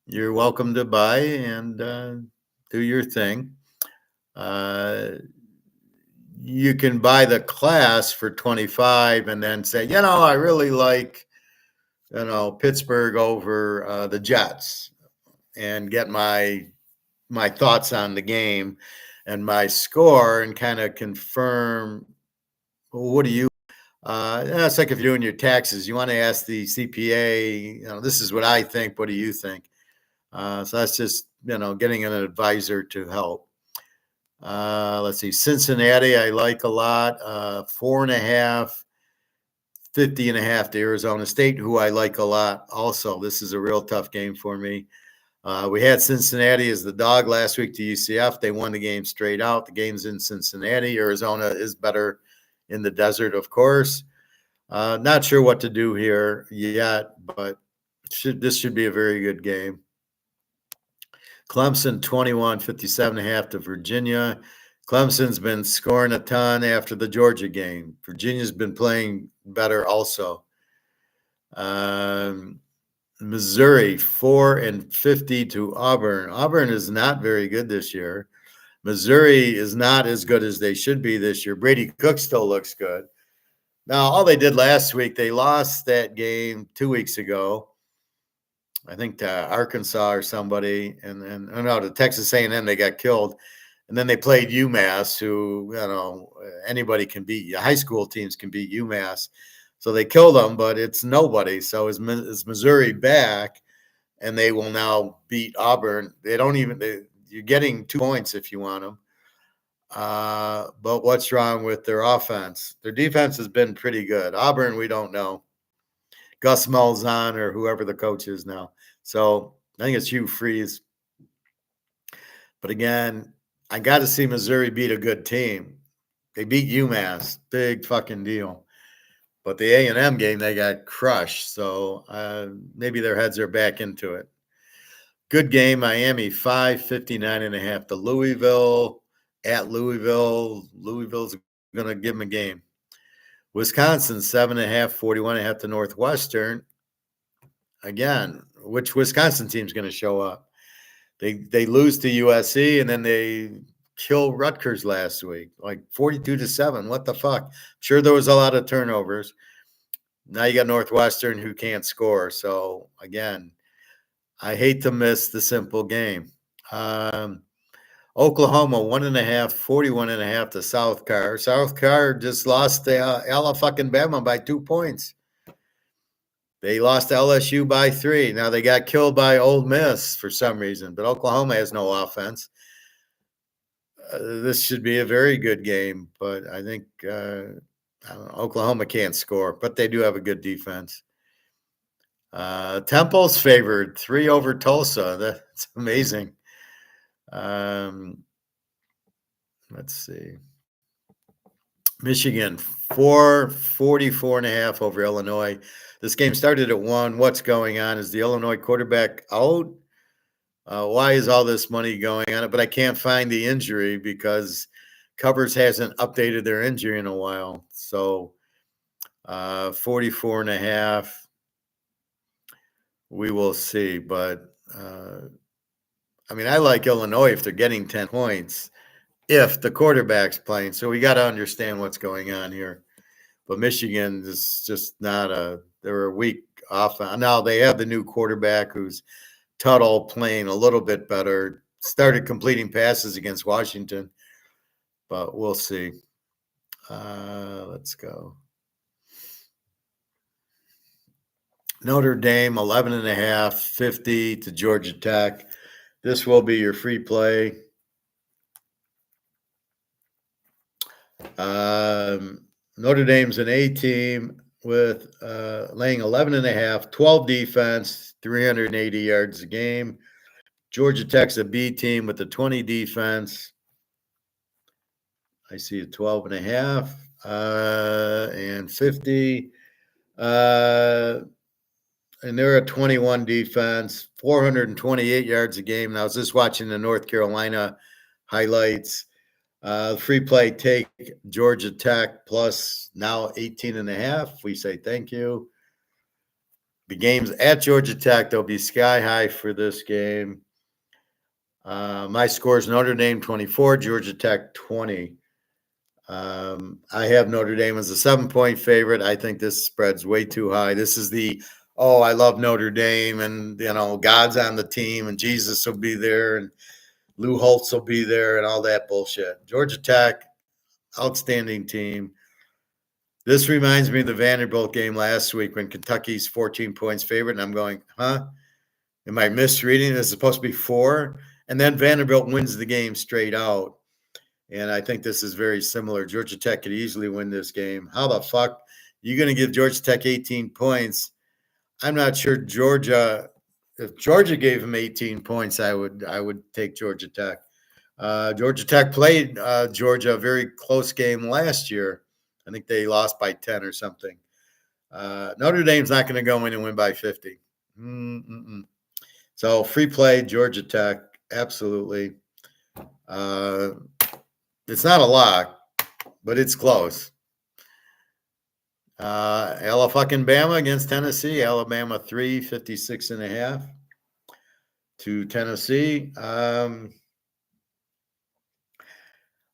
You're welcome to buy and do your thing. You can buy the class for 25 and then say, I really like, Pittsburgh over the Jets, and get my thoughts on the game and my score and kind of confirm, well, what do you it's like if you're doing your taxes, you want to ask the CPA, this is what I think, what do you think? So that's just, getting an advisor to help. Let's see, Cincinnati, I like a lot. 4.5, 50.5 to Arizona State, who I like a lot also. This is a real tough game for me. We had Cincinnati as the dog last week to UCF. They won the game straight out. The game's in Cincinnati. Arizona is better in the desert, of course. Not sure what to do here yet, but this should be a very good game. Clemson 21, 57.5 to Virginia. Clemson's been scoring a ton after the Georgia game. Virginia's been playing better also. Missouri 4-50 to Auburn. Auburn is not very good this year. Missouri is not as good as they should be this year. Brady Cook still looks good. Now, all they did last week, they lost that game 2 weeks ago, I think, to Arkansas or somebody, and to Texas A&M. They got killed, and then they played UMass, who anybody can beat. High school teams can beat UMass, so they killed them. But it's nobody. So is Missouri back, and they will now beat Auburn? They don't even. You're getting 2 points if you want them. But what's wrong with their offense? Their defense has been pretty good. Auburn, we don't know. Gus Malzahn or whoever the coach is now. So I think it's Hugh Freeze. But again, I got to see Missouri beat a good team. They beat UMass. Big fucking deal. But the A&M game, they got crushed. So maybe their heads are back into it. Good game. Miami 5, 59.5 to Louisville. At Louisville. Louisville's going to give them a game. Wisconsin 7.5, 41.5 to Northwestern. Again, which Wisconsin team's going to show up? They lose to USC, and then they kill Rutgers last week, like 42-7. What the fuck? Sure, there was a lot of turnovers. Now you got Northwestern who can't score. So again, I hate to miss the simple game. Oklahoma 1.5, 41.5 to South Carolina. South Carolina just lost to Alabama by 2 points. They lost to LSU by 3. Now they got killed by Ole Miss for some reason, but Oklahoma has no offense. This should be a very good game, but I think Oklahoma can't score, but they do have a good defense. Temple's favored 3 over Tulsa. That's amazing. Let's see. Michigan 44.5 over Illinois. This game started at 1. What's going on? Is the Illinois quarterback out? Why is all this money going on it? But I can't find the injury because Covers hasn't updated their injury in a while. So 44.5. We will see. But I like Illinois if they're getting 10 points, if the quarterback's playing. So we got to understand what's going on here. But Michigan is just they're a weak offense. Now they have the new quarterback who's Tuttle playing a little bit better, started completing passes against Washington, but we'll see. Let's go. Notre Dame 11.5, 50 to Georgia Tech. This will be your free play. Notre Dame's an A team with laying 11.5, 12 defense, 380 yards a game. Georgia Tech's a B team with a 20 defense. I see a 12.5 and 50. and they're a 21 defense, 428 yards a game. And I was just watching the North Carolina highlights. Free play take Georgia Tech plus now 18 and a half. We say thank you. The game's at Georgia Tech. They'll be sky high for this game. My score is Notre Dame 24, Georgia Tech 20. I have Notre Dame as a 7-point favorite. I think this spread's way too high. This is I love Notre Dame, and God's on the team, and Jesus will be there, and Lou Holtz will be there, and all that bullshit. Georgia Tech, outstanding team. This reminds me of the Vanderbilt game last week when Kentucky's 14 points favorite, and I'm going, huh? Am I misreading? This is supposed to be 4, and then Vanderbilt wins the game straight out. And I think this is very similar. Georgia Tech could easily win this game. How the fuck you going to give Georgia Tech 18 points? I'm not sure Georgia. If Georgia gave them 18 points, I would take Georgia Tech. Georgia Tech played Georgia a very close game last year. I think they lost by 10 or something. Notre Dame's not going to go in and win by 50. So free play, Georgia Tech, absolutely. It's not a lock, but it's close. Alabama against Tennessee. Alabama 356.5 to Tennessee.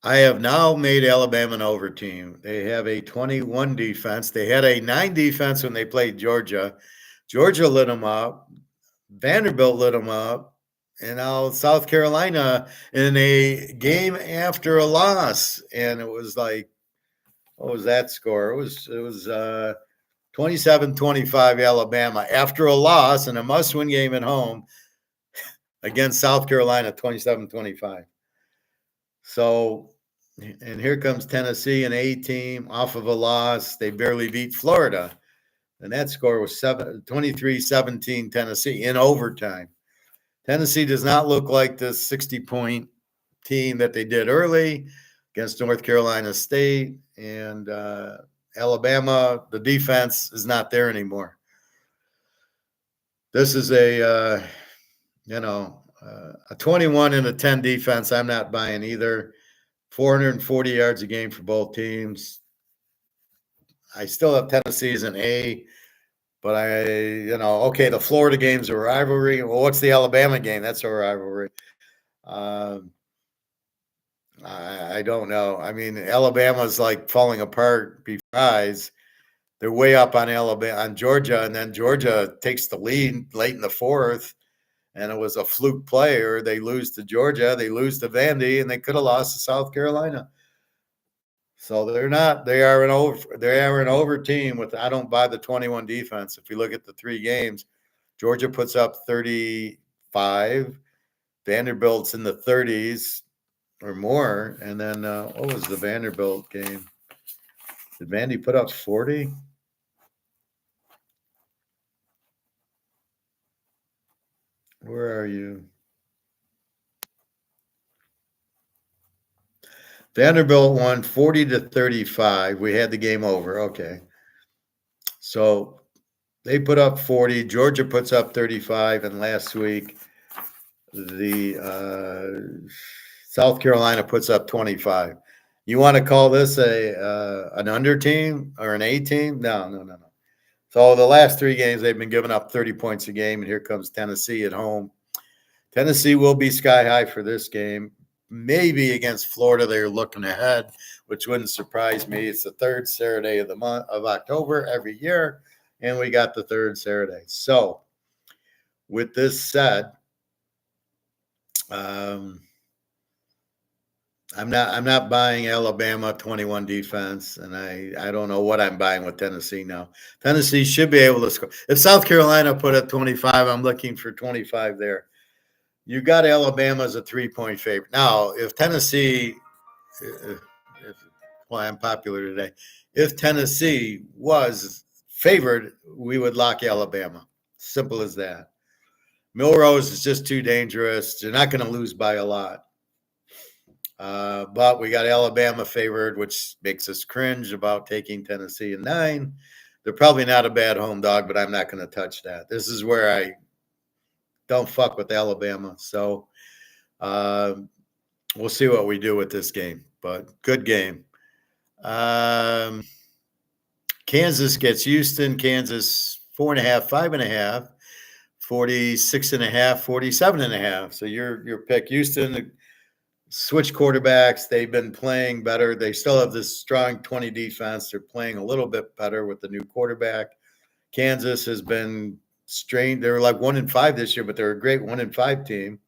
I have now made Alabama an over team. They have a 21 defense. They had a 9 defense when they played Georgia. Georgia lit them up. Vanderbilt lit them up. And now South Carolina in a game after a loss. And it was like, what was that score? It was 27-25 Alabama after a loss and a must-win game at home against South Carolina, 27-25. So, and here comes Tennessee, an A team off of a loss. They barely beat Florida. And that score was 23-17 Tennessee in overtime. Tennessee does not look like the 60-point team that they did early against North Carolina State. And Alabama, the defense is not there anymore. This is a 21 and a 10 defense. I'm not buying either. 440 yards a game for both teams. I still have Tennessee as an A, but the Florida game's a rivalry. Well, what's the Alabama game? That's a rivalry. I don't know. I mean, Alabama's like falling apart before eyes. They're way up on Georgia, and then Georgia takes the lead late in the 4th, and it was a fluke play, or they lose to Georgia, they lose to Vandy, and they could have lost to South Carolina. So they are an over team with. I don't buy the 21 defense. If you look at the 3 games, Georgia puts up 35, Vanderbilt's in the 30s or more, and then what was the Vanderbilt game? Did Vandy put up 40? Where are you? Vanderbilt won 40-35. We had the game over. Okay. So they put up 40. Georgia puts up 35. And last week, the South Carolina puts up 25. You want to call this an under team or an A team? No. So the last 3 games, they've been giving up 30 points a game, and here comes Tennessee at home. Tennessee will be sky high for this game. Maybe against Florida, they're looking ahead, which wouldn't surprise me. It's the 3rd Saturday of the month of October every year, and we got the 3rd Saturday. So, with this said, I'm not buying Alabama 21 defense, and I don't know what I'm buying with Tennessee now. Tennessee should be able to score. If South Carolina put up 25, I'm looking for 25 there. You got Alabama as a 3-point favorite. Now, if Tennessee, I'm popular today. If Tennessee was favored, we would lock Alabama. Simple as that. Milrose is just too dangerous. They're not going to lose by a lot. But we got Alabama favored, which makes us cringe about taking Tennessee in 9. They're probably not a bad home dog, but I'm not going to touch that. This is where I don't fuck with Alabama. So uh, we'll see what we do with this game, but good game. Kansas gets Houston. Kansas 4.5, 5.5, 46.5, 47.5. So your pick. Houston switch quarterbacks. They've been playing better. They still have this strong 20 defense. They're playing a little bit better with the new quarterback. Kansas has been strained. They were like 1-5 this year, but they're a great 1-5 team.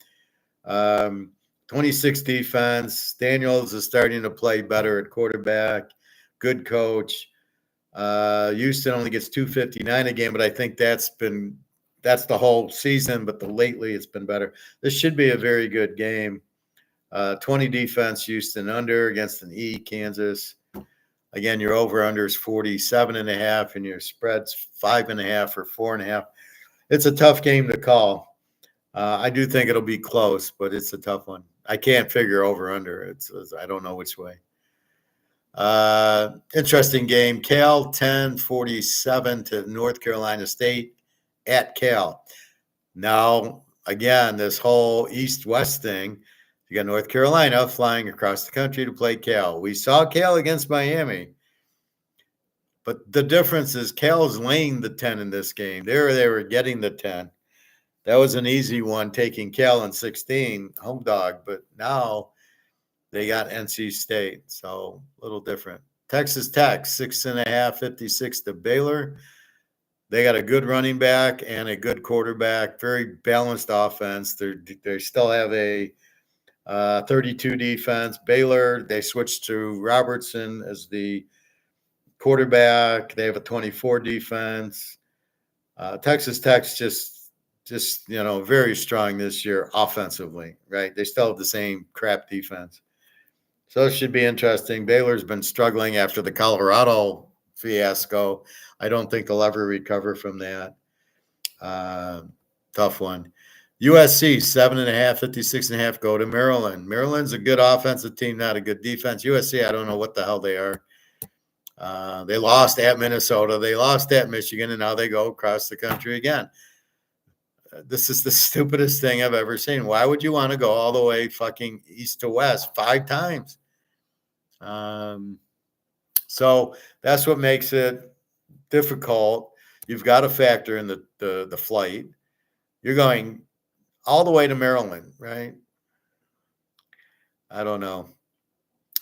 26 defense. Daniels is starting to play better at quarterback. Good coach. Houston only gets 259 a game, but I think that's the whole season. But lately it's been better. This should be a very good game. 20 defense, Houston under against an E, Kansas. Again, your over-under is 47.5, and your spread's 5.5 or 4.5. It's a tough game to call. I do think it'll be close, but it's a tough one. I can't figure over-under. I don't know which way. Interesting game. Cal 10-47 to North Carolina State at Cal. Now, again, this whole East-West thing, you got North Carolina flying across the country to play Cal. We saw Cal against Miami, but the difference is Cal's laying the 10 in this game. They were getting the 10. That was an easy one, taking Cal in 16, home dog, but now they got NC State, so a little different. Texas Tech, 6.5, 56 to Baylor. They got a good running back and a good quarterback, very balanced offense. They still have a 32 defense. Baylor, they switched to Robertson as the quarterback. They have a 24 defense. Texas Tech's just very strong this year offensively, right? They still have the same crap defense. So it should be interesting. Baylor's been struggling after the Colorado fiasco. I don't think they'll ever recover from that. Tough one. USC 7.5, 56.5 go to Maryland. Maryland's a good offensive team, not a good defense. USC, I don't know what the hell they are. They lost at Minnesota. They lost at Michigan, and now they go across the country again. This is the stupidest thing I've ever seen. Why would you want to go all the way fucking east to west 5 times? So that's what makes it difficult. You've got to factor in the flight. You're going all the way to Maryland, right? I don't know.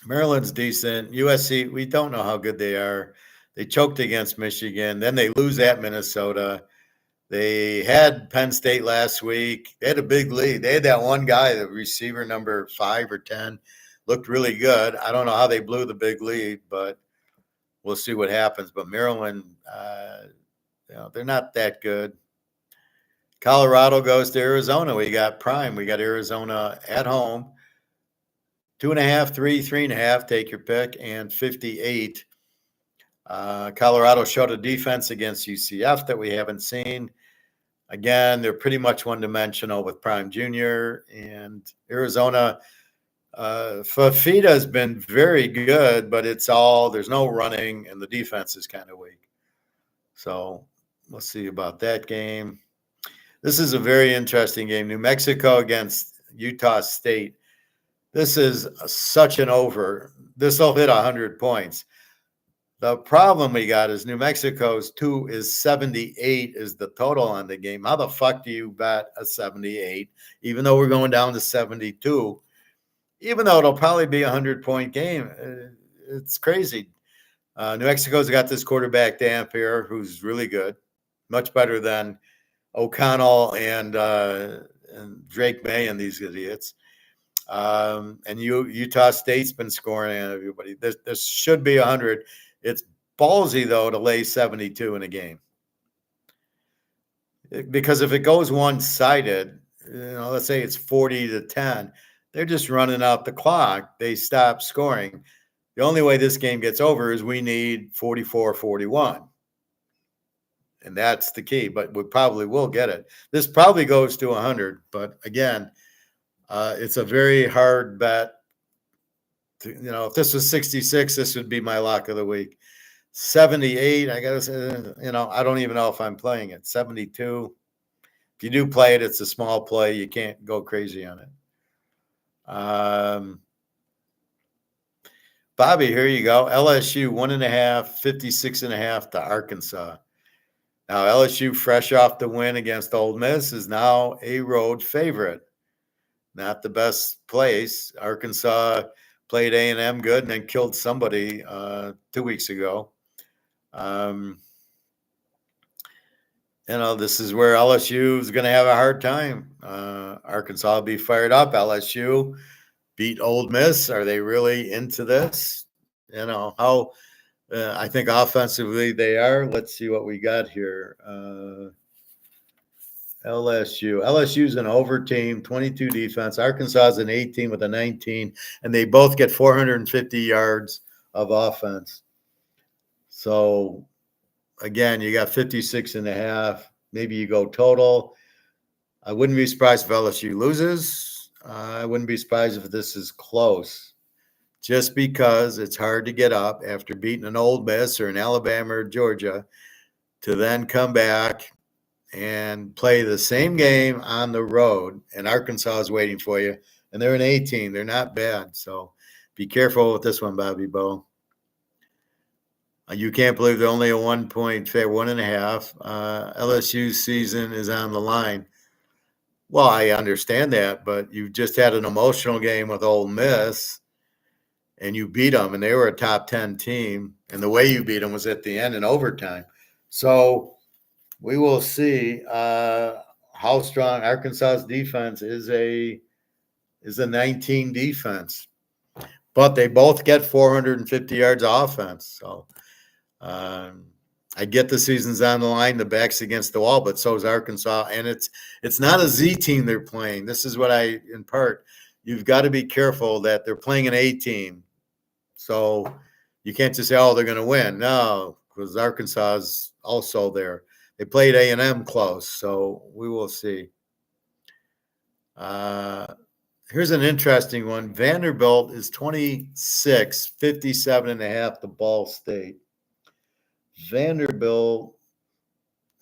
Maryland's decent. USC, we don't know how good they are. They choked against Michigan. Then they lose at Minnesota. They had Penn State last week. They had a big lead. They had that one guy, the receiver number 5 or 10, looked really good. I don't know how they blew the big lead, but we'll see what happens. But Maryland, they're not that good. Colorado goes to Arizona. We got Prime. We got Arizona at home. 2.5, 3, 3.5. Take your pick. And 58. Colorado showed a defense against UCF that we haven't seen. Again, they're pretty much one-dimensional with Prime Jr. And Arizona. Fafita has been very good, but there's no running, and the defense is kind of weak. So we'll see about that game. This is a very interesting game. New Mexico against Utah State. This is such an over. This will hit 100 points. The problem we got is New Mexico's 2 is 78 is the total on the game. How the fuck do you bet a 78, even though we're going down to 72? Even though it'll probably be a 100-point game. It's crazy. New Mexico's got this quarterback, Dampier, who's really good, much better than O'Connell and Drake May and these idiots. And Utah State's been scoring on everybody. This should be 100. It's ballsy, though, to lay 72 in a game. Because if it goes one-sided, let's say it's 40-10, they're just running out the clock. They stop scoring. The only way this game gets over is we need 44-41. And that's the key, but we probably will get it. This probably goes to 100, but again, it's a very hard bet. If this was 66, this would be my lock of the week. 78. I got to say, I don't even know if I'm playing it. 72. If you do play it, it's a small play. You can't go crazy on it. Bobby, here you go. LSU 1.5, 56.5 to Arkansas. Now, LSU, fresh off the win against Ole Miss, is now a road favorite. Not the best place. Arkansas played A&M good and then killed somebody 2 weeks ago. This is where LSU is going to have a hard time. Arkansas will be fired up. LSU beat Ole Miss. Are they really into this? How I think offensively they are. Let's see what we got here. LSU's an over team, 22 defense. Arkansas is an 18 with a 19, and they both get 450 yards of offense. So, again, you got 56.5. Maybe you go total. I wouldn't be surprised if LSU loses. I wouldn't be surprised if this is close, just because it's hard to get up after beating an Ole Miss or an Alabama or Georgia to then come back and play the same game on the road, and Arkansas is waiting for you, and they're an 18. They're not bad, so be careful with this one, Bobby Bo. You can't believe they're only a 1-point favorite, 1.5. LSU's season is on the line. Well, I understand that, but you just had an emotional game with Ole Miss, and you beat them, and they were a top 10 team, and the way you beat them was at the end in overtime. So we will see how strong Arkansas's defense is. A 19 defense, but they both get 450 yards of offense. So I get the season's on the line, the back's against the wall, but so is Arkansas, and it's not a Z team they're playing. This is what you've got to be careful that they're playing an A team. So you can't just say, oh, they're going to win. No, because Arkansas is also there. They played A&M close, so we will see. Here's an interesting one. Vanderbilt is 26, 57.5 to Ball State. Vanderbilt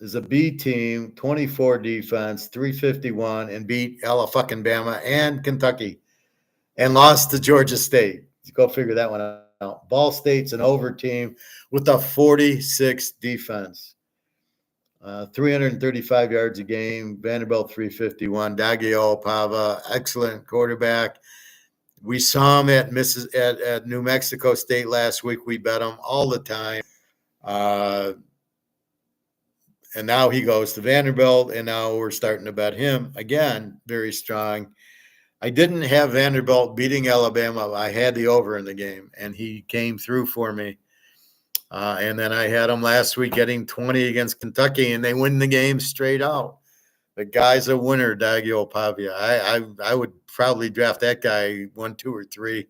is a B team, 24 defense, 351, and beat Alabama and Kentucky and lost to Georgia State. Go figure that one out. Ball State's an over team with a 46 defense. 335 yards a game. Vanderbilt 351. Daggio Pava, excellent quarterback. We saw him at New Mexico State last week. We bet him all the time. And now he goes to Vanderbilt, and now we're starting to bet him again. Very strong. I didn't have Vanderbilt beating Alabama. I had the over in the game, and he came through for me. And then I had him last week getting 20 against Kentucky, and they win the game straight out. The guy's a winner, Daggio Pavia. I would probably draft that guy 1, 2, or 3.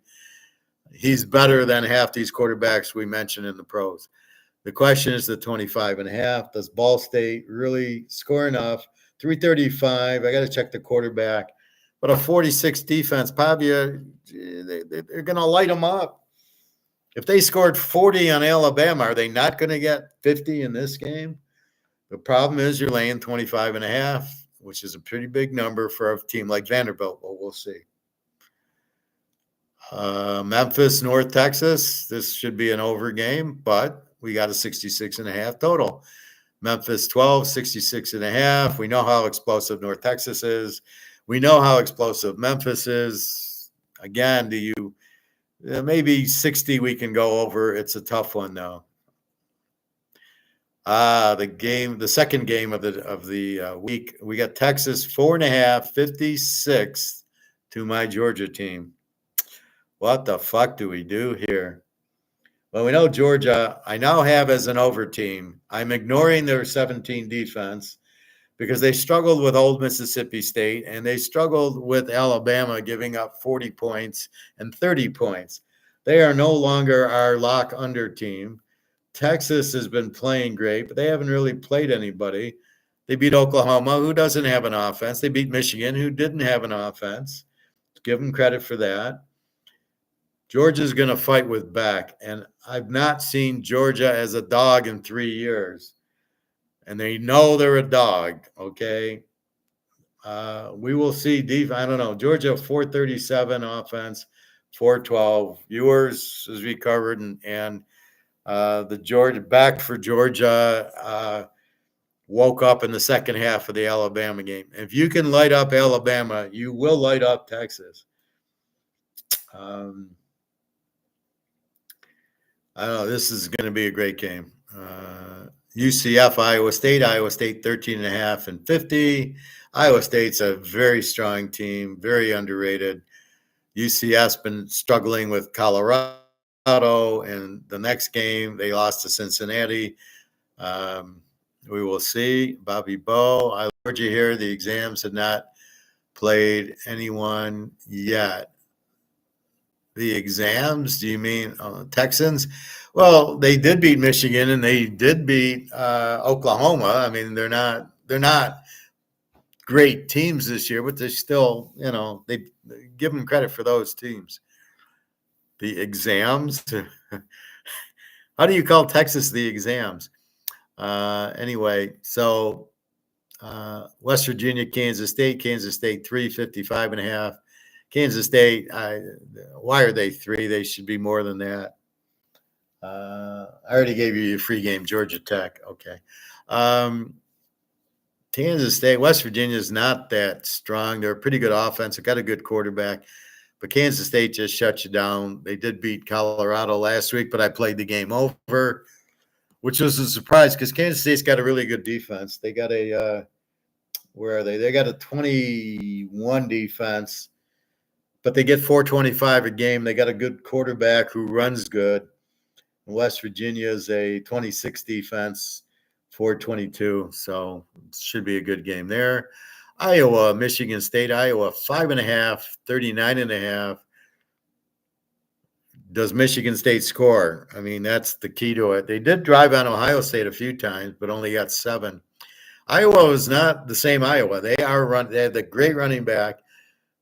He's better than half these quarterbacks we mentioned in the pros. The question is the 25.5. Does Ball State really score enough? 335. I got to check the quarterback. But a 46 defense, Pavia, they're going to light them up. If they scored 40 on Alabama, are they not going to get 50 in this game? The problem is you're laying 25.5, which is a pretty big number for a team like Vanderbilt, but we'll see. Memphis, North Texas, this should be an over game, but we got a 66.5 total. Memphis 12, 66.5. We know how explosive North Texas is. We know how explosive Memphis is. Again, maybe 60 we can go over. It's a tough one, though. The second game of the week, we got Texas 4.5, 56 to my Georgia team. What the fuck do we do here? Well, we know Georgia, I now have as an over team. I'm ignoring their 17 defense because they struggled with Old Mississippi State, and they struggled with Alabama giving up 40 points and 30 points. They are no longer our lock under team. Texas has been playing great, but they haven't really played anybody. They beat Oklahoma, who doesn't have an offense. They beat Michigan, who didn't have an offense. Give them credit for that. Georgia's going to fight with Beck, and I've not seen Georgia as a dog in 3 years, and they know they're a dog. Okay, we will see. I don't know. Georgia 437 offense, 412. Yours as we covered, and the Georgia back for Georgia woke up in the second half of the Alabama game. If you can light up Alabama, you will light up Texas. I don't know. This is going to be a great game. UCF, Iowa State 13.5 and 50. Iowa State's a very strong team, very underrated. UCF's been struggling with Colorado, and the next game they lost to Cincinnati. We will see. Bobby Bow, I heard you here. The exams had not played anyone yet. The exams? Do you mean Texans? Well, they did beat Michigan and they did beat Oklahoma. I mean, they're not great teams this year, but they're still, they give them credit for those teams. The exams. How do you call Texas the exams? Anyway, so West Virginia, Kansas State 355.5. Kansas State, why are they 3? They should be more than that. I already gave you your free game, Georgia Tech. Okay. Kansas State, West Virginia is not that strong. They're a pretty good offense. They've got a good quarterback. But Kansas State just shut you down. They did beat Colorado last week, but I played the game over, which was a surprise because Kansas State's got a really good defense. They got where are they? They got a 21 defense, but they get 425 a game. They got a good quarterback who runs good. West Virginia is a 26 defense, 422. So it should be a good game there. Iowa, Michigan State, Iowa 5.5, 39.5. Does Michigan State score? I mean, that's the key to it. They did drive on Ohio State a few times, but only got 7. Iowa is not the same Iowa. They have the great running back.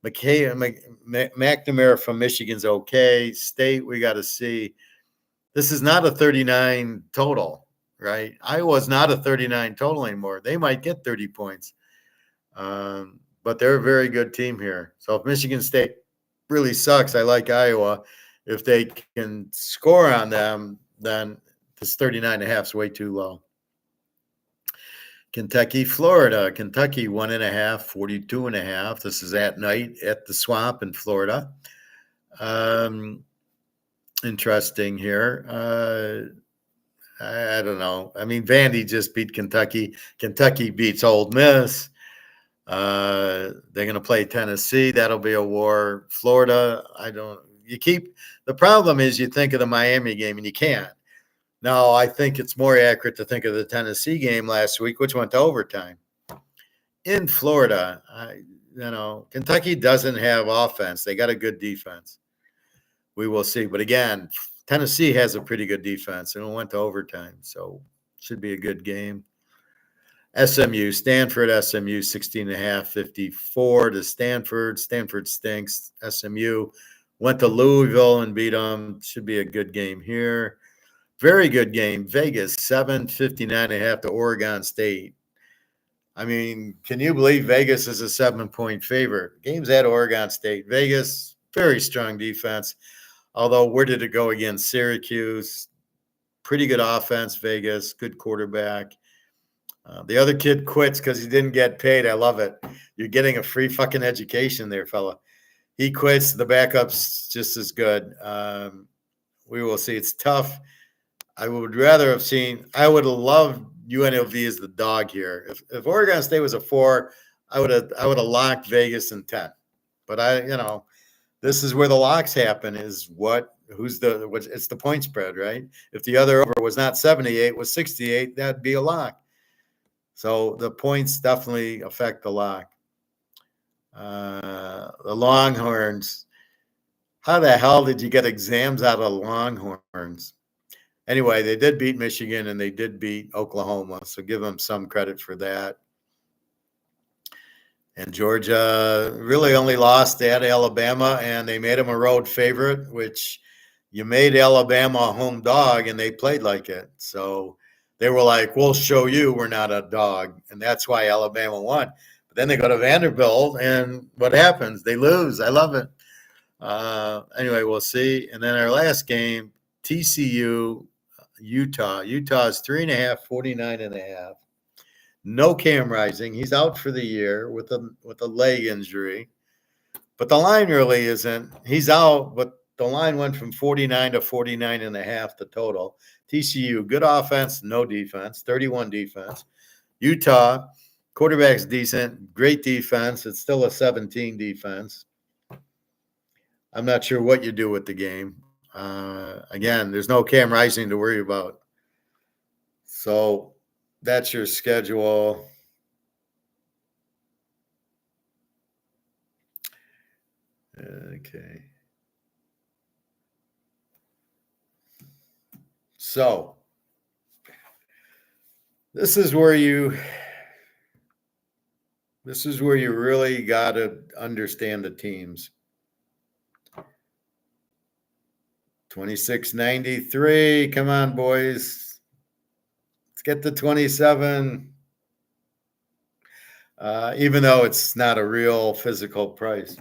McNamara from Michigan's okay. State, we got to see. This is not a 39 total, right? Iowa's not a 39 total anymore. They might get 30 points. But they're a very good team here. So if Michigan State really sucks, I like Iowa. If they can score on them, then this 39.5 is way too low. Kentucky, Florida. Kentucky 1.5, 42.5. This is at night at the Swamp in Florida. Interesting here. I don't know. I mean, Vandy just beat Kentucky. Kentucky beats Ole Miss. They're going to play Tennessee. That'll be a war. Florida, the problem is you think of the Miami game and you can't. Now, I think it's more accurate to think of the Tennessee game last week, which went to overtime. In Florida, Kentucky doesn't have offense. They got a good defense. We will see. But again, Tennessee has a pretty good defense, and it went to overtime. So it should be a good game. SMU, Stanford, SMU, 16.5, 54 to Stanford. Stanford stinks. SMU went to Louisville and beat them. Should be a good game here. Very good game. Vegas, 759.5 to Oregon State. I mean, can you believe Vegas is a 7-point favorite? Game's at Oregon State. Vegas, very strong defense. Although, where did it go against Syracuse? Pretty good offense, Vegas. Good quarterback. The other kid quits because he didn't get paid. I love it. You're getting a free fucking education there, fella. He quits. The backup's just as good. We will see. It's tough. I would have loved UNLV as the dog here. If Oregon State was a 4, I would have locked Vegas in 10. But this is where the locks happen. It's the point spread, right? If the other over was not 78, was 68, that'd be a lock. So the points definitely affect the lock. The Longhorns. How the hell did you get exams out of Longhorns? Anyway, they did beat Michigan and they did beat Oklahoma, so give them some credit for that. And Georgia really only lost at Alabama, and they made them a road favorite, which you made Alabama a home dog, and they played like it. So they were like, we'll show you we're not a dog. And that's why Alabama won. But then they go to Vanderbilt, and what happens? They lose. I love it. Anyway, we'll see. And then our last game, TCU, Utah. Utah's 3.5, 49.5. No Cam Rising. He's out for the year with a leg injury. But the line really isn't. He's out, but the line went from 49 to 49.5 the total. TCU, good offense, no defense, 31 defense. Utah, quarterback's decent, great defense. It's still a 17 defense. I'm not sure what you do with the game. Again, there's no Cam Rising to worry about. So that's your schedule. Okay. So this is where you really got to understand the teams. 26.93. Come on, boys. Let's get to 27. Even though it's not a real physical price.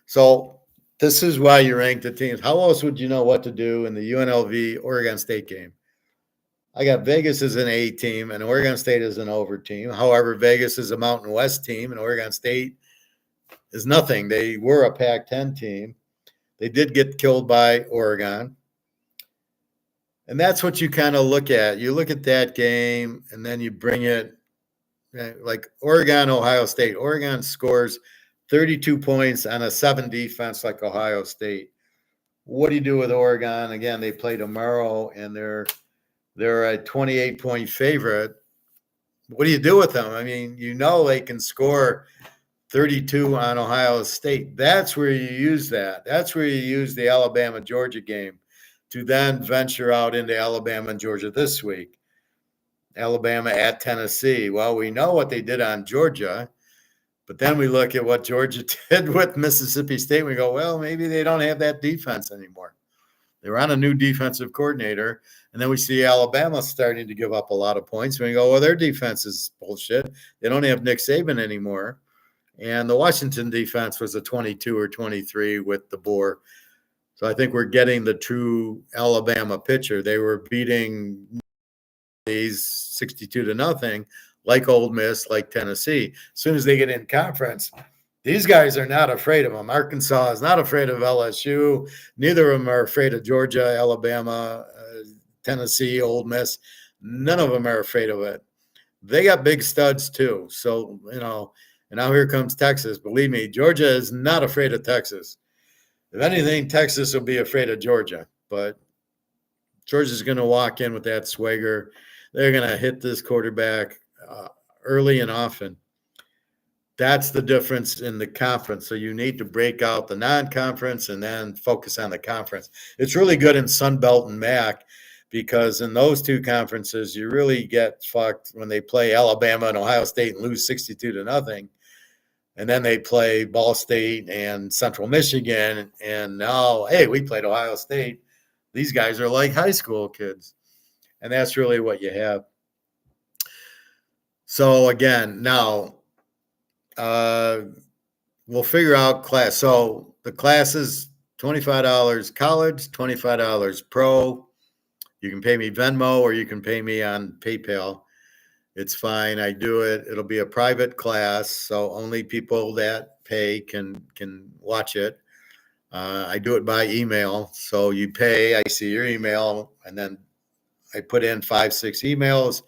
So this is why you rank the teams. How else would you know what to do in the UNLV Oregon State game? I got Vegas as an A team and Oregon State as an over team. However, Vegas is a Mountain West team and Oregon State is nothing. They were a Pac-10 team. They did get killed by Oregon. And that's what you kind of look at. You look at that game and then you bring it like Oregon, Ohio State. Oregon scores 32 points on a 7 defense like Ohio State. What do you do with Oregon? Again, they play tomorrow and they're a 28-point favorite. What do you do with them? I mean, they can score 32 on Ohio State. That's where you use that. That's where you use the Alabama-Georgia game to then venture out into Alabama and Georgia this week. Alabama at Tennessee. Well, we know what they did on Georgia, but then we look at what Georgia did with Mississippi State. We go, well, maybe they don't have that defense anymore. They were on a new defensive coordinator, and then we see Alabama starting to give up a lot of points. We go, well, their defense is bullshit. They don't have Nick Saban anymore. And the Washington defense was a 22 or 23 with the Boar. So I think we're getting the true Alabama picture. They were beating these 62-0, like Ole Miss, like Tennessee. As soon as they get in conference, these guys are not afraid of them. Arkansas is not afraid of LSU. Neither of them are afraid of Georgia, Alabama, Tennessee, Ole Miss. None of them are afraid of it. They got big studs too. So, and now here comes Texas. Believe me, Georgia is not afraid of Texas. If anything, Texas will be afraid of Georgia. But Georgia's going to walk in with that swagger. They're going to hit this quarterback early and often. That's the difference in the conference. So you need to break out the non-conference and then focus on the conference. It's really good in Sun Belt and MAC because in those two conferences, you really get fucked when they play Alabama and Ohio State and lose 62-0. And then they play Ball State and Central Michigan. And now, hey, we played Ohio State. These guys are like high school kids. And that's really what you have. So again, now we'll figure out class. So the class is $25 college, $25 pro. You can pay me Venmo or you can pay me on PayPal. It's fine. I do it. It'll be a private class, so only people that pay can watch it. I do it by email. So you pay, I see your email, and then I put in 5-6 emails,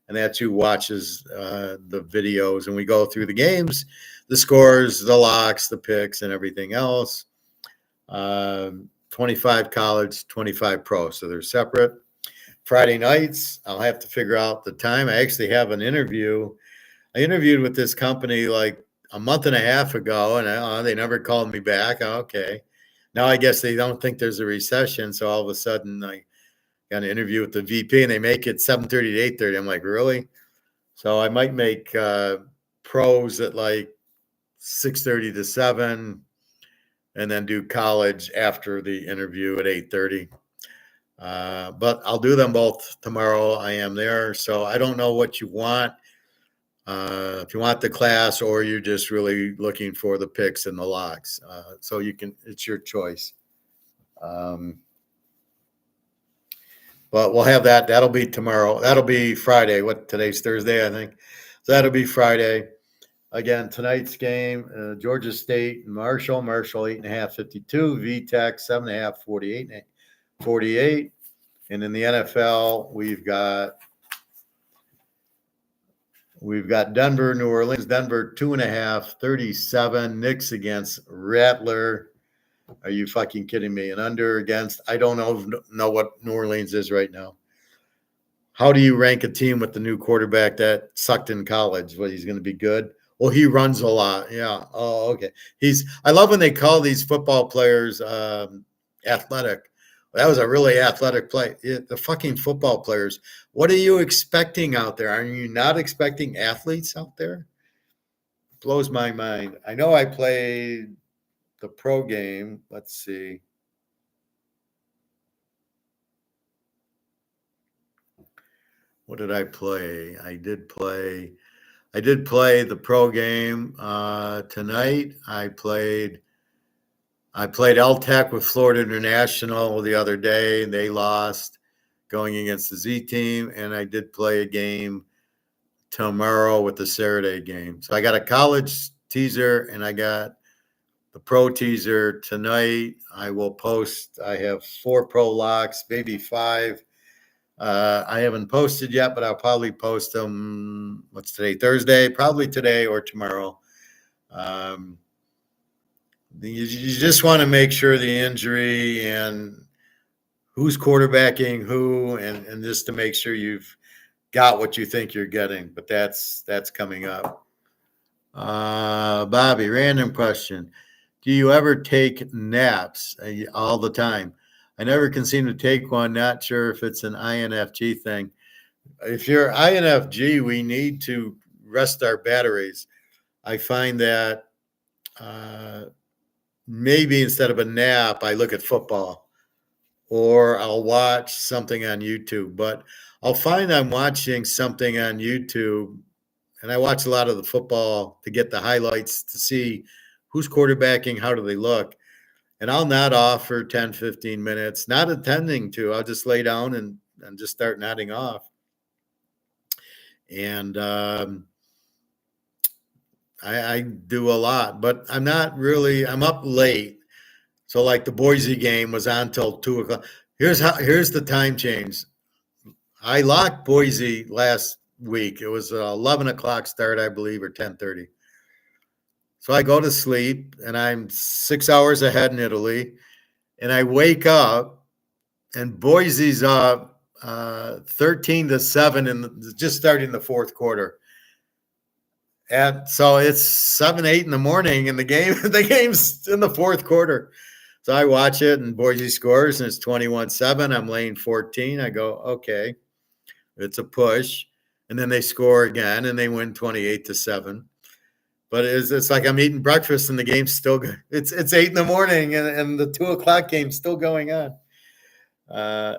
and that's who watches the videos. And we go through the games, the scores, the locks, the picks, and everything else. 25 college, 25 pro. So they're separate. Friday nights, I'll have to figure out the time. I actually have an interview. I interviewed with this company like a month and a half ago, and they never called me back. Okay. Now I guess they don't think there's a recession. So all of a sudden I got an interview with the VP, and they make it 7:30 to 8:30. I'm like, really? So I might make pros at like 6:30 to 7, and then do college after the interview at 8:30. But I'll do them both tomorrow. I am there. So I don't know what you want. If you want the class or you're just really looking for the picks and the locks. So it's your choice. But we'll have that. That'll be tomorrow. That'll be Friday. Today's Thursday, I think. So that'll be Friday. Again, tonight's game, Georgia State and Marshall. Marshall 8.5, 52. VTech 7.5, 48. And in the NFL, we've got Denver, New Orleans. Denver 2.5, 37. Knicks against Rattler. Are you fucking kidding me? And under against, I don't know what New Orleans is right now. How do you rank a team with the new quarterback that sucked in college? Well, he's going to be good. Well, he runs a lot. Yeah. Oh, okay. I love when they call these football players athletic. That was a really athletic play. The fucking football players. What are you expecting out there? Are you not expecting athletes out there? Blows my mind. I know I played the pro game. Let's see. What did I play? I did play the pro game tonight. I played LTech with Florida International the other day. They lost going against the Z team, and I did play a game tomorrow with the Saturday game. So I got a college teaser and I got the pro teaser tonight. I will post. I have 4 pro locks, maybe 5. I haven't posted yet, but I'll probably post them. What's today? Thursday, probably today or tomorrow. You just want to make sure the injury and who's quarterbacking who, and just to make sure you've got what you think you're getting. But that's coming up. Bobby, random question. Do you ever take naps all the time? I never can seem to take one. Not sure if it's an INFG thing. If you're INFG, we need to rest our batteries. I find that maybe instead of a nap, I look at football or I'll watch something on YouTube. But I'll find I'm watching something on YouTube, and I watch a lot of the football to get the highlights to see who's quarterbacking, how do they look. And I'll nod off for 10, 15 minutes, not attending to. I'll just lay down and just start nodding off. And I do a lot, but I'm up late. So like the Boise game was on till 2 o'clock. Here's the time change. I locked Boise last week. It was 11 o'clock start, I believe, or 10:30. So I go to sleep, and I'm 6 hours ahead in Italy, and I wake up, and Boise's up 13-7, and just starting the fourth quarter. And so it's 7, 8 in the morning, and the game's in the fourth quarter. So I watch it, and Boise scores, and it's 21-7. I'm laying 14. I go, okay, it's a push. And then they score again, and they win 28-7. But it's like I'm eating breakfast, and the game's still good. It's 8 in the morning, and the 2 o'clock game's still going on.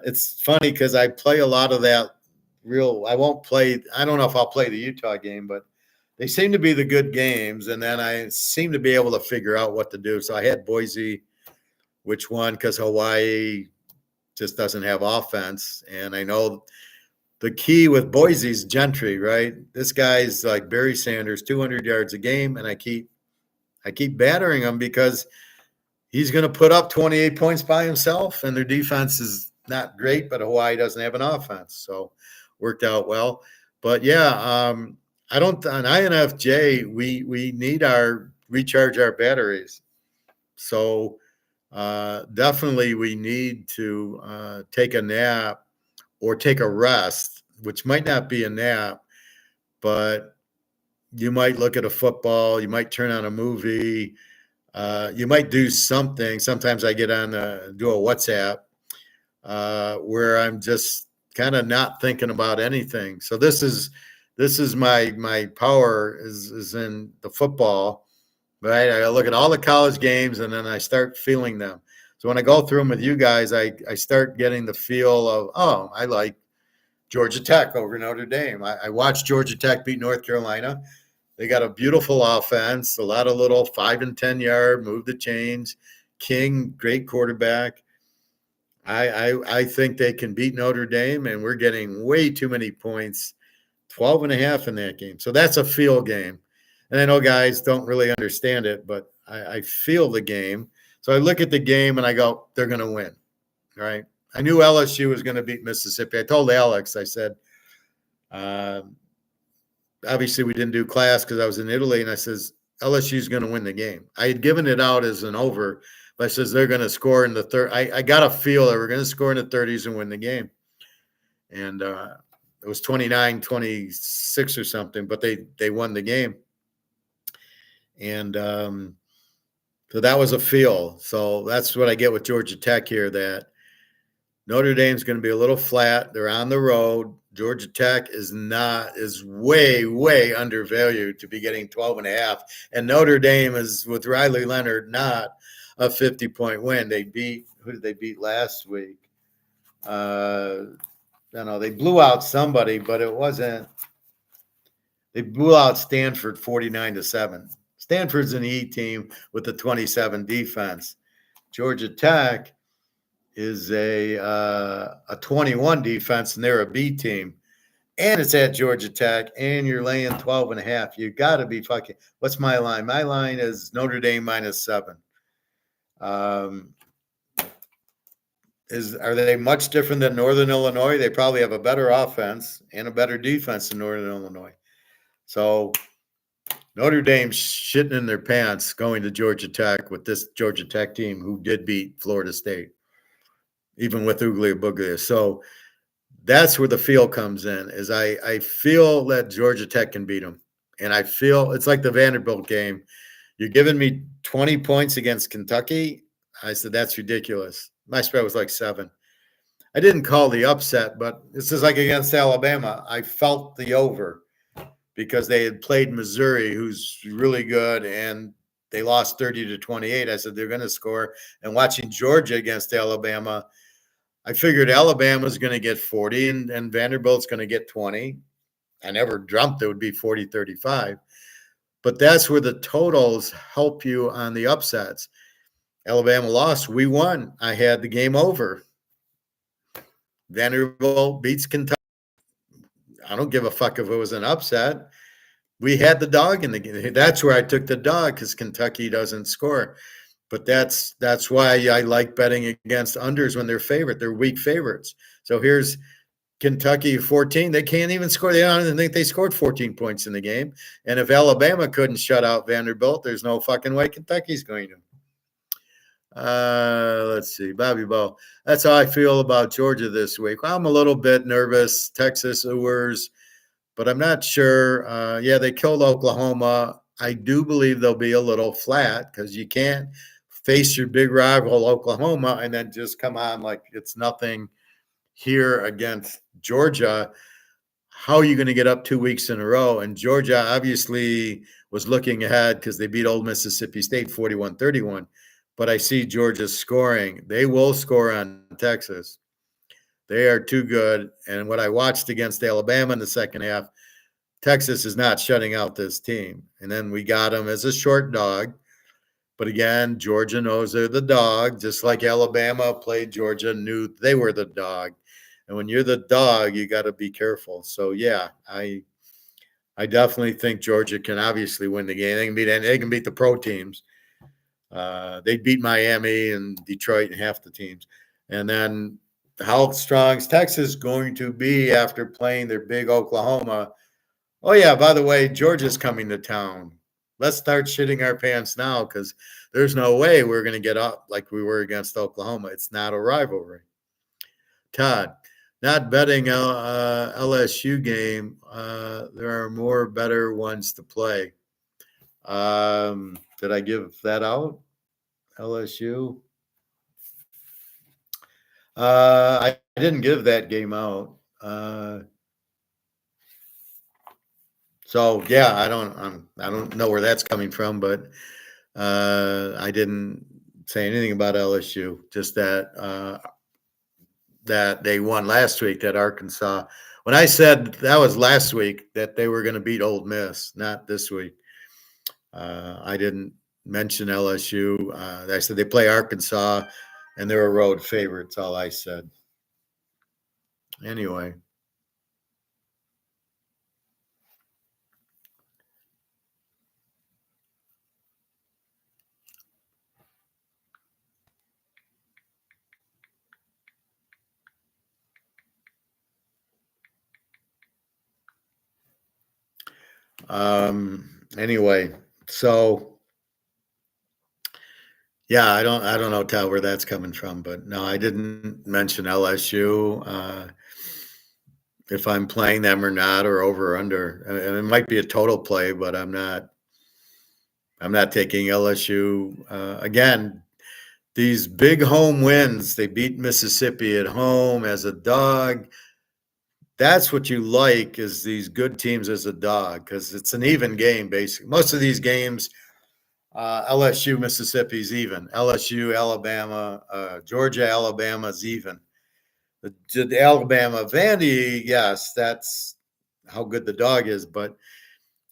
It's funny because I play a lot of that I won't play. I don't know if I'll play the Utah game, but they seem to be the good games, and then I seem to be able to figure out what to do. So I had Boise, which won because Hawaii just doesn't have offense. And I know the key with Boise's Gentry, right? This guy's like Barry Sanders, 200 yards a game, and I keep battering him because he's going to put up 28 points by himself, and their defense is not great, but Hawaii doesn't have an offense. So worked out well. But yeah, I don't on INFJ, we need recharge our batteries. So definitely we need to take a nap or take a rest, which might not be a nap, but you might look at a football, you might turn on a movie, you might do something. Sometimes I get on do a WhatsApp where I'm just kind of not thinking about anything. So this is my power is in the football, right? I look at all the college games and then I start feeling them. So when I go through them with you guys, I start getting the feel of, oh, I like Georgia Tech over Notre Dame. I watched Georgia Tech beat North Carolina. They got a beautiful offense, a lot of little 5 and 10 yard, move the chains. King, great quarterback. I think they can beat Notre Dame, and we're getting way too many points, 12 and a half in that game. So that's a feel game. And I know guys don't really understand it, but I feel the game. So I look at the game and I go, they're going to win, right? I knew LSU was going to beat Mississippi. I told Alex, I said, uh, obviously we didn't do class because I was in Italy, and I says, LSU is going to win the game. I had given it out as an over, but I says they're going to score in the third. I got a feel that we're going to score in the 30s and win the game. And it was 29-26 or something, but they won the game. And so that was a feel. So that's what I get with Georgia Tech here, that Notre Dame's going to be a little flat. They're on the road. Georgia Tech is way, way undervalued to be getting 12 and a half. And Notre Dame is, with Riley Leonard, not a 50-point win. Who did they beat last week? I don't know. They blew out somebody, but it wasn't. They blew out Stanford 49-7. Stanford's an E team with the 27 defense. Georgia Tech is a 21 defense, and they're a B team. And it's at Georgia Tech, and you're laying 12 and a half. You got to be fucking. What's my line? My line is Notre Dame -7. Are they much different than Northern Illinois? They probably have a better offense and a better defense than Northern Illinois. So Notre Dame's shitting in their pants going to Georgia Tech with this Georgia Tech team who did beat Florida State, even with Uglia Buglia. So that's where the feel comes in, is I feel that Georgia Tech can beat them. And I feel it's like the Vanderbilt game. You're giving me 20 points against Kentucky. I said, that's ridiculous. My spread was like 7. I didn't call the upset, but this is like against Alabama. I felt the over because they had played Missouri, who's really good, and they lost 30-28. I said, they're going to score. And watching Georgia against Alabama, I figured Alabama's going to get 40 and Vanderbilt's going to get 20. I never dreamt it would be 40-35. But that's where the totals help you on the upsets. Alabama lost. We won. I had the game over. Vanderbilt beats Kentucky. I don't give a fuck if it was an upset. We had the dog in the game. That's where I took the dog, because Kentucky doesn't score. But that's why I like betting against unders when they're favorite. They're weak favorites. So here's Kentucky 14. They can't even score. They don't even think they scored 14 points in the game. And if Alabama couldn't shut out Vanderbilt, there's no fucking way Kentucky's going to. Let's see. Bobby Ball. That's how I feel about Georgia this week. I'm a little bit nervous. Texas Ewers, but I'm not sure. Yeah, they killed Oklahoma. I do believe they'll be a little flat, because you can't face your big rival Oklahoma and then just come on like it's nothing here against Georgia. How are you going to get up 2 weeks in a row? And Georgia obviously was looking ahead because they beat Old Mississippi State 41-31. But I see Georgia scoring. They will score on Texas. They are too good. And what I watched against Alabama in the second half, Texas is not shutting out this team. And then we got them as a short dog. But again, Georgia knows they're the dog, just like Alabama played Georgia, knew they were the dog. And when you're the dog, you got to be careful. So, yeah, I definitely think Georgia can obviously win the game. They can beat the pro teams. They beat Miami and Detroit and half the teams. And then how strong is Texas going to be after playing their big Oklahoma? Oh, yeah, by the way, Georgia's coming to town. Let's start shitting our pants now, because there's no way we're going to get up like we were against Oklahoma. It's not a rivalry. Todd, not betting LSU game. There are more better ones to play. Did I give that out? LSU? I didn't give that game out. So yeah, I don't know where that's coming from, but I didn't say anything about LSU, just that they won last week at Arkansas. When I said that was last week that they were going to beat Ole Miss, not this week. I didn't mention LSU. I said they play Arkansas, and they're a road favorite. That's all I said. Anyway, anyway, so yeah, I don't know, Tal, where that's coming from, but no, I didn't mention LSU. If I'm playing them or not, or over or under, and it might be a total play, but I'm not. I'm not taking LSU again. These big home wins, they beat Mississippi at home as a dog. That's what you like, is these good teams as a dog, because it's an even game, basically. Most of these games, LSU, Mississippi's even. LSU, Alabama, Georgia, Alabama's even. The Alabama, Vandy, yes, that's how good the dog is, but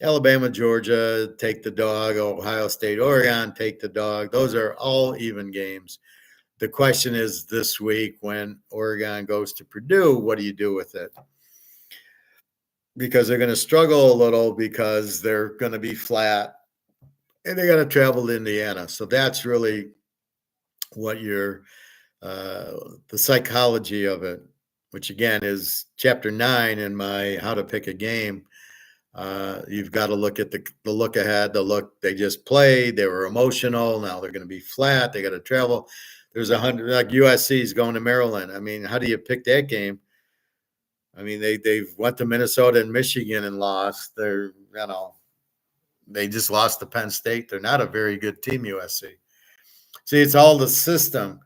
Alabama, Georgia, take the dog. Ohio State, Oregon, take the dog. Those are all even games. The question is this week when Oregon goes to Purdue, what do you do with it? Because they're going to struggle a little because they're going to be flat and they got to travel to Indiana. So that's really what the psychology of it, which again is chapter 9 in my How to Pick a Game. You've got to look at the look ahead, the look they just played. They were emotional. Now they're going to be flat. They got to travel. There's 100, like USC is going to Maryland. I mean, how do you pick that game? I mean, they've went to Minnesota and Michigan and lost. They just lost to Penn State. They're not a very good team, USC. See, it's all the system.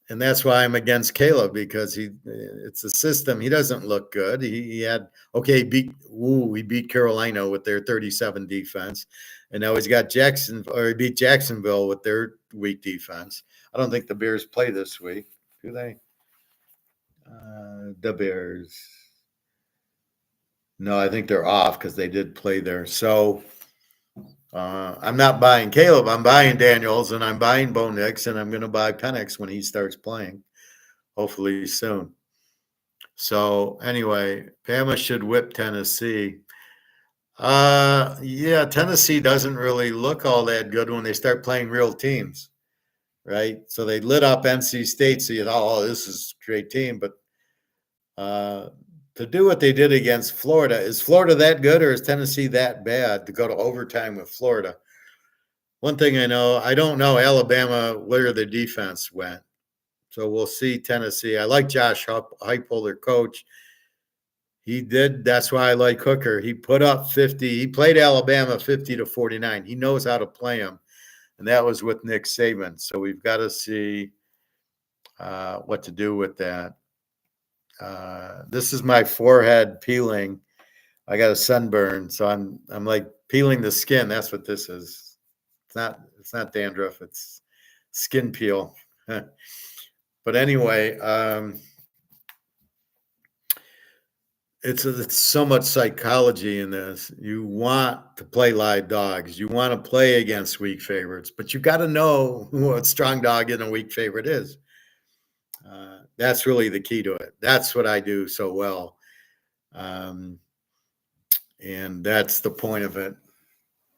And that's why I'm against Caleb, because it's a system. He doesn't look good. He had he beat Carolina with their 37 defense, and now he's got he beat Jacksonville with their weak defense. I don't think the Bears play this week, do they? The Bears. No, I think they're off because they did play there. So I'm not buying Caleb. I'm buying Daniels, and I'm buying Bo Nix, and I'm going to buy Penix when he starts playing, hopefully soon. So anyway, Bama should whip Tennessee. Yeah, Tennessee doesn't really look all that good when they start playing real teams, right? So they lit up NC State, so you thought, oh, this is a great team. But to do what they did against Florida, is Florida that good, or is Tennessee that bad to go to overtime with Florida? One thing I don't know Alabama where the defense went. So we'll see Tennessee. I like Josh Heupel, their coach. He did. That's why I like Hooker. He put up 50. He played Alabama 50-49. He knows how to play them, and that was with Nick Saban. So we've got to see what to do with that. This is my forehead peeling. I got a sunburn, so I'm like peeling the skin. That's what this is. It's not dandruff. It's skin peel. But anyway. It's so much psychology in this. You want to play live dogs. You want to play against weak favorites, but you got to know what strong dog and a weak favorite is. That's really the key to it. That's what I do so well, and that's the point of it.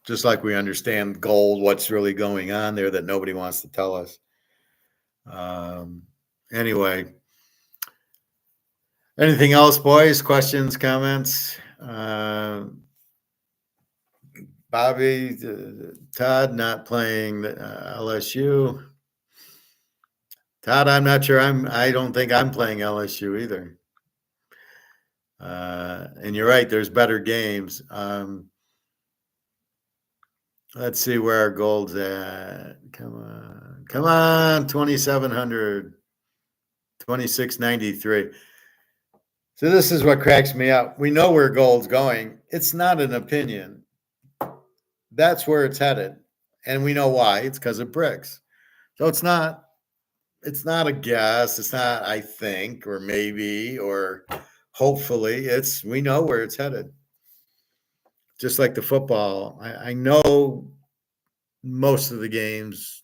Just like we understand gold, what's really going on there that nobody wants to tell us. Anyway. Anything else, boys? Questions, comments? Bobby, Todd not playing LSU. Todd, I'm not sure. I don't think I'm playing LSU either. And you're right. There's better games. Let's see where our gold's at. Come on, 2,700, 2693. So this is what cracks me up. We know where gold's going. It's not an opinion. That's where it's headed. And we know why. It's because of bricks. So it's not a guess. It's not, I think, or maybe, or hopefully. We know where it's headed. Just like the football. I know most of the games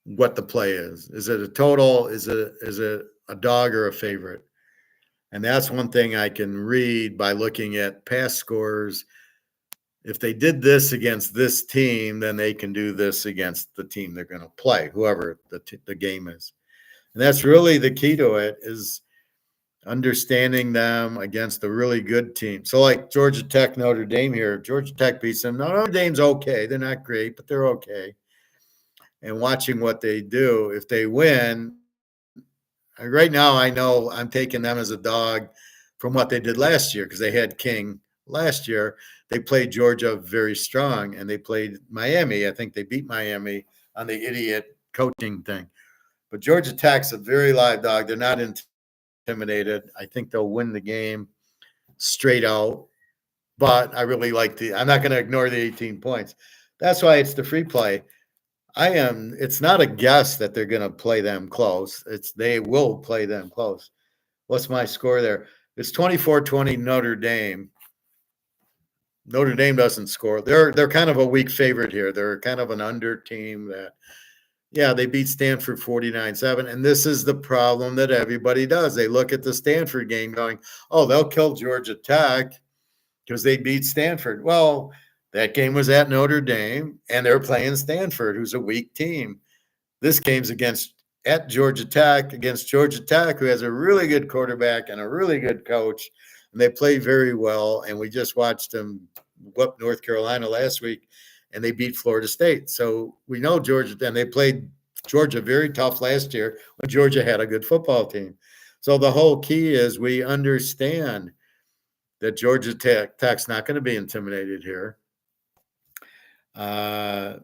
what the play is. Is it a total? Is it a dog or a favorite? And that's one thing I can read by looking at past scores. If they did this against this team, then they can do this against the team they're going to play, whoever the game is. And that's really the key to it, is understanding them against a really good team. So like Georgia Tech, Notre Dame here, Georgia Tech beats them. Notre Dame's okay. They're not great, but they're okay. And watching what they do, if they win, right now I know I'm taking them as a dog from what they did last year, because they had King last year. They played Georgia very strong, and they played Miami. I think they beat Miami on the idiot coaching thing. But Georgia Tech's a very live dog. They're not intimidated. I think they'll win the game straight out. But I really like I'm not going to ignore the 18 points. That's why it's the free play. It's not a guess that they're going to play them close. They will play them close. What's my score there? It's 24-20 Notre Dame. Notre Dame doesn't score. They're kind of a weak favorite here. They're kind of an under team that, yeah, they beat Stanford 49-7. And this is the problem that everybody does. They look at the Stanford game going, oh, they'll kill Georgia Tech because they beat Stanford. Well, that game was at Notre Dame, and they're playing Stanford, who's a weak team. This game's at Georgia Tech, against Georgia Tech, who has a really good quarterback and a really good coach, and they play very well. And we just watched them whoop North Carolina last week, and they beat Florida State. So we know Georgia, and they played Georgia very tough last year when Georgia had a good football team. So the whole key is we understand that Georgia Tech's not going to be intimidated here. I'm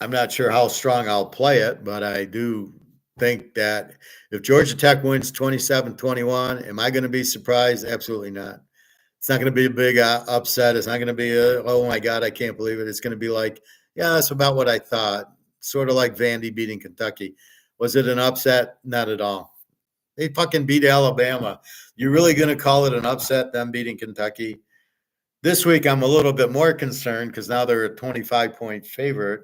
not sure how strong I'll play it, but I do think that if Georgia Tech wins 27-21, am I going to be surprised? Absolutely not. It's not going to be a big upset. It's not going to be oh my God, I can't believe it. It's going to be like, yeah, that's about what I thought. Sort of like Vandy beating Kentucky. Was it an upset? Not at all. They fucking beat Alabama. You're really going to call it an upset, them beating Kentucky? This week, I'm a little bit more concerned because now they're a 25-point favorite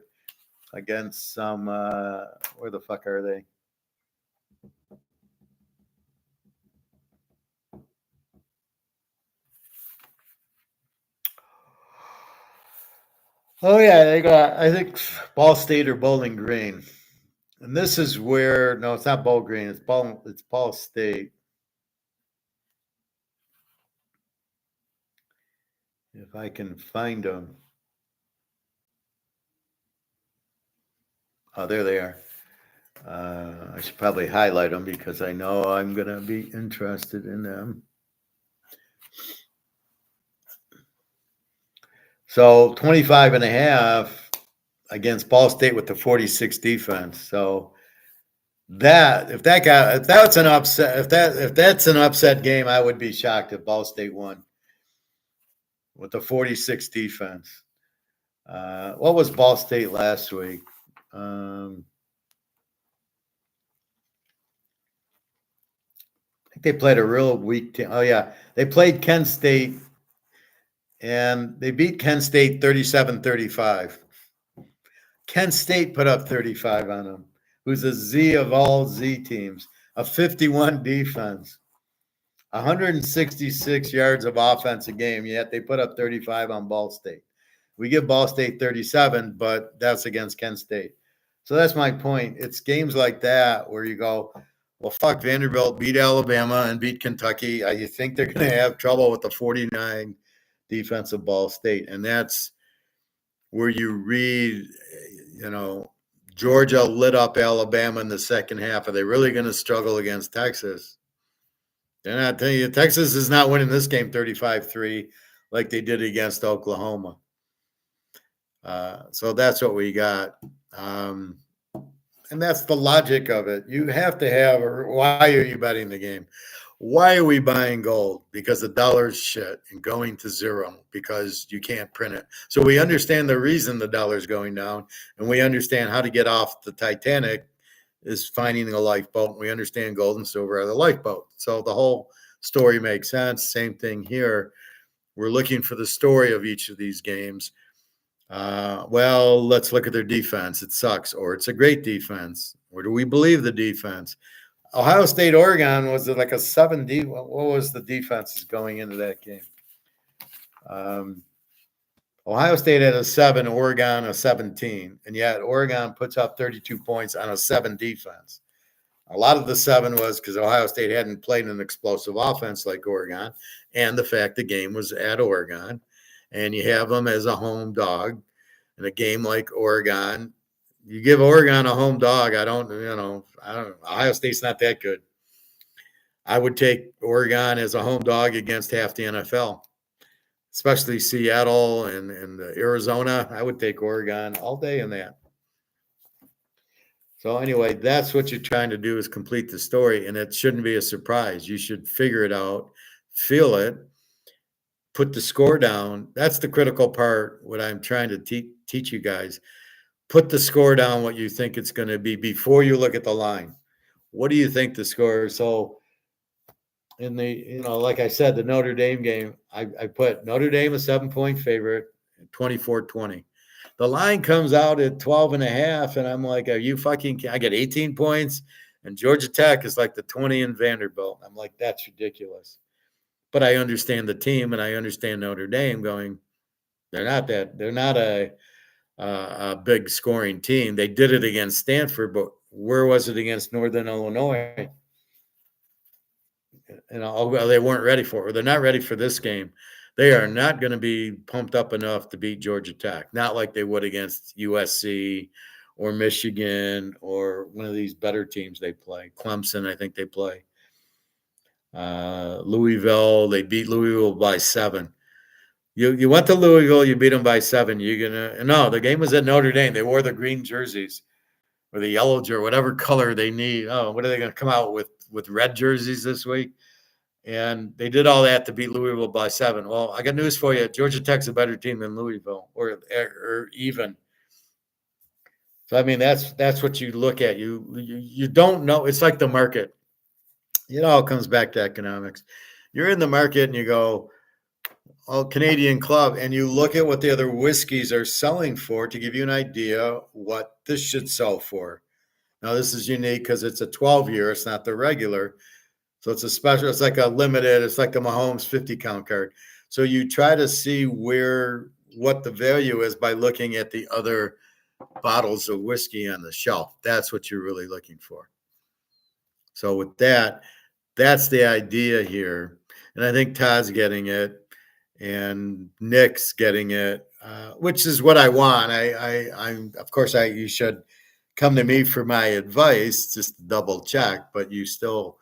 against some, where the fuck are they? Oh, yeah, they got, I think, Ball State or Bowling Green. And this is where, no, it's not Bowling Green, it's Ball State. If I can find them. Oh, there they are. I should probably highlight them because I know I'm going to be interested in them. So 25.5 against Ball State with the 46 defense. So if that's an upset game, I would be shocked if Ball State won with the 46 defense. What was Ball State last week? I think they played a real weak team. Oh yeah, they played Kent State, and they beat Kent State 37-35. Kent State put up 35 on them, who's a Z of all Z teams, a 51 defense, 166 yards of offense a game, yet they put up 35 on Ball State. We give Ball State 37, but that's against Kent State. So that's my point. It's games like that where you go, well, fuck, Vanderbilt beat Alabama and beat Kentucky. You think they're going to have trouble with the 49 defensive Ball State. And that's where you read, Georgia lit up Alabama in the second half. Are they really going to struggle against Texas? They're not telling you. Texas is not winning this game 35-3 like they did against Oklahoma. So that's what we got. And that's the logic of it. You have to have, why are you betting the game? Why are we buying gold? Because the dollar's shit and going to zero because you can't print it. So we understand the reason the dollar's going down, and we understand how to get off the Titanic is finding a lifeboat. We understand gold and silver are the lifeboat. So the whole story makes sense. Same thing here. We're looking for the story of each of these games. Well, let's look at their defense. It sucks, or it's a great defense. Or do we believe the defense? Ohio State, Oregon, was it like a 7D? What was the defenses going into that game? Um, Ohio State had a 7, Oregon a 17, and yet Oregon puts up 32 points on a 7 defense. A lot of the 7 was because Ohio State hadn't played an explosive offense like Oregon, and the fact the game was at Oregon, and you have them as a home dog in a game like Oregon. You give Oregon a home dog. I don't. Ohio State's not that good. I would take Oregon as a home dog against half the NFL, especially Seattle and Arizona. I would take Oregon all day in that. So anyway, that's what you're trying to do is complete the story, and it shouldn't be a surprise. You should figure it out, feel it, put the score down. That's the critical part, what I'm trying to teach you guys. Put the score down, what you think it's going to be before you look at the line. What do you think the score is? So in the, like I said, the Notre Dame game, I put Notre Dame a 7-point favorite, 24-20. The line comes out at 12 and a half, and I'm like, are you fucking, I get 18 points, and Georgia Tech is like the 20 in Vanderbilt. I'm like, that's ridiculous. But I understand the team, and I understand Notre Dame going, they're not a big scoring team. They did it against Stanford, but where was it against Northern Illinois? They weren't ready for it. They're not ready for this game. They are not going to be pumped up enough to beat Georgia Tech. Not like they would against USC or Michigan or one of these better teams they play. Clemson, I think they play. Louisville, they beat Louisville by 7. You went to Louisville, you beat them by 7. No, the game was at Notre Dame. They wore the green jerseys or the yellow jersey, whatever color they need. Oh, what are they going to come out with red jerseys this week? And they did all that to beat Louisville by 7. Well, I got news for you. Georgia Tech's a better team than Louisville, or even. So I mean, that's what you look at. You don't know. It's like the market. It all comes back to economics. You're in the market and you go, oh, Canadian Club, and you look at what the other whiskeys are selling for to give you an idea what this should sell for. Now, this is unique because it's a 12-year. It's not the regular. So it's a special, it's like a limited, it's like the Mahomes 50 count card. So you try to see what the value is by looking at the other bottles of whiskey on the shelf. That's what you're really looking for. So with that, that's the idea here. And I think Todd's getting it and Nick's getting it, which is what I want. I'm, of course, you should come to me for my advice, just to double check, but you still,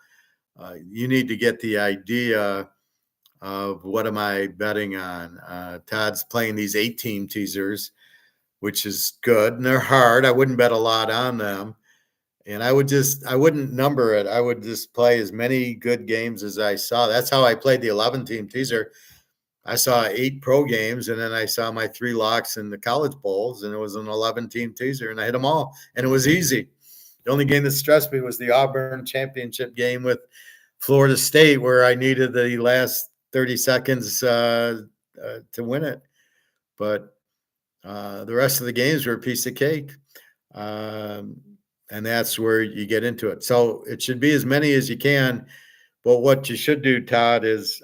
you need to get the idea of what am I betting on. Todd's playing these 8-team teasers, which is good, and they're hard. I wouldn't bet a lot on them, and I wouldn't number it. I would just play as many good games as I saw. That's how I played the 11-team teaser. I saw 8 pro games, and then I saw my 3 locks in the college bowls, and it was an 11-team teaser, and I hit them all, and it was easy. The only game that stressed me was the Auburn championship game with Florida State, where I needed the last 30 seconds to win it. But the rest of the games were a piece of cake. And that's where you get into it. So it should be as many as you can. But what you should do, Todd, is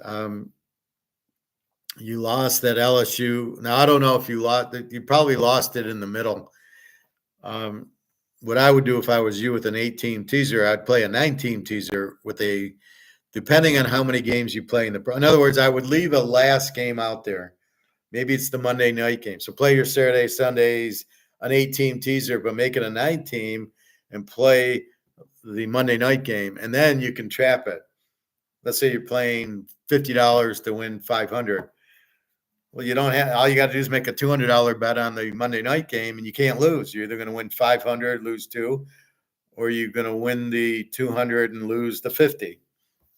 you lost that LSU. Now, I don't know if you lost it. You probably lost it in the middle. What I would do if I was you with an 8-team teaser, I'd play a 9-team teaser with depending on how many games you play in the. In other words, I would leave a last game out there. Maybe it's the Monday night game. So play your Saturday, Sundays, an 8-team teaser, but make it a 9-team and play the Monday night game. And then you can trap it. Let's say you're playing $50 to win $500. Well, you don't have, all you got to do is make a $200 bet on the Monday night game, and you can't lose. You're either going to win 500, lose 2, or you're going to win the 200 and lose the 50.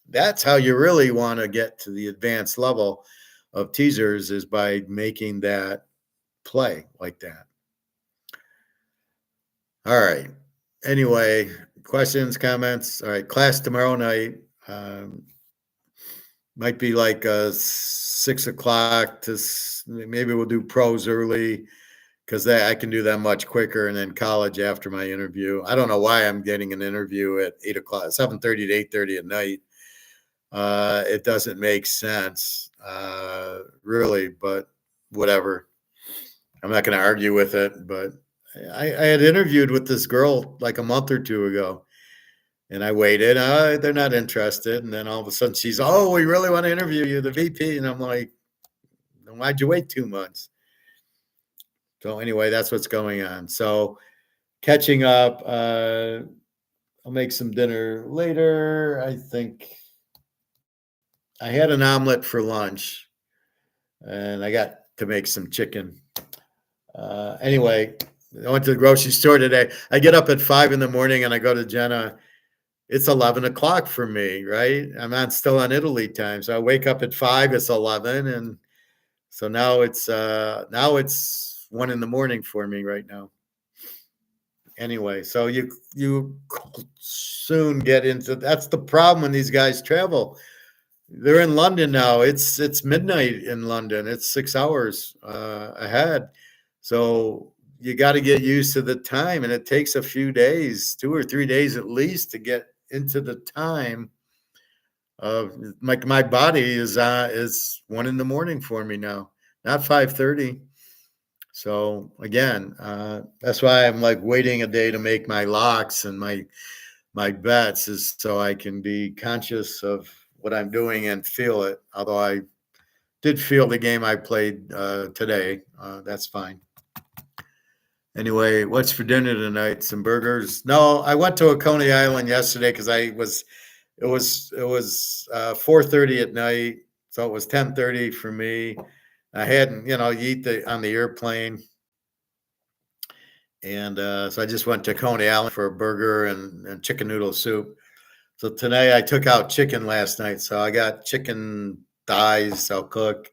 That's how you really want to get to the advanced level of teasers, is by making that play like that. All right. Anyway, questions, comments. All right. Class tomorrow night. Might be like 6 o'clock to maybe we'll do pros early, because I can do that much quicker, and then college after my interview. I don't know why I'm getting an interview at 8 o'clock, 7:30 to 8:30 at night. It doesn't make sense, really, but whatever. I'm not going to argue with it. But I had interviewed with this girl like a month or two ago, and I waited. They're not interested. And then all of a sudden she's, oh, we really want to interview you, the VP. And I'm like, why'd you wait 2 months? So anyway, that's what's going on. So catching up. I'll make some dinner later. I think I had an omelet for lunch, and I got to make some chicken. Anyway, I went to the grocery store today. I get up at 5 in the morning and I go to Jenna. It's 11 o'clock for me, right? I'm still on Italy time. So I wake up at 5, it's 11. And so now it's 1 in the morning for me right now. Anyway, so you soon get into, that's the problem when these guys travel. They're in London now. It's midnight in London. It's 6 hours ahead. So you got to get used to the time, and it takes a few days, 2 or 3 days at least, to get into the time of my body is 1 in the morning for me now, not 5:30. So again, that's why I'm like waiting a day to make my locks and my bets, is so I can be conscious of what I'm doing and feel it. Although I did feel the game I played today. That's fine. Anyway, what's for dinner tonight? Some burgers? No, I went to a Coney Island yesterday because it was 4:30 at night, so it was 10:30 for me. I hadn't, you eat on the airplane, and so I just went to Coney Island for a burger and chicken noodle soup. So tonight I took out chicken last night, so I got chicken thighs I'll cook,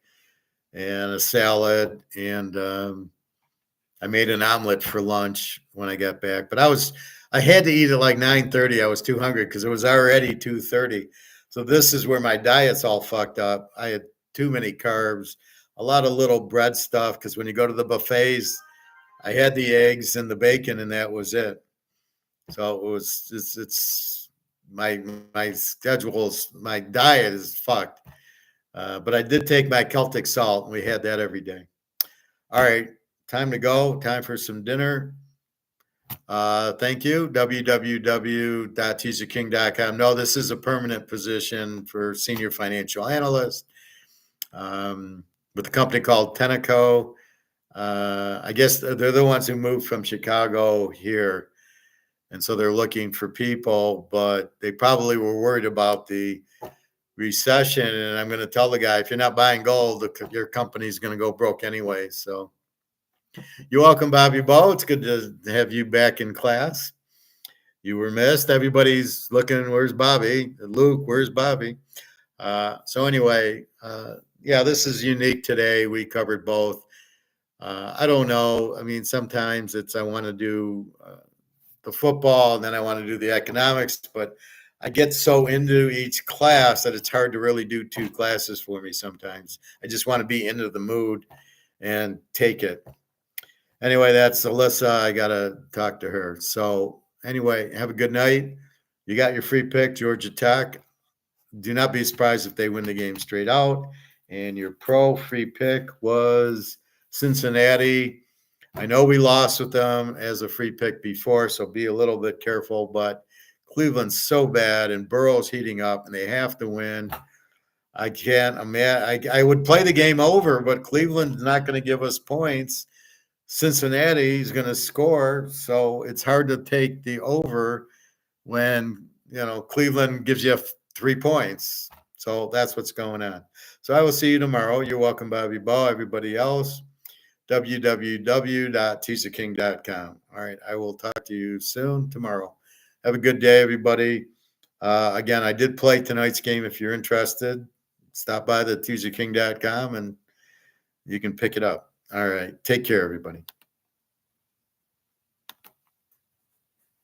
and a salad, and I made an omelet for lunch when I got back. But I had to eat at like 9:30. I was too hungry because it was already 2:30. So this is where my diet's all fucked up. I had too many carbs, a lot of little bread stuff, because when you go to the buffets, I had the eggs and the bacon, and that was it. So it's my schedules, my diet is fucked. But I did take my Celtic salt, and we had that every day. All right, time to go. Time for some dinner. Thank you. www.teaserking.com. No, this is a permanent position for senior financial analyst with a company called ncaa. I guess they're the ones who moved from Chicago here. And so they're looking for people, but they probably were worried about the recession. And I'm going to tell the guy, if you're not buying gold, your company's going to go broke anyway. So you're welcome, Bobby Bo. It's good to have you back in class. You were missed. Everybody's looking, where's Bobby? Luke, where's Bobby? So anyway, yeah, this is unique today. We covered both. I don't know. I mean, sometimes I want to do the football, and then I want to do the economics, but I get so into each class that it's hard to really do 2 classes for me sometimes. I just want to be into the mood and take it. Anyway, that's Alyssa. I got to talk to her. So anyway, have a good night. You got your free pick, Georgia Tech. Do not be surprised if they win the game straight out. And your pro free pick was Cincinnati. I know we lost with them as a free pick before, so be a little bit careful. But Cleveland's so bad, and Burrow's heating up, and they have to win. I can't imagine. I would play the game over, but Cleveland's not going to give us points. Cincinnati is going to score, so it's hard to take the over when Cleveland gives you 3 points. So that's what's going on. So I will see you tomorrow. You're welcome, Bobby Bo. Everybody else, www.teaserking.com. All right, I will talk to you soon tomorrow. Have a good day, everybody. Again, I did play tonight's game. If you're interested, stop by the teaserking.com and you can pick it up. All right. Take care, everybody.